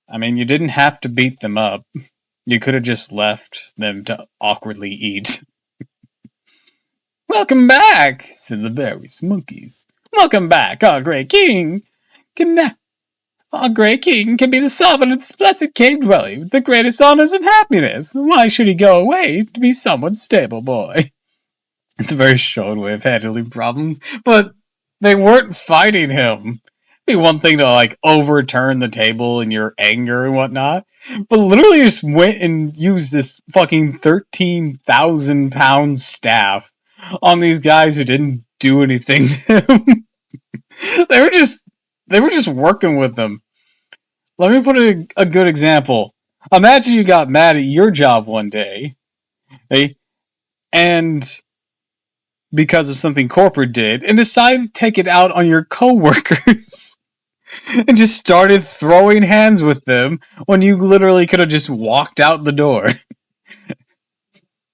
S1: I mean, you didn't have to beat them up. You could have just left them to awkwardly eat. Welcome back, said the various monkeys. Welcome back, our great king. Our great king can be the sovereign of this blessed cave dwelling with the greatest honors and happiness. Why should he go away to be someone's stable boy? It's a very shown way of handling problems, but they weren't fighting him. It'd be one thing to like overturn the table in your anger and whatnot, but literally just went and used this fucking 13,000-pound staff on these guys who didn't do anything to him. they were just working with them. Let me put a good example. Imagine you got mad at your job one day, okay, and because of something corporate did, and decided to take it out on your coworkers and just started throwing hands with them when you literally could have just walked out the door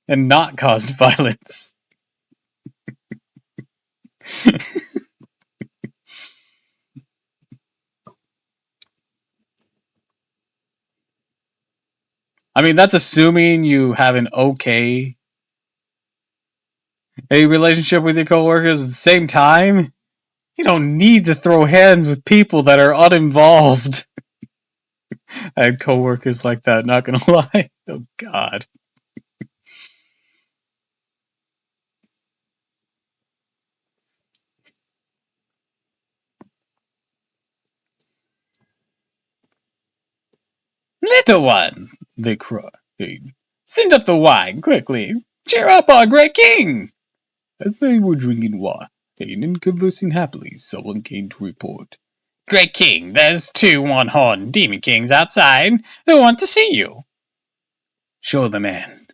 S1: and not caused violence. I mean, that's assuming you have an okay relationship with your coworkers. At the same time, you don't need to throw hands with people that are uninvolved. I had coworkers like that, not gonna lie. Oh god. Little ones, they cried. Send up the wine, quickly. Cheer up, our great king! As they were drinking wine and conversing happily, someone came to report. Great king, there's 2 one-horned demon kings outside who want to see you. Show them in,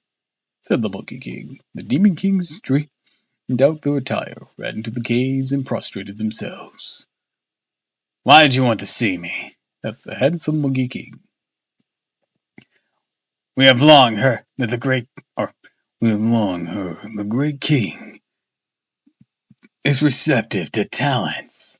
S1: said the Monkey King. The demon kings straightened out their attire, ran into the caves, and prostrated themselves. Why did you want to see me? Asked the handsome Monkey King. We have long heard that the great king is receptive to talents,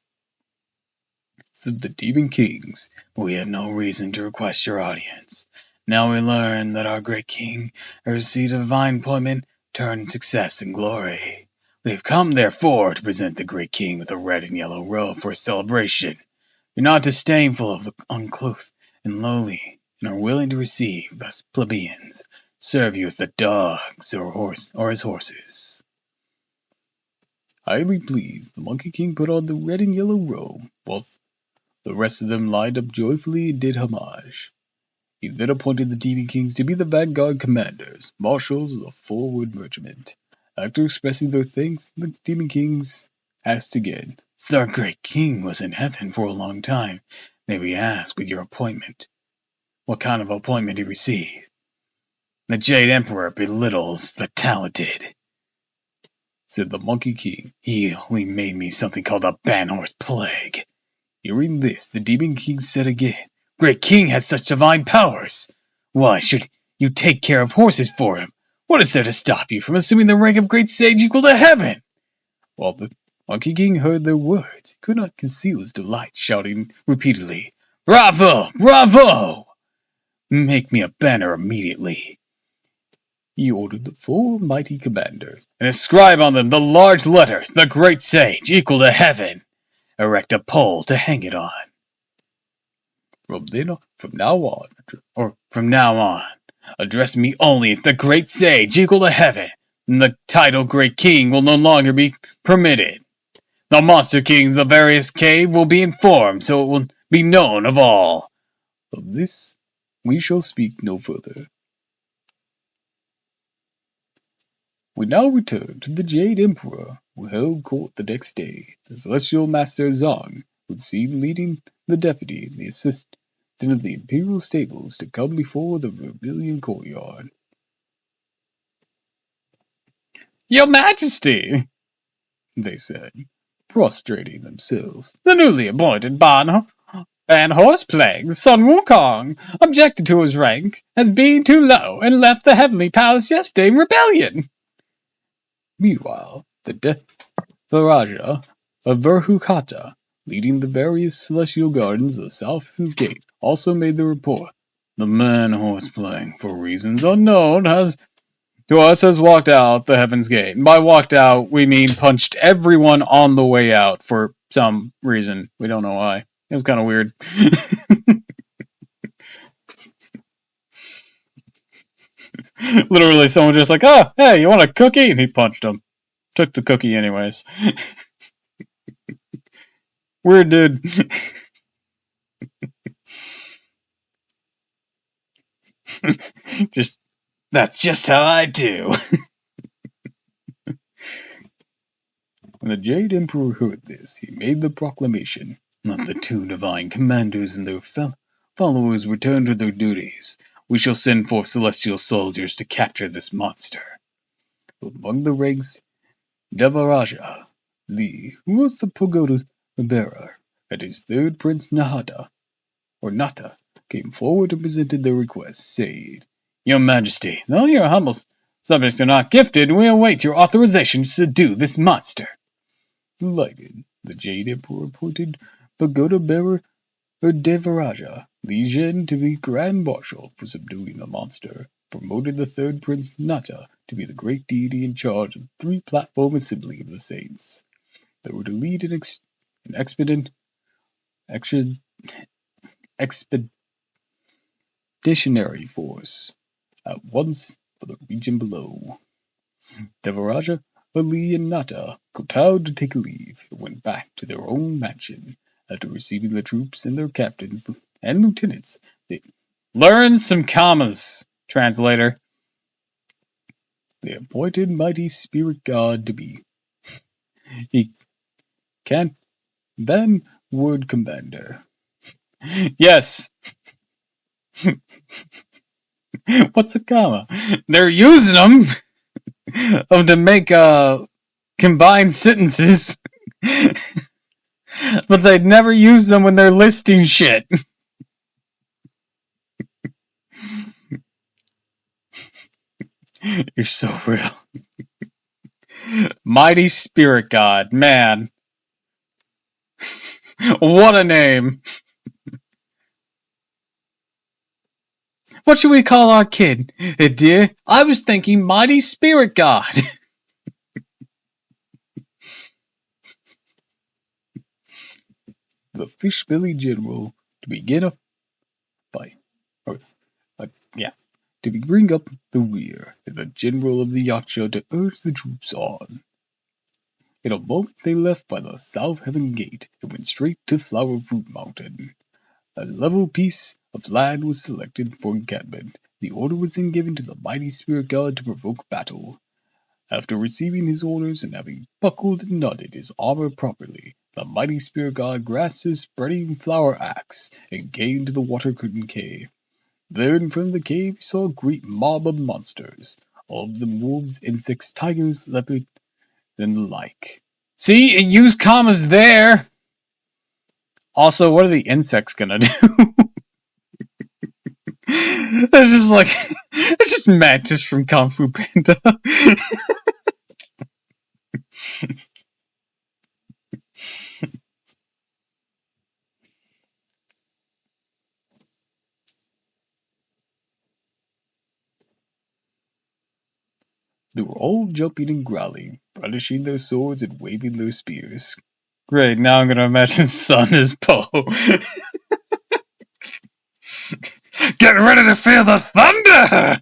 S1: said the demon kings. We had no reason to request your audience. Now we learn that our great king has received a divine appointment, turned success and glory. We have come, therefore, to present the great king with a red and yellow robe for a celebration. You're not disdainful of the uncouth and lowly, and are willing to receive us plebeians, serve you as the dogs or as horses. Highly pleased, the Monkey King put on the red and yellow robe, whilst the rest of them lined up joyfully and did homage. He then appointed the demon kings to be the vanguard commanders, marshals of the forward regiment. After expressing their thanks, the demon kings asked again, since our great king was in heaven for a long time, may we ask with your appointment, what kind of appointment he received? The Jade Emperor belittles the talented, said the Monkey King. He only made me something called the Banhorse Plague. Hearing this, the Demon King said again, Great King has such divine powers. Why should you take care of horses for him? What is there to stop you from assuming the rank of Great Sage equal to heaven? While the Monkey King heard their words, he could not conceal his delight, shouting repeatedly, Bravo! Bravo! Make me a banner immediately. He ordered the 4 mighty commanders, and inscribe on them the large letters, the Great Sage equal to heaven. Erect a pole to hang it on. From now on, address me only as the Great Sage equal to heaven, and the title Great King will no longer be permitted. The monster kings of the various caves will be informed, so it will be known of all. Of this we shall speak no further. We now return to the Jade Emperor, who held court the next day. The celestial master Zong was seen leading the deputy and the assistant of the imperial stables to come before the Vermilion courtyard. Your Majesty, they said, prostrating themselves, the newly appointed Banhorse Plague, Sun Wukong, objected to his rank as being too low and left the heavenly palace yesterday in rebellion. Meanwhile, the Devaraja of Verhukata, leading the various celestial gardens of the Southern Gate, also made the report. The man horseplaying, for reasons unknown, has to us has walked out the Heaven's Gate. And by walked out, we mean punched everyone on the way out for some reason. We don't know why. It was kind of weird. Literally, someone just like, oh, hey, you want a cookie? And he punched him. Took the cookie anyways. Weird dude. That's just how I do. When the Jade Emperor heard this, he made the proclamation. Let the two divine commanders and their followers return to their duties. We shall send forth celestial soldiers to capture this monster. Among the ranks, Devaraja Li, who was the pagoda bearer, and his third prince Nata, came forward and presented their request, saying, Your Majesty, though your humble subjects are not gifted, we await your authorization to subdue this monster. Delighted, the Jade Emperor appointed pagoda bearer Devaraja Li Zhen to be Grand Marshal for subduing the monster, promoted the third prince Nata to be the great deity in charge of the three-platform assembly of the saints. They were to lead an expeditionary force at once for the region below. Devaraja, Ali, and Nata kowtowed to take leave and went back to their own mansion. After receiving the troops and their captains and lieutenants, they learned some commas, translator. They appointed mighty spirit god to be a Van word commander. Yes. What's a comma? They're using them to make combined sentences, but they'd never use them when they're listing shit. You're so real. Mighty Spirit God, man. What a name. What should we call our kid? Dear, I was thinking Mighty Spirit God. The Fishbelly General to begin up by, to bring up the rear, and the General of the Yaksha to urge the troops on. In a moment they left by the South Heaven Gate and went straight to Flower Fruit Mountain. A level piece of land was selected for encampment. The order was then given to the mighty spirit god to provoke battle. After receiving his orders and having buckled and knotted his armor properly, the mighty spirit god grasped his spreading flower axe and came to the water curtain cave. There in front of the cave he saw a great mob of monsters, all of them wolves, insects, tigers, leopards, and the like. See, it used commas there! Also, what are the insects gonna do? It's just like, it's just Mantis from Kung Fu Panda. They were all jumping and growling, brandishing their swords and waving their spears. Great, now I'm gonna imagine Sun as Poe. Get ready to feel the thunder!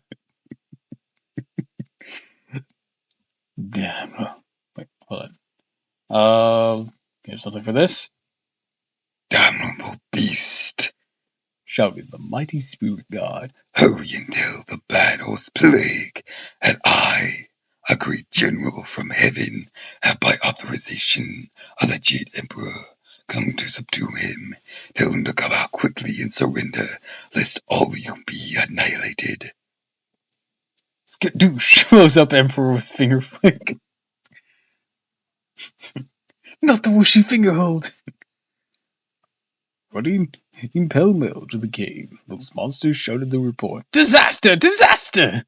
S1: Damn. Wait, hold on. Here's something for this. Damnable beast! Shouted the mighty spirit god.
S3: Hurry and tell the bad horse plague, and I, a great general from heaven, have by authorization of the Jade Emperor come to subdue him. Tell him to come out quickly and surrender, lest all you be annihilated.
S1: Skadoosh blows up Emperor with finger flick. Not the whooshy finger hold! Running in pell-mell to the cave, those monsters shouted the report. Disaster! Disaster!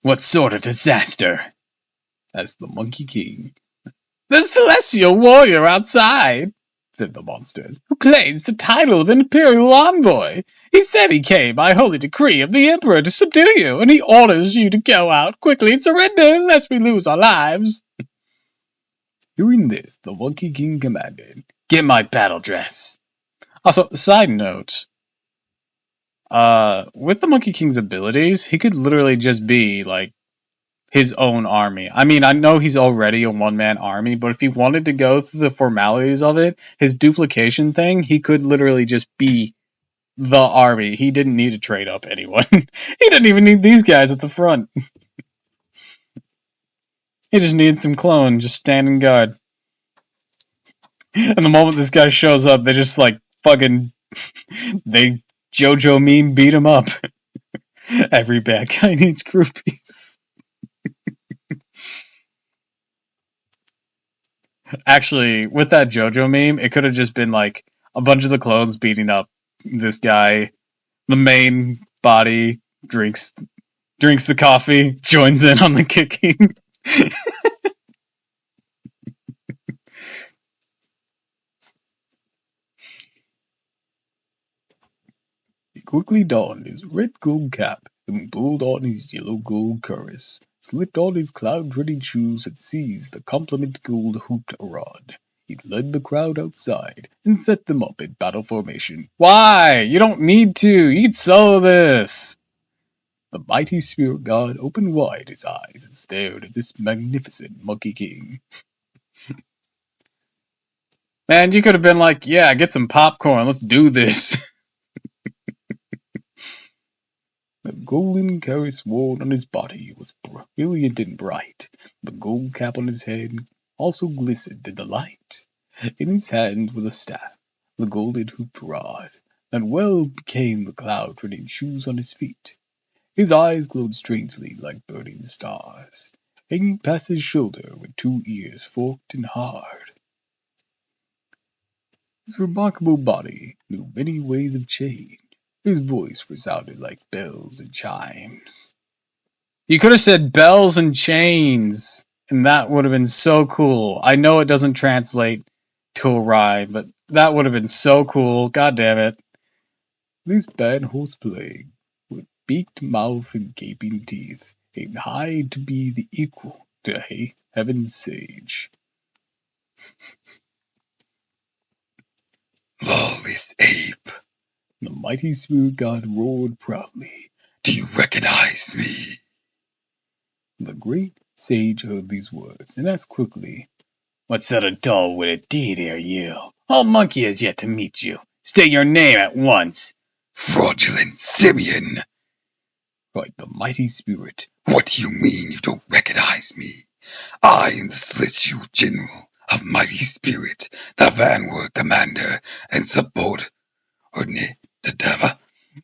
S2: What sort of disaster? Asked the Monkey King. The celestial warrior outside, said the monsters, who claims the title of imperial envoy. He said he came by holy decree of the emperor to subdue you, and he orders you to go out quickly and surrender lest we lose our lives. Hearing this, the Monkey King commanded, Get my battle dress. Also, side note, with the Monkey King's abilities, he could literally just be, like, his own army. I mean, I know he's already a one-man army, but if he wanted to go through the formalities of it, his duplication thing, he could literally just be the army. He didn't need to trade up anyone. He didn't even need these guys at the front. He just needs some clone, just standing guard. And the moment this guy shows up, they just like fucking they JoJo meme beat him up. Every bad guy needs groupies. Actually, with that JoJo meme, it could have just been like a bunch of the clones beating up this guy. The main body drinks the coffee, joins in on the kicking. He quickly donned his red gold cap and pulled on his yellow gold cuirass, slipped on his cloud-treading shoes, and seized the compliment gold hooped rod. He led the crowd outside and set them up in battle formation. Why? You don't need to. You can solo this. The mighty spirit god opened wide his eyes and stared at this magnificent Monkey King. Man, you could have been like, yeah, get some popcorn, let's do this. The golden cuirass worn on his body was brilliant and bright. The gold cap on his head also glistened in the light. In his hand was a staff, the golden hooped rod, that well became the cloud-treading shoes on his feet. His eyes glowed strangely like burning stars. Hanging past his shoulder were 2 ears forked and hard. His remarkable body knew many ways of change. His voice resounded like bells and chimes. You could have said bells and chains, and that would have been so cool. I know it doesn't translate to a rhyme, but that would have been so cool. God damn it. This bad horse plague, with beaked mouth and gaping teeth, aimed high to be the equal to heaven's sage.
S3: Lawless ape,
S2: The mighty spirit god roared proudly.
S3: do you recognize me?
S2: The great sage heard these words and asked quickly, What sort of dull-witted deity are you? All monkey has yet to meet you. State your name at once,
S3: Fraudulent Simeon!
S2: cried the mighty spirit.
S3: What do you mean you don't recognize me? I am the Celestial General of Mighty Spirit, the vanward commander and subordinate to Deva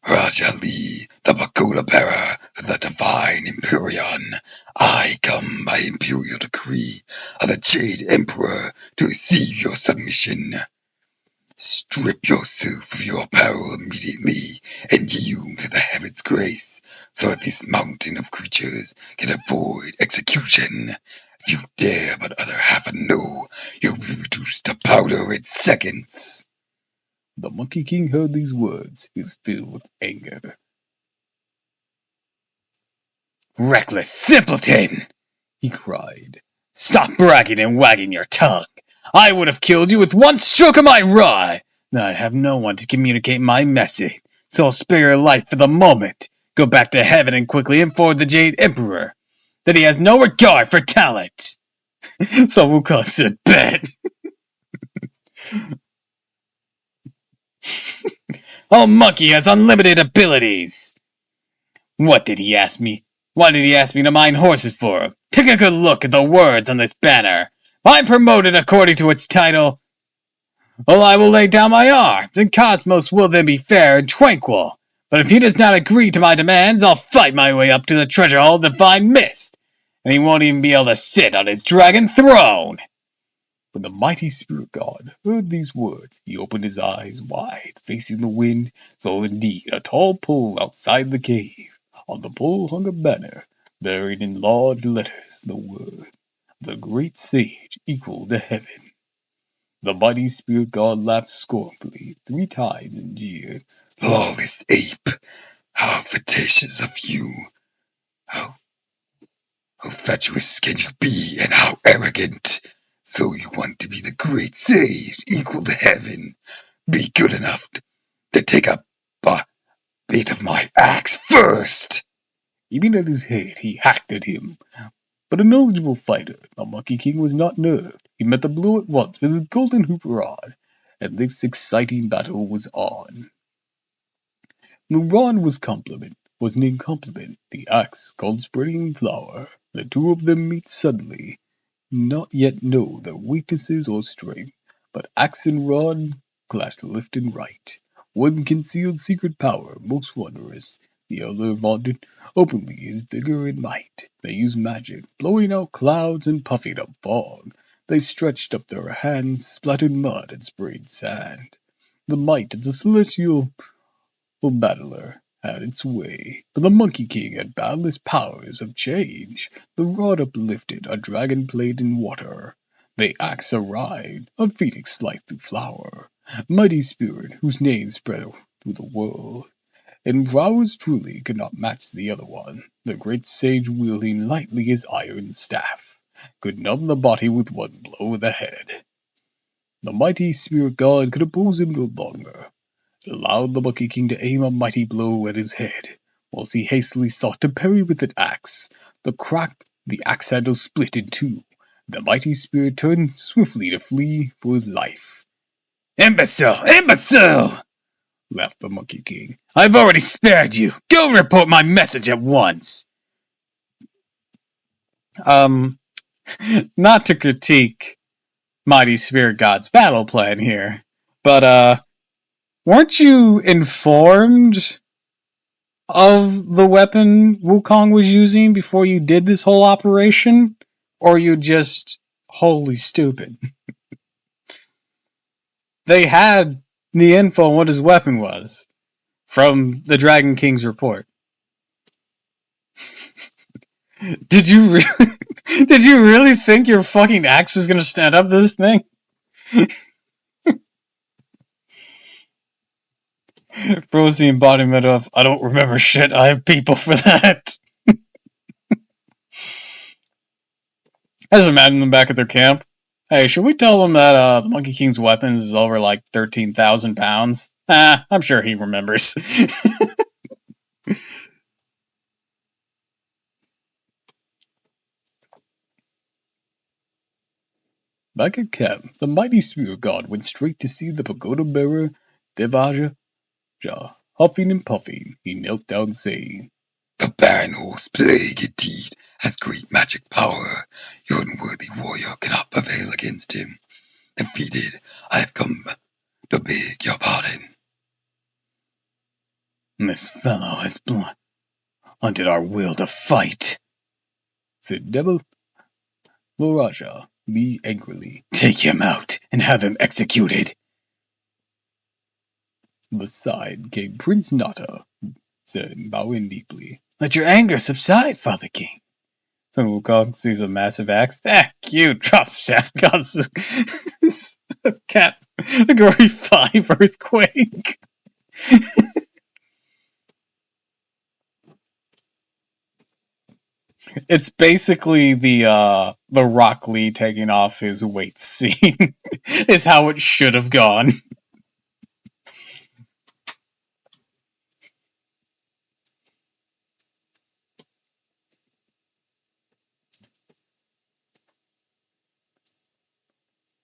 S3: Raja Lee, the pagoda bearer for the divine Empyrean. I come by imperial decree of the Jade Emperor to receive your submission. Strip yourself of your apparel immediately and yield to the heaven's grace, so that this mountain of creatures can avoid execution. If you dare but utter half a no, you'll be reduced to powder in seconds.
S2: The Monkey King heard these words. He was filled with anger. Reckless simpleton! He cried. Stop bragging and wagging your tongue. I would have killed you with one stroke of my rod. Now I'd have no one to communicate my message, so I'll spare your life for the moment. Go back to heaven and quickly inform the Jade Emperor that he has no regard for talent. So Wukong said, bet. Oh, monkey has unlimited abilities. What did he ask me? Why did he ask me to mind horses for? Take a good look at the words on this banner. I'm promoted according to its title. Well, I will lay down my arms, and Cosmos will then be fair and tranquil. But if he does not agree to my demands, I'll fight my way up to the treasure hall of Divine Mist, and he won't even be able to sit on his dragon throne. When the mighty spirit god heard these words, he opened his eyes wide, facing the wind, saw indeed a tall pole outside the cave. On the pole hung a banner,
S1: buried in large letters the word, "The Great Sage equal to heaven." The mighty spirit god laughed scornfully 3 times and jeered,
S3: Lawless ape, how fatuous of you! How, how fatuous can you be, and how arrogant! So you want to be the great sage, equal to heaven? Be good enough to take a bit of my axe first!
S1: Even at his head, he hacked at him. But a knowledgeable fighter, the Monkey King was not nerved. He met the blow at once with his golden hoop rod, and this exciting battle was on. The rod was named Compliment, the axe called Spreading Flower. The two of them meet suddenly, not yet know their weaknesses or strength, but axe and rod clashed left and right. One concealed secret power most wondrous, the other vaunted openly his vigor and might. They used magic, blowing out clouds and puffing up fog. They stretched up their hands, splattered mud, and sprayed sand. The might of the celestial battler had its way, but the Monkey King had boundless powers of change. The rod uplifted, a dragon played in water. The axe arrived, a phoenix sliced through flower. Mighty spirit, whose name spread through the world. And prowess truly could not match the other one. The great sage wielding lightly his iron staff, could numb the body with one blow of the head. The mighty spirit god could oppose him no longer. It allowed the Monkey King to aim a mighty blow at his head, whilst he hastily sought to parry with an axe. The crack, the axe handle split in two. The mighty spirit turned swiftly to flee for his life. "Imbecile! Imbecile!" laughed the Monkey King. "I've already spared you. Go report my message at once."
S2: Not to critique Mighty Spirit God's battle plan here, but weren't you informed of the weapon Wukong was using before you did this whole operation? Or are you just wholly stupid? They had the info on what his weapon was from the Dragon King's report. Did you really think your fucking axe is gonna stand up to this thing? Bro's the embodiment of, I don't remember shit, I have people for that. I just imagine them back at their camp. Hey, should we tell them that the Monkey King's weapons is over like 13,000 pounds? I'm sure he remembers.
S1: Back at camp, the mighty spirit god went straight to see the pagoda bearer Devaja. Huffing and puffing, he knelt down saying,
S3: The Baron Horse Plague indeed has great magic power. Your unworthy warrior cannot prevail against him. Defeated, I have come to beg your pardon.
S1: "This fellow has blunted our will to fight," said Devil Varaja Lee angrily. "Take him out and have him executed." Beside came Prince Nata, said, bowing deeply, "Let your anger subside, Father King."
S2: When Wukong sees a massive axe, cute, drop shaft causes a category 5 earthquake. It's basically the Rock Lee taking off his weight scene is how it should have gone.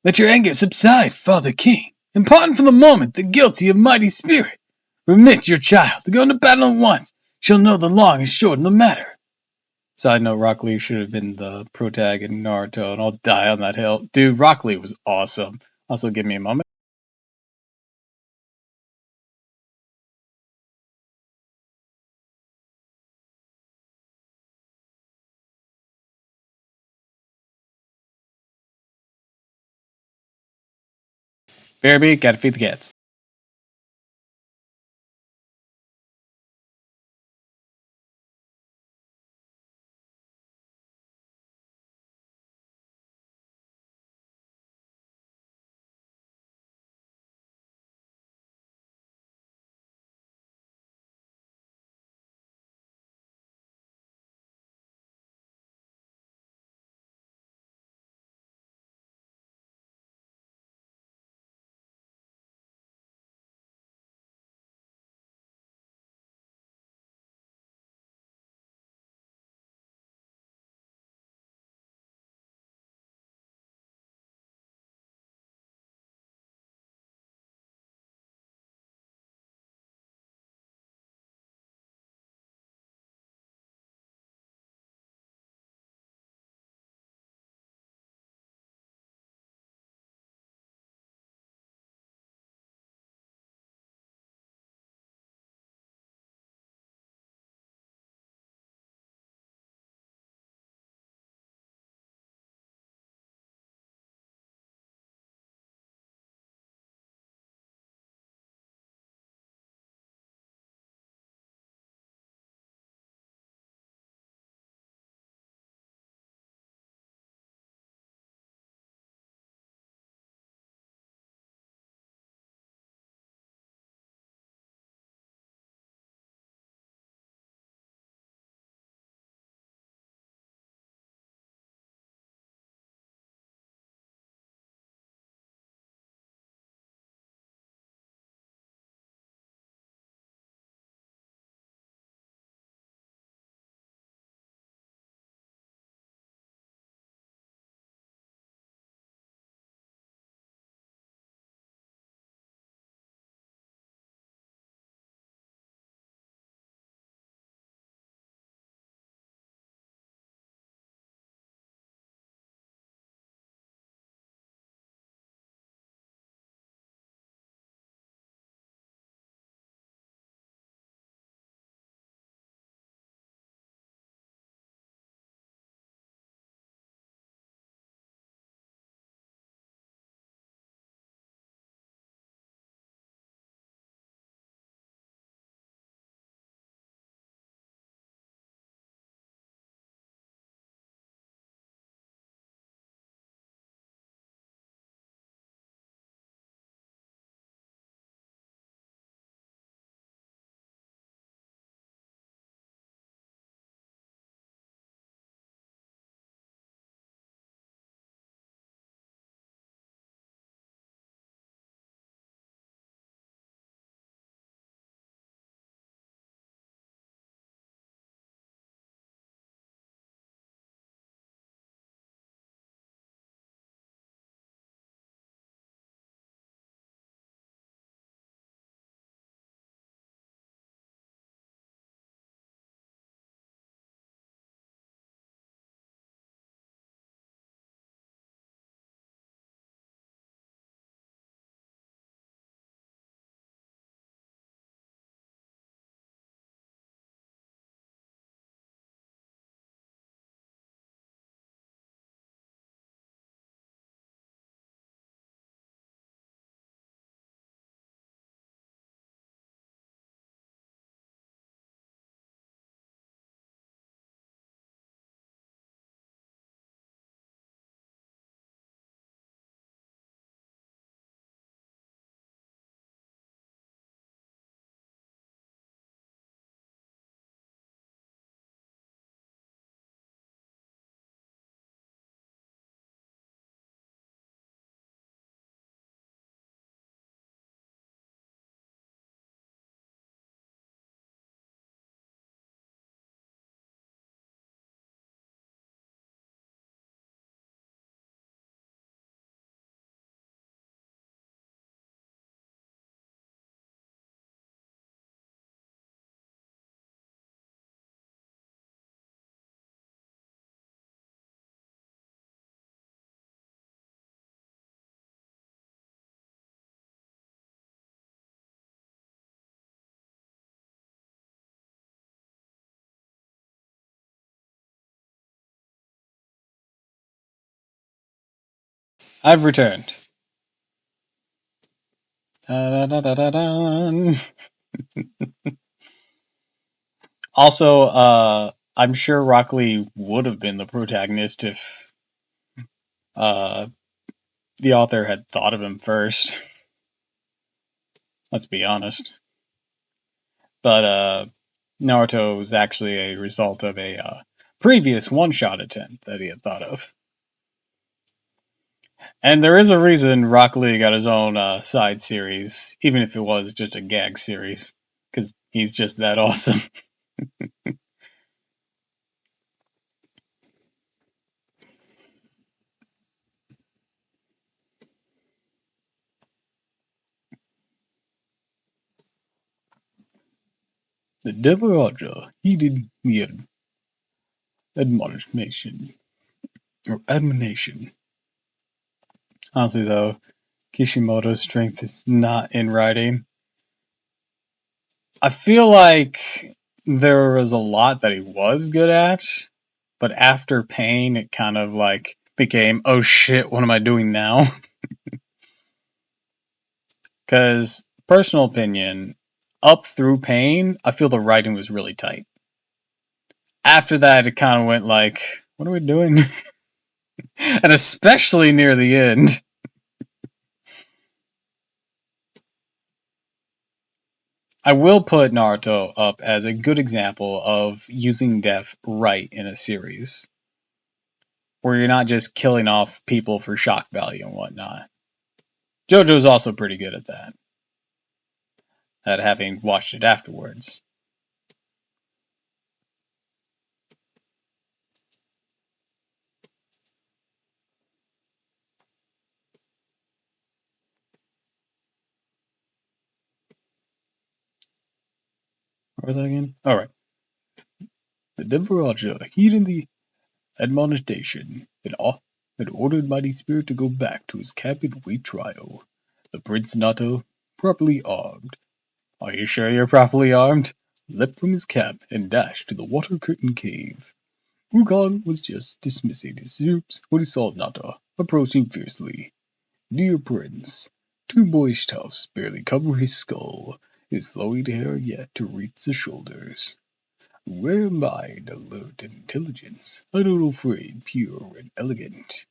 S1: "Let your anger subside, Father King, and pardon for the moment the guilty of mighty spirit. Permit your child to go into battle at once. She'll know the long and short of the matter."
S2: Side note, Rock Lee should have been the protag in Naruto, and I'll die on that hill. Dude, Rock Lee was awesome. Also, give me a moment. BRB, gotta feed the cats. I've returned. Da-da-da-da-da-dun. Also, I'm sure Rock Lee would have been the protagonist if uh, the author had thought of him first. Let's be honest. But Naruto was actually a result of a previous one-shot attempt that he had thought of. And there is a reason Rock Lee got his own side series, even if it was just a gag series, because he's just that awesome. The Devaraja heeded the admonition, or admonition. Honestly, though, Kishimoto's strength is not in writing. I feel like there was a lot that he was good at, but after Pain, it kind of like became, oh shit, what am I doing now? Because, personal opinion, up through Pain, I feel the writing was really tight. After that, it kind of went like, what are we doing? And especially near the end. I will put Naruto up as a good example of using death right in a series, where you're not just killing off people for shock value and whatnot. JoJo's also pretty good at that, at having watched it afterwards. What was that again? Alright. The Devaraja, heeding the admonition, had ordered Mighty Spirit to go back to his camp and wait trial. The Prince Nato, properly armed. Are you sure you're properly armed? Leapt from his camp and dashed to the Water Curtain Cave. Wukong was just dismissing his troops when he saw Nato approaching fiercely. Dear Prince, two boyish tufts barely cover his skull, his flowing hair yet to reach the shoulders. Rare mind, alert and intelligence, unafraid, pure and elegant.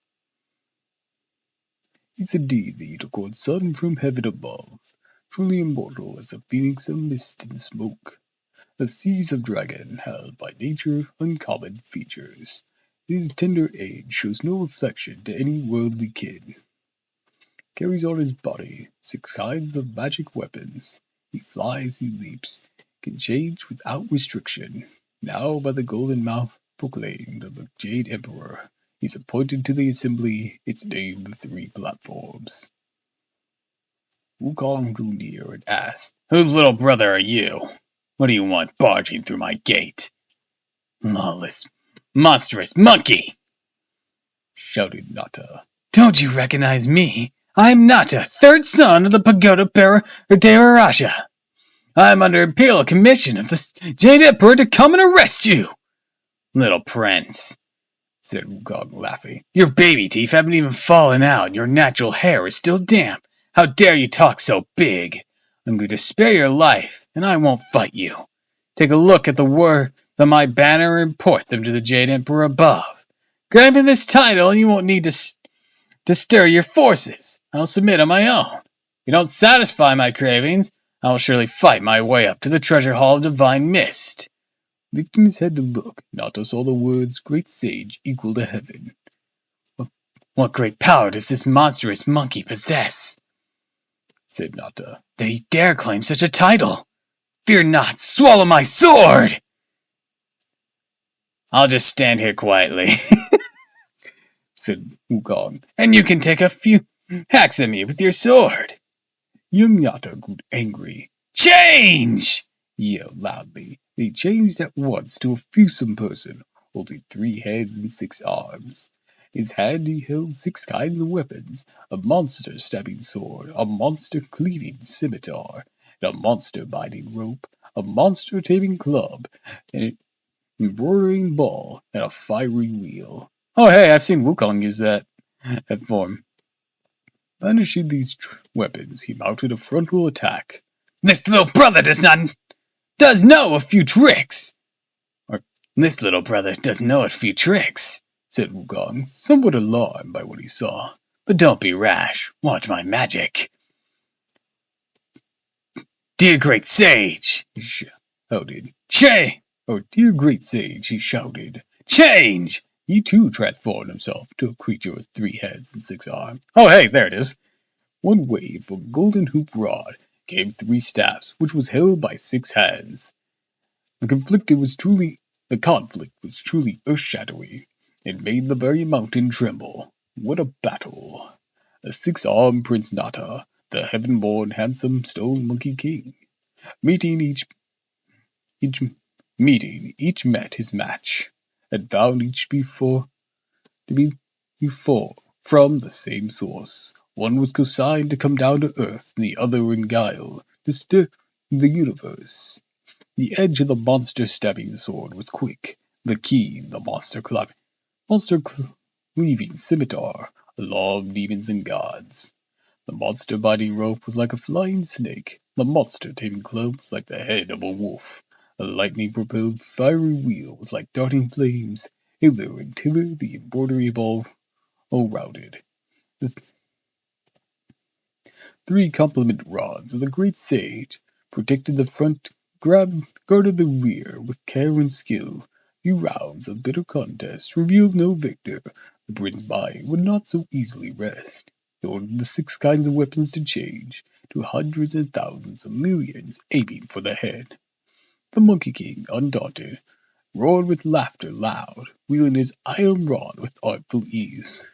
S2: He's indeed the unicorn son from heaven above, truly immortal as a phoenix of mist and smoke. The seas of dragon have by nature uncommon features. His tender age shows no reflection to any worldly kin. Carries on his body 6 kinds of magic weapons. He flies, he leaps, can change without restriction. Now by the golden mouth proclaimed of the Jade Emperor, he's appointed to the assembly, its named the 3 platforms. Wukong drew near and asked, Whose little brother are you? What do you want barging through my gate? Lawless, monstrous monkey! Shouted Nata. Don't you recognize me? I'm Nata, 3rd son of the Pagoda Devaraja. I'm under imperial commission of the Jade Emperor to come and arrest you. Little prince, said Wukong, laughing. Your baby teeth haven't even fallen out, and your natural hair is still damp. How dare you talk so big? I'm going to spare your life, and I won't fight you. Take a look at the words on my banner and report them to the Jade Emperor above. Grant me this title, and you won't need to stir your forces. I'll submit on my own. If you don't satisfy my cravings, I will surely fight my way up to the treasure hall of divine mist. Lifting his head to look, Nato saw the words, Great Sage equal to heaven. What great power does this monstrous monkey possess? Said Nata, that he dare claim such a title. Fear not, swallow my sword! I'll just stand here quietly, said Wukong, and you can take a few hacks at me with your sword. Young Yato grew angry. Change! He yelled loudly. He changed at once to a fearsome person, holding 3 heads and 6 arms. In his hand he held 6 kinds of weapons, a monster stabbing sword, a monster cleaving scimitar, and a monster binding rope, a monster taming club, an embroidering ball, and a fiery wheel. Oh hey, I've seen Wukong use that form.
S1: Banishing these weapons, he mounted a frontal attack. "This little brother does know a few tricks!" Or, "This little brother does know a few tricks," said Wukong, somewhat alarmed by what he saw. "But don't be rash. Watch my magic." "Dear great sage," he shouted. Dear great sage, he shouted. "Change!" He too transformed himself to a creature with 3 heads and 6 arms. Oh, hey, there it is. One wave of golden hoop rod gave 3 staffs, which was held by 6 hands. The conflict was truly earth-shattering. It made the very mountain tremble. What a battle! The 6-armed Prince Nata, the heaven-born handsome stone monkey king, each met his match, and found each to be before from the same source. One was consigned to come down to earth, and the other in guile to stir the universe. The edge of the monster's stabbing sword was quick, the keen the monster-cleaving scimitar, a law of demons and gods. The monster-biting rope was like a flying snake, the monster-taming club was like the head of a wolf. A lightning-propelled fiery wheel was like darting flames. Hither and thither the embroidery of all routed. The 3 complement rods of the great sage protected the front, guarded the rear with care and skill. Few rounds of bitter contest revealed no victor. The prince's mind would not so easily rest. He ordered the 6 kinds of weapons to change to hundreds and thousands of millions, aiming for the head. The Monkey King, undaunted, roared with laughter loud, wielding his iron rod with artful ease.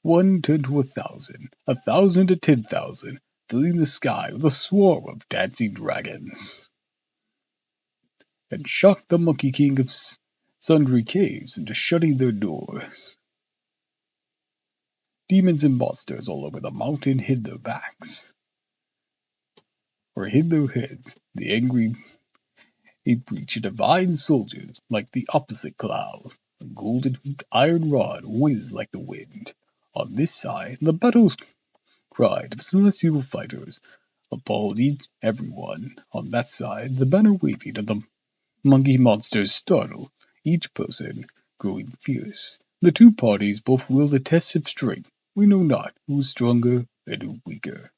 S1: 1 turned to 1,000, 1,000 to 10,000, filling the sky with a swarm of dancing dragons, and shocked the Monkey King of sundry caves into shutting their doors. Demons and monsters all over the mountain hid their backs, or hid their heads. The angry breach of divine soldiers like the opposite clouds. The golden hooped iron rod whizzed like the wind. On this side, the battle's cried of celestial fighters appalled everyone. On that side, the banner waving of the monkey monsters startled each person, growing fierce. The 2 parties both willed a test of strength. We know not who is stronger and who weaker.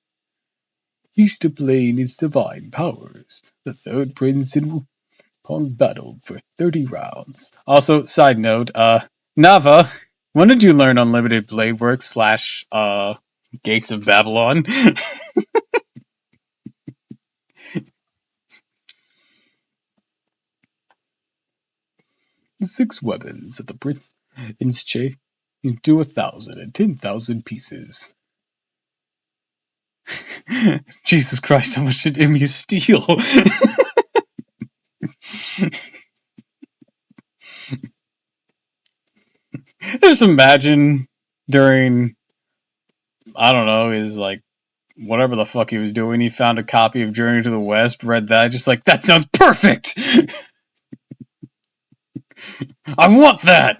S1: Each displaying its divine powers. The 3rd prince and Wukong battled for 30 rounds. Also, side note, Nava, when did you learn Unlimited Blade Works / Gates of Babylon? The 6 weapons that the prince into 1,000 and 10,000 pieces. Jesus Christ, how much did Emmy steal? Just imagine during, I don't know, his whatever the fuck he was doing, he found a copy of Journey to the West, read that, just like, that sounds perfect! I want that!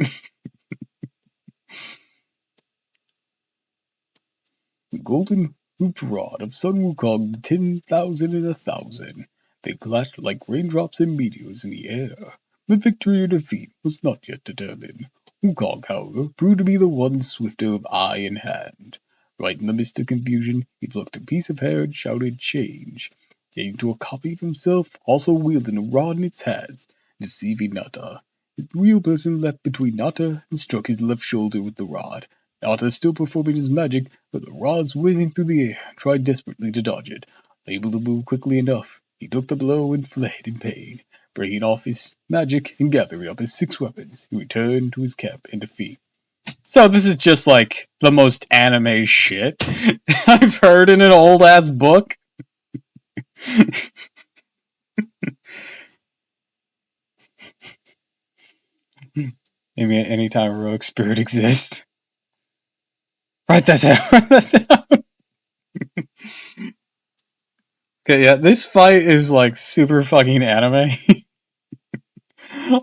S1: The golden hooped rod of Sun Wukong, 10,000 and 1,000. They clashed like raindrops and meteors in the air. But victory or defeat was not yet determined. Wukong, however, proved to be the one swifter of eye and hand. Right in the midst of confusion, he plucked a piece of hair and shouted, "Change!" Getting to a copy of himself, also wielding a rod in its hands, deceiving Nata. His real person leapt between Nata and struck his left shoulder with the rod. Nata still performing his magic, but the rod's whizzing through the air, tried desperately to dodge it. Unable to move quickly enough, he took the blow and fled in pain. Breaking off his magic and gathering up his 6 weapons, he returned to his camp in defeat. So this is just like the most anime shit I've heard in an old ass book. Maybe any time a rogue spirit exists. Write that down. Write that down. Okay, yeah, this fight is like super fucking anime.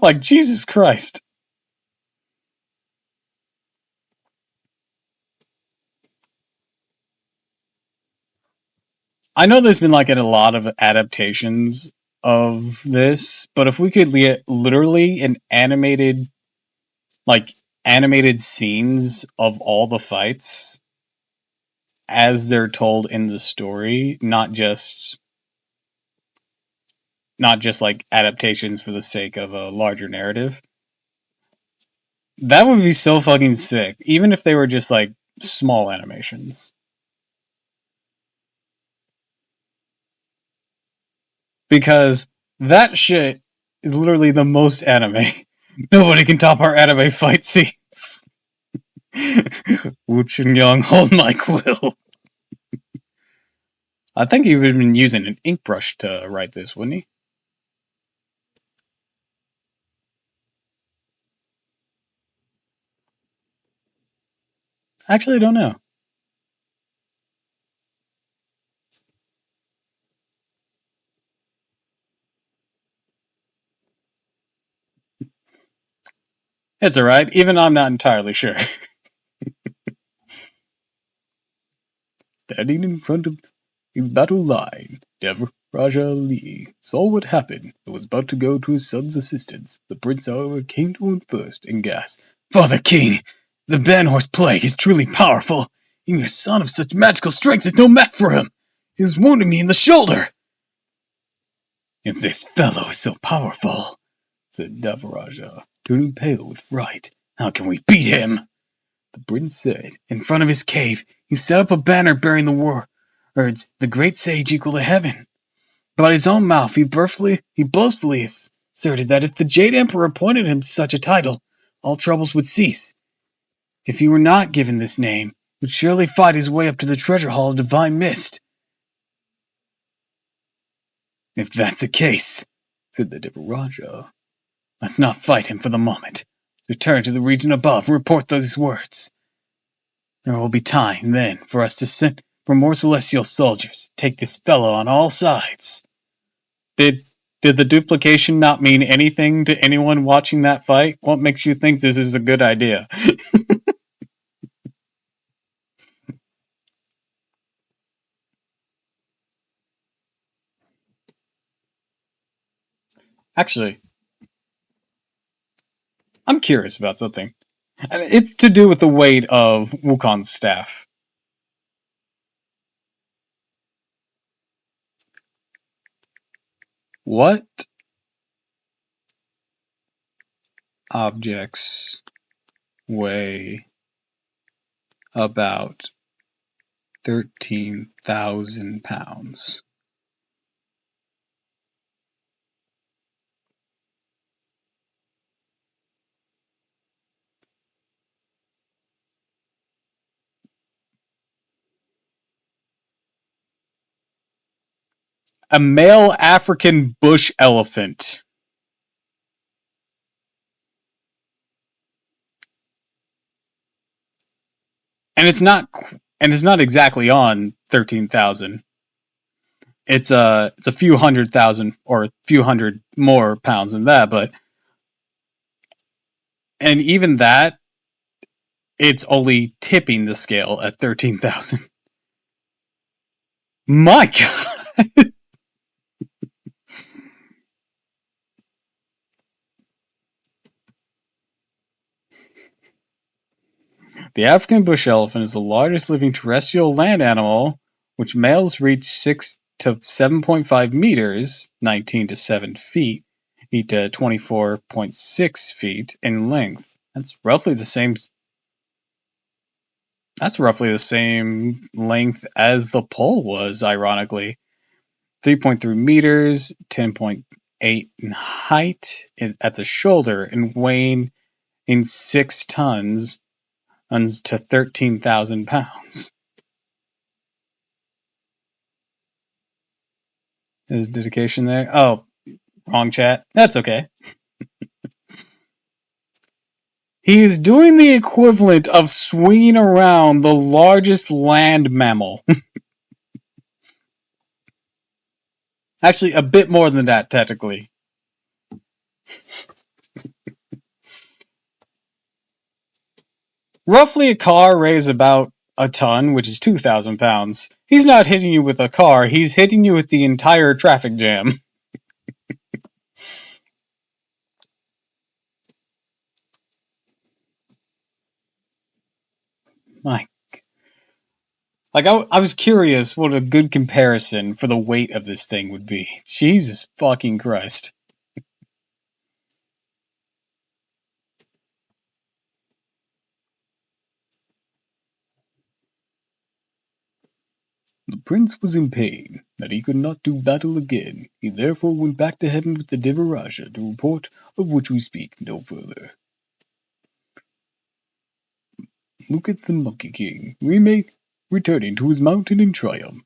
S1: Like, Jesus Christ.
S2: I know there's been like a lot of adaptations of this, but if we could literally an animated scenes of all the fights as they're told in the story, not just like adaptations for the sake of a larger narrative. That would be so fucking sick, even if they were just like small animations. Because that shit is literally the most anime. Nobody can top our anime fight scenes. Wu Young, hold my quill. I think he would have been using an ink brush to write this, wouldn't he? Actually, I don't know. It's alright, even I'm not entirely sure. Standing in front of his battle line, Devaraja Ali saw what happened and was about to go to his son's assistance. The prince, however, came to him first and gasped, "Father King, the Banhorse plague is truly powerful. Even a son of such magical strength is no match for him. He has wounded me in the shoulder." "If this fellow is so powerful," said Devaraja, turning pale with fright, "how can we beat him?" The prince said, "In front of his cave, he set up a banner bearing the words, 'The great sage equal to heaven.' By his own mouth, he boastfully asserted that if the Jade Emperor appointed him such a title, all troubles would cease. If he were not given this name, he would surely fight his way up to the treasure hall of Divine Mist." "If that's the case," said the Devaraja, "let's not fight him for the moment. Return to the region above and report those words. There will be time, then, for us to send for more celestial soldiers. Take this fellow on all sides." Did the duplication not mean anything to anyone watching that fight? What makes you think this is a good idea? Actually, I'm curious about something. And it's to do with the weight of Wukong's staff. What objects weigh about 13,000 pounds? A male African bush elephant. And it's not exactly on 13,000. It's a few 100,000 or a few hundred more pounds than that, and even that, it's only tipping the scale at 13,000. My God. The African bush elephant is the largest living terrestrial land animal, which males reach 6 to 7.5 meters, 19 to 7 feet, to 24.6 feet in length. That's roughly the same length as the pole was, ironically. 3.3 meters, 10.8 in height at the shoulder, and weighing in 6 tons to 13,000 pounds. Is dedication there? Oh, wrong chat. That's okay. He is doing the equivalent of swinging around the largest land mammal. Actually, a bit more than that, technically. Roughly, a car weighs about a ton, which is 2,000 pounds. He's not hitting you with a car, he's hitting you with the entire traffic jam. My, like, I was curious what a good comparison for the weight of this thing would be. Jesus fucking Christ.
S1: The prince was in pain that he could not do battle again. He therefore went back to heaven with the Devaraja to report, of which we speak no further. Look at the Monkey King, returning to his mountain in triumph.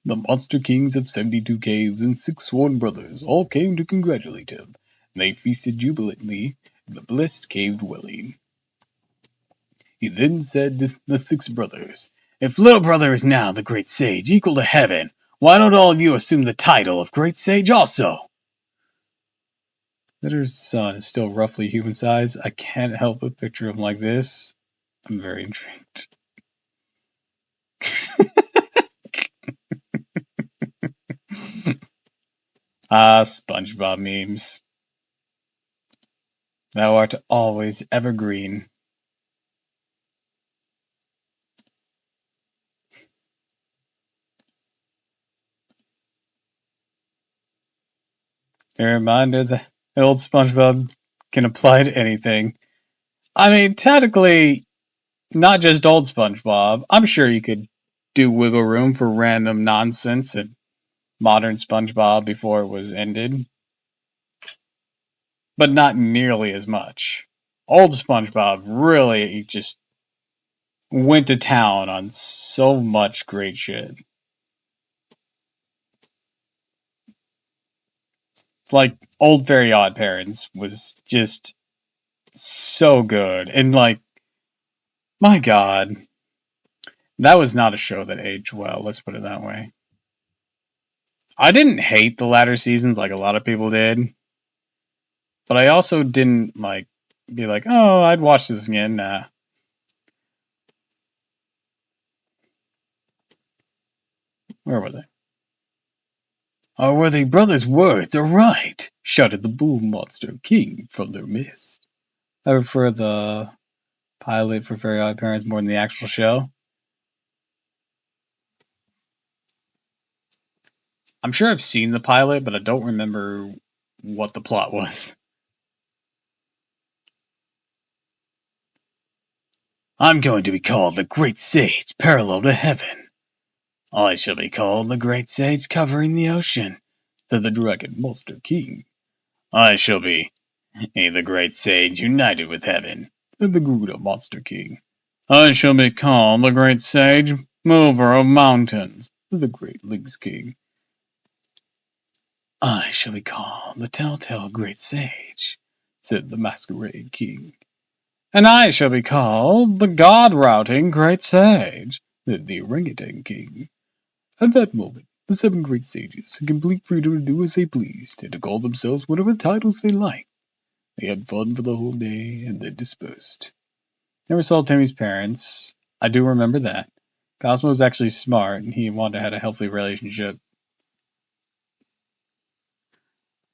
S1: The monster kings of 72 caves and 6 sworn brothers all came to congratulate him, and they feasted jubilantly in the blessed cave dwelling. He then said to the 6 brothers, "If little brother is now the great sage equal to heaven, why don't all of you assume the title of great sage also?"
S2: Litter's son is still roughly human size. I can't help but picture him like this. I'm very intrigued. SpongeBob memes. Thou art always evergreen. A reminder that old SpongeBob can apply to anything. I mean, technically, not just old SpongeBob. I'm sure you could do wiggle room for random nonsense in modern SpongeBob before it was ended, but not nearly as much. Old SpongeBob really just went to town on so much great shit. Like, Old Very Odd Parents was just so good. And, like, my god, that was not a show that aged well, let's put it that way. I didn't hate the latter seasons like a lot of people did, but I also didn't, like, be like, oh, I'd watch this again. Nah. Where was I? "Our worthy brother's words are right," shouted the bull monster king from their midst. I prefer the pilot for Very Odd Parents more than the actual show. I'm sure I've seen the pilot, but I don't remember what the plot was.
S1: "I'm going to be called the Great Sage parallel to heaven." "I shall be called the Great Sage covering the ocean," said the Dragon Monster King. "I shall be the Great Sage united with heaven," said the Gouda Monster King. "I shall be called the Great Sage mover of mountains," said the Great Lynx King. "I shall be called the Telltale Great Sage," said the Masquerade King.
S2: "And I shall be called the God-routing Great Sage," said the Orangutan King.
S1: At that moment, the 7 great sages had complete freedom to do as they pleased, and to call themselves whatever titles they liked. They had fun for the whole day, and then dispersed.
S2: Never saw Timmy's parents. I do remember that. Cosmo was actually smart, and he wanted to have a healthy relationship.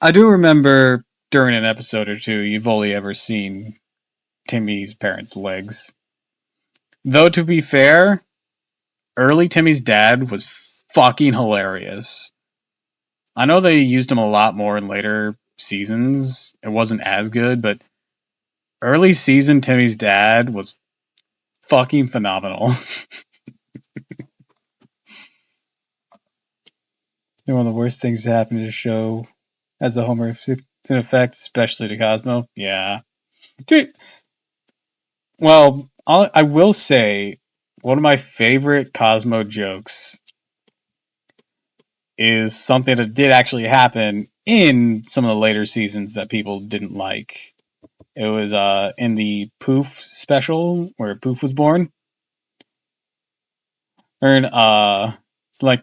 S2: I do remember during an episode or two, you've only ever seen Timmy's parents' legs. Though, to be fair, early Timmy's dad was fucking hilarious. I know they used him a lot more in later seasons. It wasn't as good, but early season Timmy's dad was fucking phenomenal. One of the worst things to happen to the show as a Homer in effect, especially to Cosmo. Yeah. Dude, well, I will say one of my favorite Cosmo jokes is something that did actually happen in some of the later seasons that people didn't like. It was in the Poof special where Poof was born. And it's like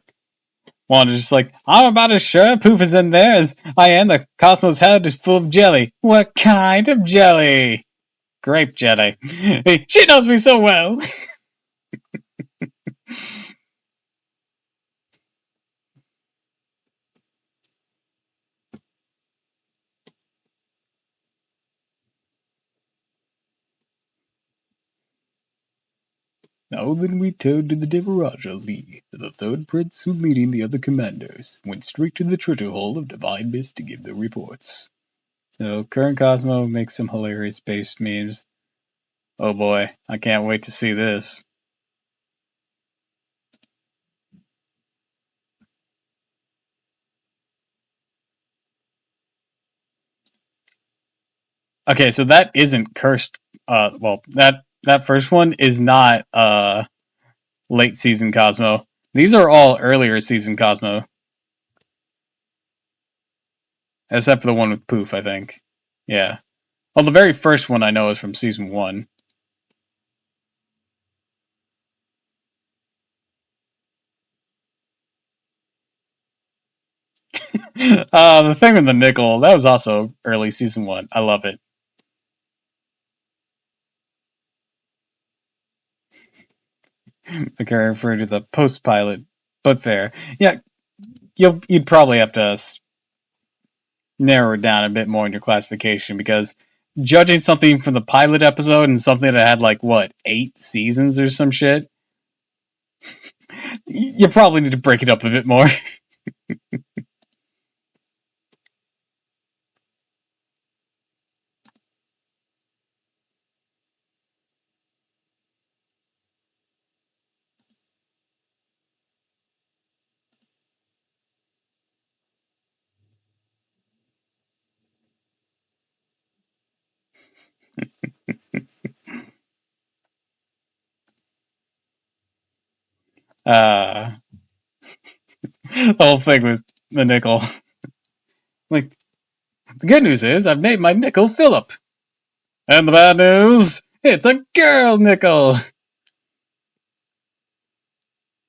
S2: one is just like, "I'm about as sure Poof is in there as I am the Cosmos head is full of jelly." "What kind of jelly?" "Grape jelly." "She knows me so well."
S1: Now then returned to the Devaraja Lee, the third prince who leading the other commanders, went straight to the treasure hall of Divine Mist to give their reports. So current Cosmo makes some hilarious space memes. Oh boy, I can't wait to see this. Okay, so that isn't cursed. Well, that first one is not late season Cosmo. These are all earlier season Cosmo, except for the one with Poof, I think. Yeah. Well, the very first one I know is from season 1. The thing with the nickel, that was also early season 1. I love it. I can refer to the post pilot, but fair. Yeah, you'd probably have to narrow it down a bit more in your classification because judging something from the pilot episode and something that had like what 8 seasons or some shit, you probably need to break it up a bit more. Uh, the whole thing with the nickel. Like, the good news is I've named my nickel Philip. And the bad news, it's a girl nickel.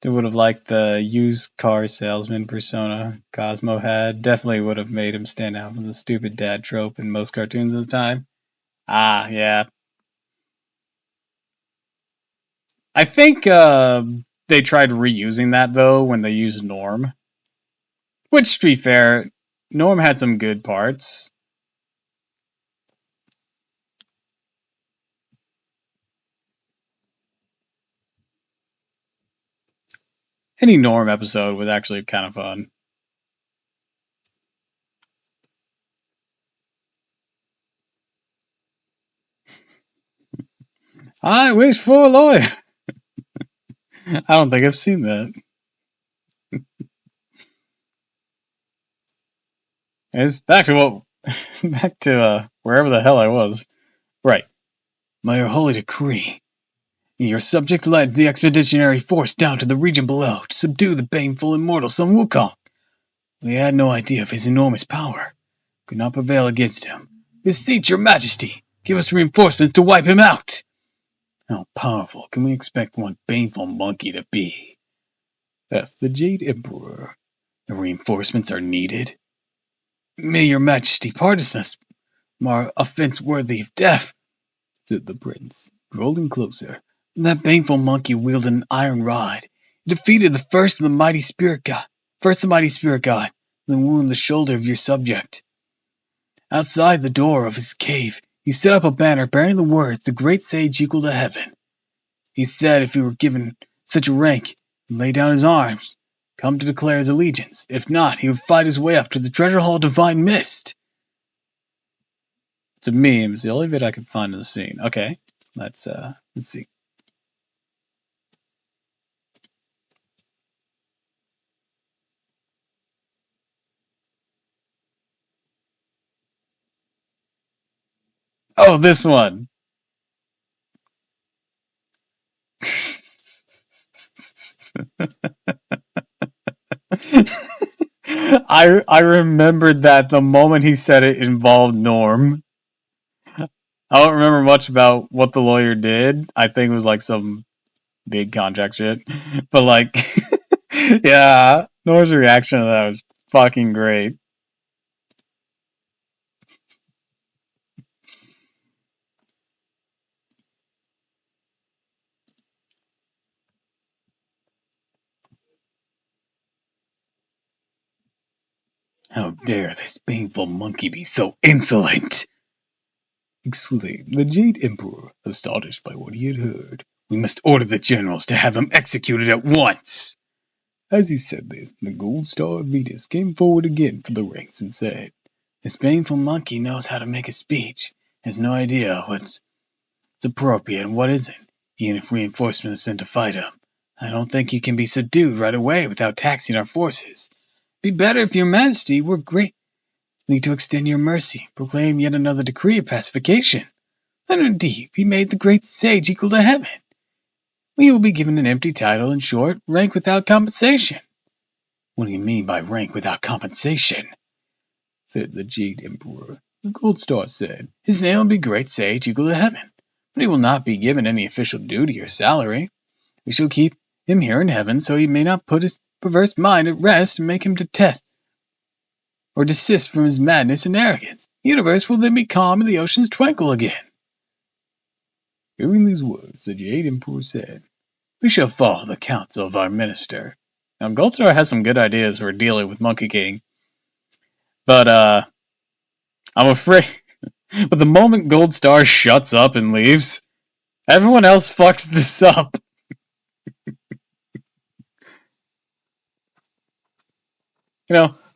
S1: I would have liked the used car salesman persona Cosmo had. Definitely would have made him stand out from the stupid dad trope in most cartoons at the time. Ah, yeah. I think they tried reusing that though when they used Norm. Which, to be fair, Norm had some good parts. Any Norm episode was actually kind of fun. I wish for a lawyer. I don't think I've seen that. It's back to back to wherever the hell I was. Right. By your holy decree, your subject led the expeditionary force down to the region below to subdue the baneful immortal Sun Wukong. We had no idea of his enormous power. Could not prevail against him. Beseech your majesty, give us reinforcements to wipe him out. How powerful can we expect one baneful monkey to be? That's the Jade Emperor. The reinforcements are needed. May your majesty pardon us, our offense worthy of death, said the prince, rolling closer. That baneful monkey wielded an iron rod. He defeated the first of the mighty spirit god, then wounded the shoulder of your subject. Outside the door of his cave, he set up a banner bearing the words, "The great sage equal to heaven." He said if he were given such a rank, he'd lay down his arms, come to declare his allegiance. If not, he would fight his way up to the treasure hall of Divine Mist. It's a meme. It's the only bit I can find in the scene. Okay, let's see. Oh, this one. I remembered that the moment he said it involved Norm. I don't remember much about what the lawyer did. I think it was like some big contract shit. But like yeah, Norm's reaction to that was fucking great. How dare this baneful monkey be so insolent! Exclaimed the Jade Emperor, astonished by what he had heard.
S2: We must order the generals to have him executed at once." As he said this, the gold star of Venus came forward again for the rings and said, "This painful monkey knows how to make a speech, has no idea what's appropriate and what isn't, even if reinforcements are sent to fight him. I don't think he can be subdued right away without taxing our forces. Be better if your majesty were greatly to extend your mercy, proclaim yet another decree of pacification. Then indeed be made the great sage equal to heaven. We will be given an empty title, in short, rank without compensation." "What do you mean by rank without compensation?" said the Jade Emperor. The Gold Star said, "His name will be Great Sage equal to heaven, but he will not be given any official duty or salary. We shall keep him here in heaven, so he may not put his perverse mind at rest and make him detest or desist from his madness and arrogance. The universe will then be calm and the oceans tranquil again." Hearing these words, the Jade Emperor said, "We shall follow the counsel of our minister." Now, Goldstar has some good ideas for dealing with Monkey King, but I'm afraid, but the moment Goldstar shuts up and leaves, everyone else fucks this up.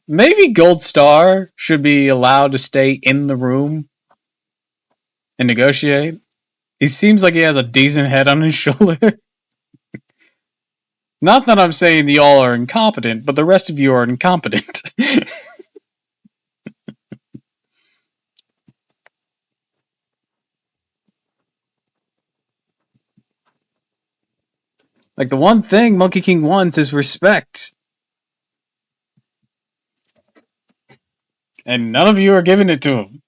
S2: Maybe Goldstar should be allowed to stay in the room and negotiate. He seems like he has a decent head on his shoulder. Not that I'm saying y'all are incompetent, but the rest of you are incompetent. Like, the one thing Monkey King wants is respect. And none of you are giving it to him.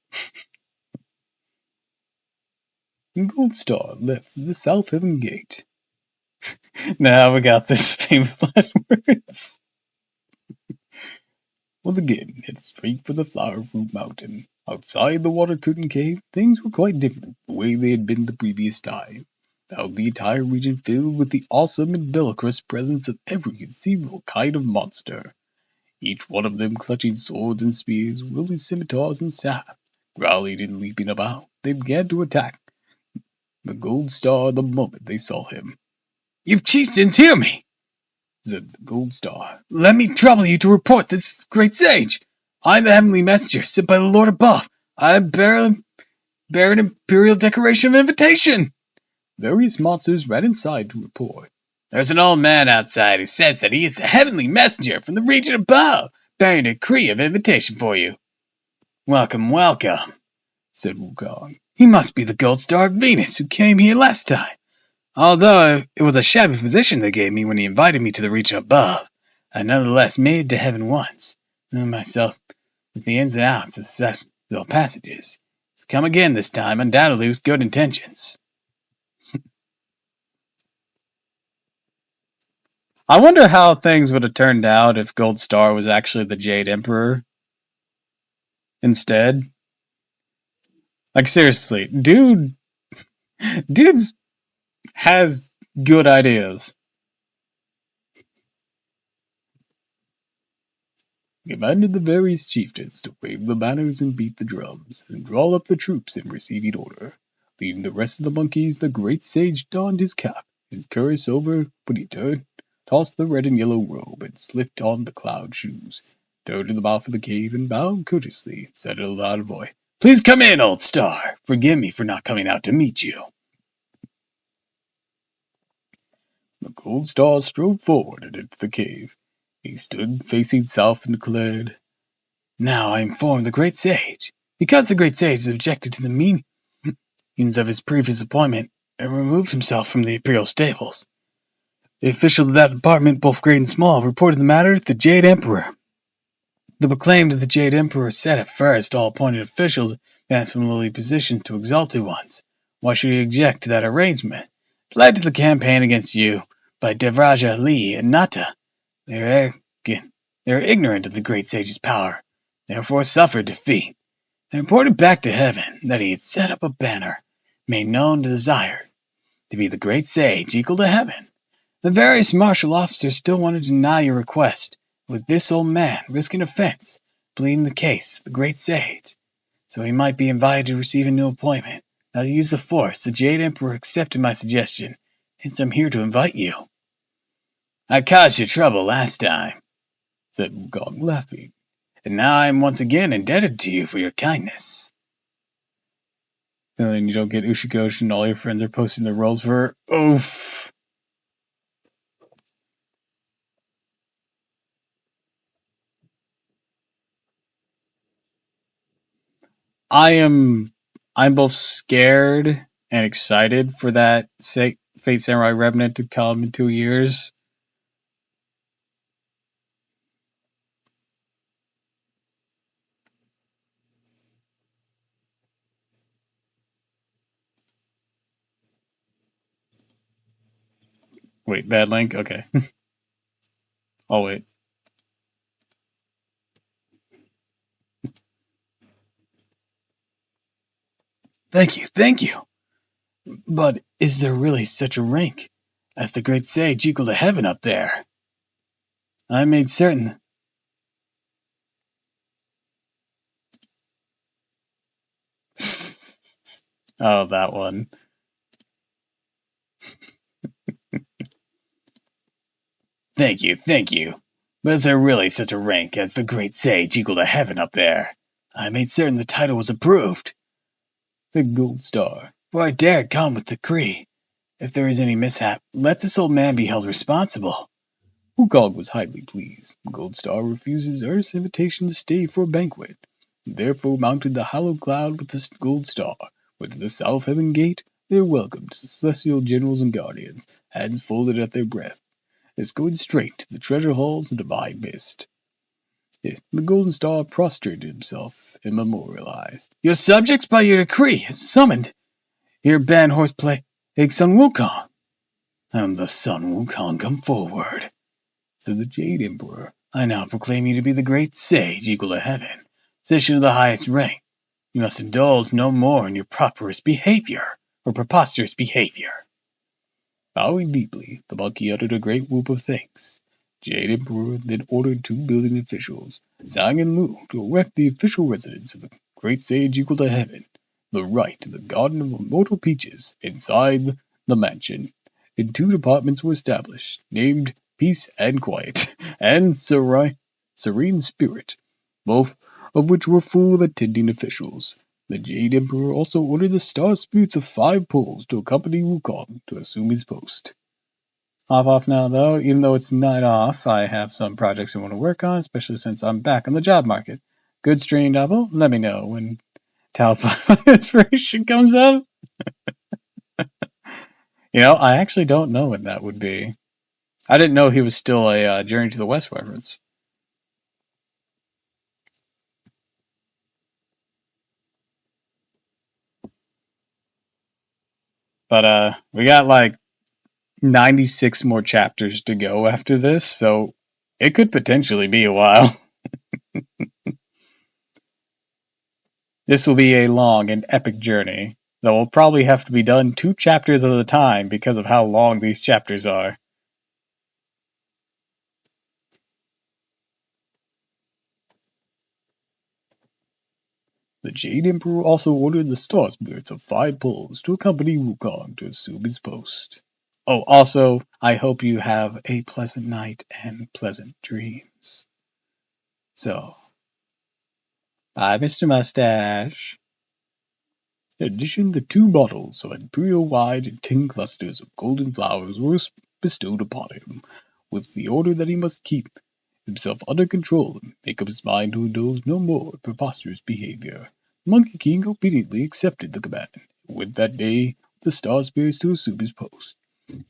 S2: And Goldstar left the South Heaven Gate. Now we got this famous last words. Once again, headed straight for the Flower Fruit Mountain. Outside the Water Curtain Cave, things were quite different the way they had been the previous time. Now the entire region filled with the awesome and bellicose presence of every conceivable kind of monster. Each one of them clutching swords and spears, wielding scimitars and staffs, growling and leaping about. They began to attack the Gold Star the moment they saw him. "You chieftains, hear me!" said the Gold Star. "Let me trouble you to report this great sage. I am the heavenly messenger sent by the Lord above. I bear an imperial decoration of invitation." Various monsters ran inside to report. "There's an old man outside who says that he is the heavenly messenger from the region above, bearing a decree of invitation for you." "Welcome, welcome," said Wukong. "He must be the Gold Star of Venus who came here last time. Although it was a shabby position they gave me when he invited me to the region above, I nonetheless made it to heaven once, knowing myself with the ins and outs of celestial passages. He's come again this time, undoubtedly with good intentions." I wonder how things would have turned out if Gold Star was actually the Jade Emperor instead. Like, seriously, dude's has good ideas. Commanded the various chieftains to wave the banners and beat the drums, and draw up the troops in receiving order. Leaving the rest of the monkeys, the great sage donned his cap, his cuirass over, but he tossed the red and yellow robe, and slipped on the cloud shoes, turned to the mouth of the cave, and bowed courteously, and said in a loud voice, "Please come in, old star. Forgive me for not coming out to meet you." The Gold Star strode forward and entered the cave. He stood facing south and declared, "Now I inform the great sage. Because the great sage has objected to the means of his previous appointment and removed himself from the imperial stables, the officials of that department, both great and small, reported the matter to the Jade Emperor. The proclaimed of the Jade Emperor said at first all appointed officials advanced from lowly positions to exalted ones. Why should he object to that arrangement? It led to the campaign against you by Devraja Li and Nata. They are arrogant. They are ignorant of the great sage's power, therefore suffered defeat. They reported back to heaven that he had set up a banner, made known to desire to be the great sage equal to heaven. The various martial officers still wanted to deny your request. It was this old man, risking offense, pleading the case, the great sage, so he might be invited to receive a new appointment. Now to use the force, the Jade Emperor accepted my suggestion,
S1: hence I'm here to invite you. I caused you trouble last time, said Wukong, laughing, and now I am once again indebted to you for your kindness. And then you don't get Ushikoshi and all your friends are posting their roles for her. Oof. I'm both scared and excited for that Fate Samurai Revenant to come in 2 years. Wait, bad link? Okay. I'll wait. Thank you. But is there really such a rank as the great sage equal to heaven up there? I made certain. Oh, that one. Thank you. But is there really such a rank as the great sage equal to heaven up there? I made certain the title was approved. The gold star. For I dared come with decree. If there is any mishap, let this old man be held responsible. Wukong was highly pleased. Goldstar refuses Earth's invitation to stay for a banquet, and therefore mounted the hallowed cloud with the gold star. Went to the south heaven gate. They are welcomed to the celestial generals and guardians, hands folded at their breath. It's going straight to the treasure halls of divine mist. The golden star prostrated himself and memorialized. Your subjects by your decree is summoned. Here ban horseplay, Egg Sun Wukong. I am the Sun Wukong, come forward, said the Jade Emperor. I now proclaim you to be the great sage equal to heaven, physician of the highest rank. You must indulge no more in your preposterous behavior. Bowing deeply, the monkey uttered a great whoop of thanks. Jade Emperor then ordered 2 building officials, Zhang and Lu, to erect the official residence of the great sage equal to heaven, the right to the Garden of Immortal Peaches, inside the mansion. And 2 departments were established, named Peace and Quiet, and Serene Spirit, both of which were full of attending officials. The Jade Emperor also ordered the star spirits of 5 poles to accompany Wukong to assume his post. Hop off now, though. Even though it's night off, I have some projects I want to work on, especially since I'm back on the job market. Good stream, Doppel. Let me know when Talpa Inspiration comes up. I actually don't know when that would be. I didn't know he was still a Journey to the West reference. But we got like 96 more chapters to go after this, so it could potentially be a while. This will be a long and epic journey, though will probably have to be done 2 chapters at a time because of how long these chapters are. The Jade Emperor also ordered the Star Spirits of 5 poles to accompany Wukong to assume his post. Oh, also, I hope you have a pleasant night and pleasant dreams. So, bye, Mr. Mustache. In addition, the 2 bottles of imperial wine and 10 clusters of golden flowers were bestowed upon him, with the order that he must keep himself under control and make up his mind to indulge no more preposterous behavior. The Monkey King obediently accepted the command, and went that day with the Star Spirits to assume his post.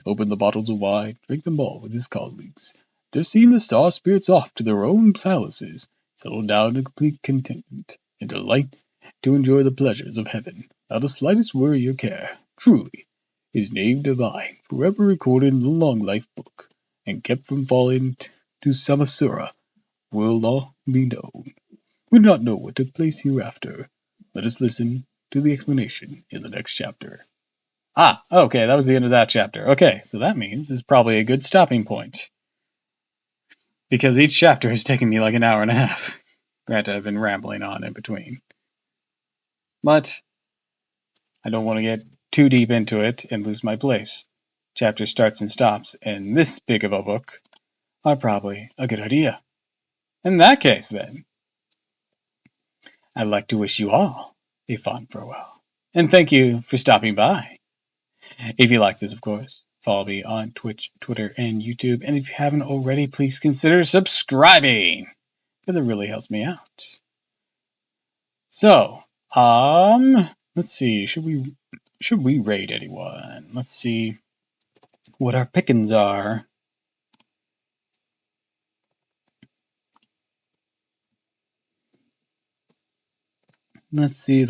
S1: Opened the bottles of wine, drank them all with his colleagues. After seeing the Star Spirits off to their own palaces, settled down in complete contentment and delight to enjoy the pleasures of heaven, without the slightest worry or care. Truly, his name divine, forever recorded in the long life book, and kept from falling to Samasura, will all be known. We do not know what took place hereafter. Let us listen to the explanation in the next chapter. Ah, okay, that was the end of that chapter. Okay, so that means it's probably a good stopping point. Because each chapter has taken me like an hour and a half. Granted, I've been rambling on in between. But I don't want to get too deep into it and lose my place.
S2: chapter starts and stops in this big of a book are probably a good idea. In that case, then, I'd like to wish you all a fond farewell. And thank you for stopping by. If you like this, of course, follow me on Twitch, Twitter, and YouTube. And if you haven't already, please consider subscribing, because it really helps me out. So, let's see. Should we raid anyone? Let's see what our pickings are. Let's see.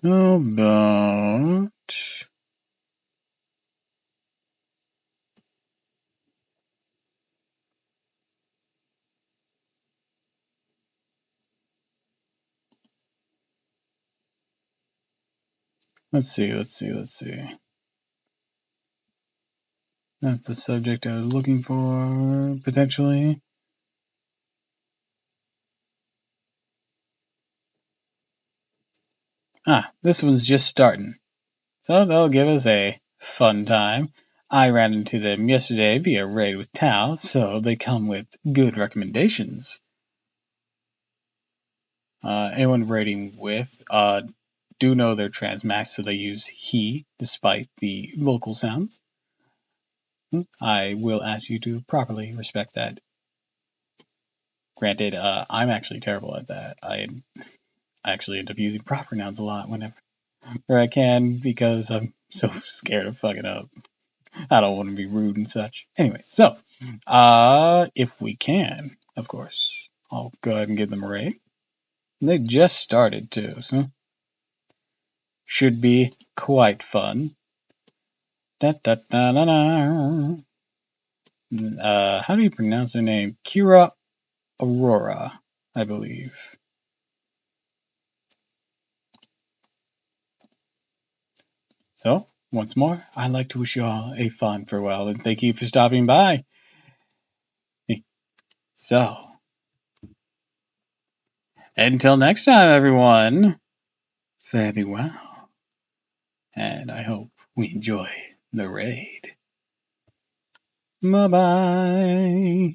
S2: How about... Let's see. Not the subject I was looking for, potentially. This one's just starting. So they'll give us a fun time. I ran into them yesterday via raid with Tao, so they come with good recommendations. Anyone raiding with do know they're transmax, so they use he despite the vocal sounds. I will ask you to properly respect that. Granted, I'm actually terrible at that. I actually end up using proper nouns a lot whenever I can because I'm so scared of fucking up. I don't want to be rude and such. Anyway, so if we can, of course, I'll go ahead and give them a raid. They just started too, so should be quite fun. Da, da, da, da, da. How do you pronounce their name? Kira Aurora, I believe. So, once more, I'd like to wish you all a fond farewell and thank you for stopping by. So, until next time, everyone, fare thee well, and I hope we enjoy the raid. Bye-bye.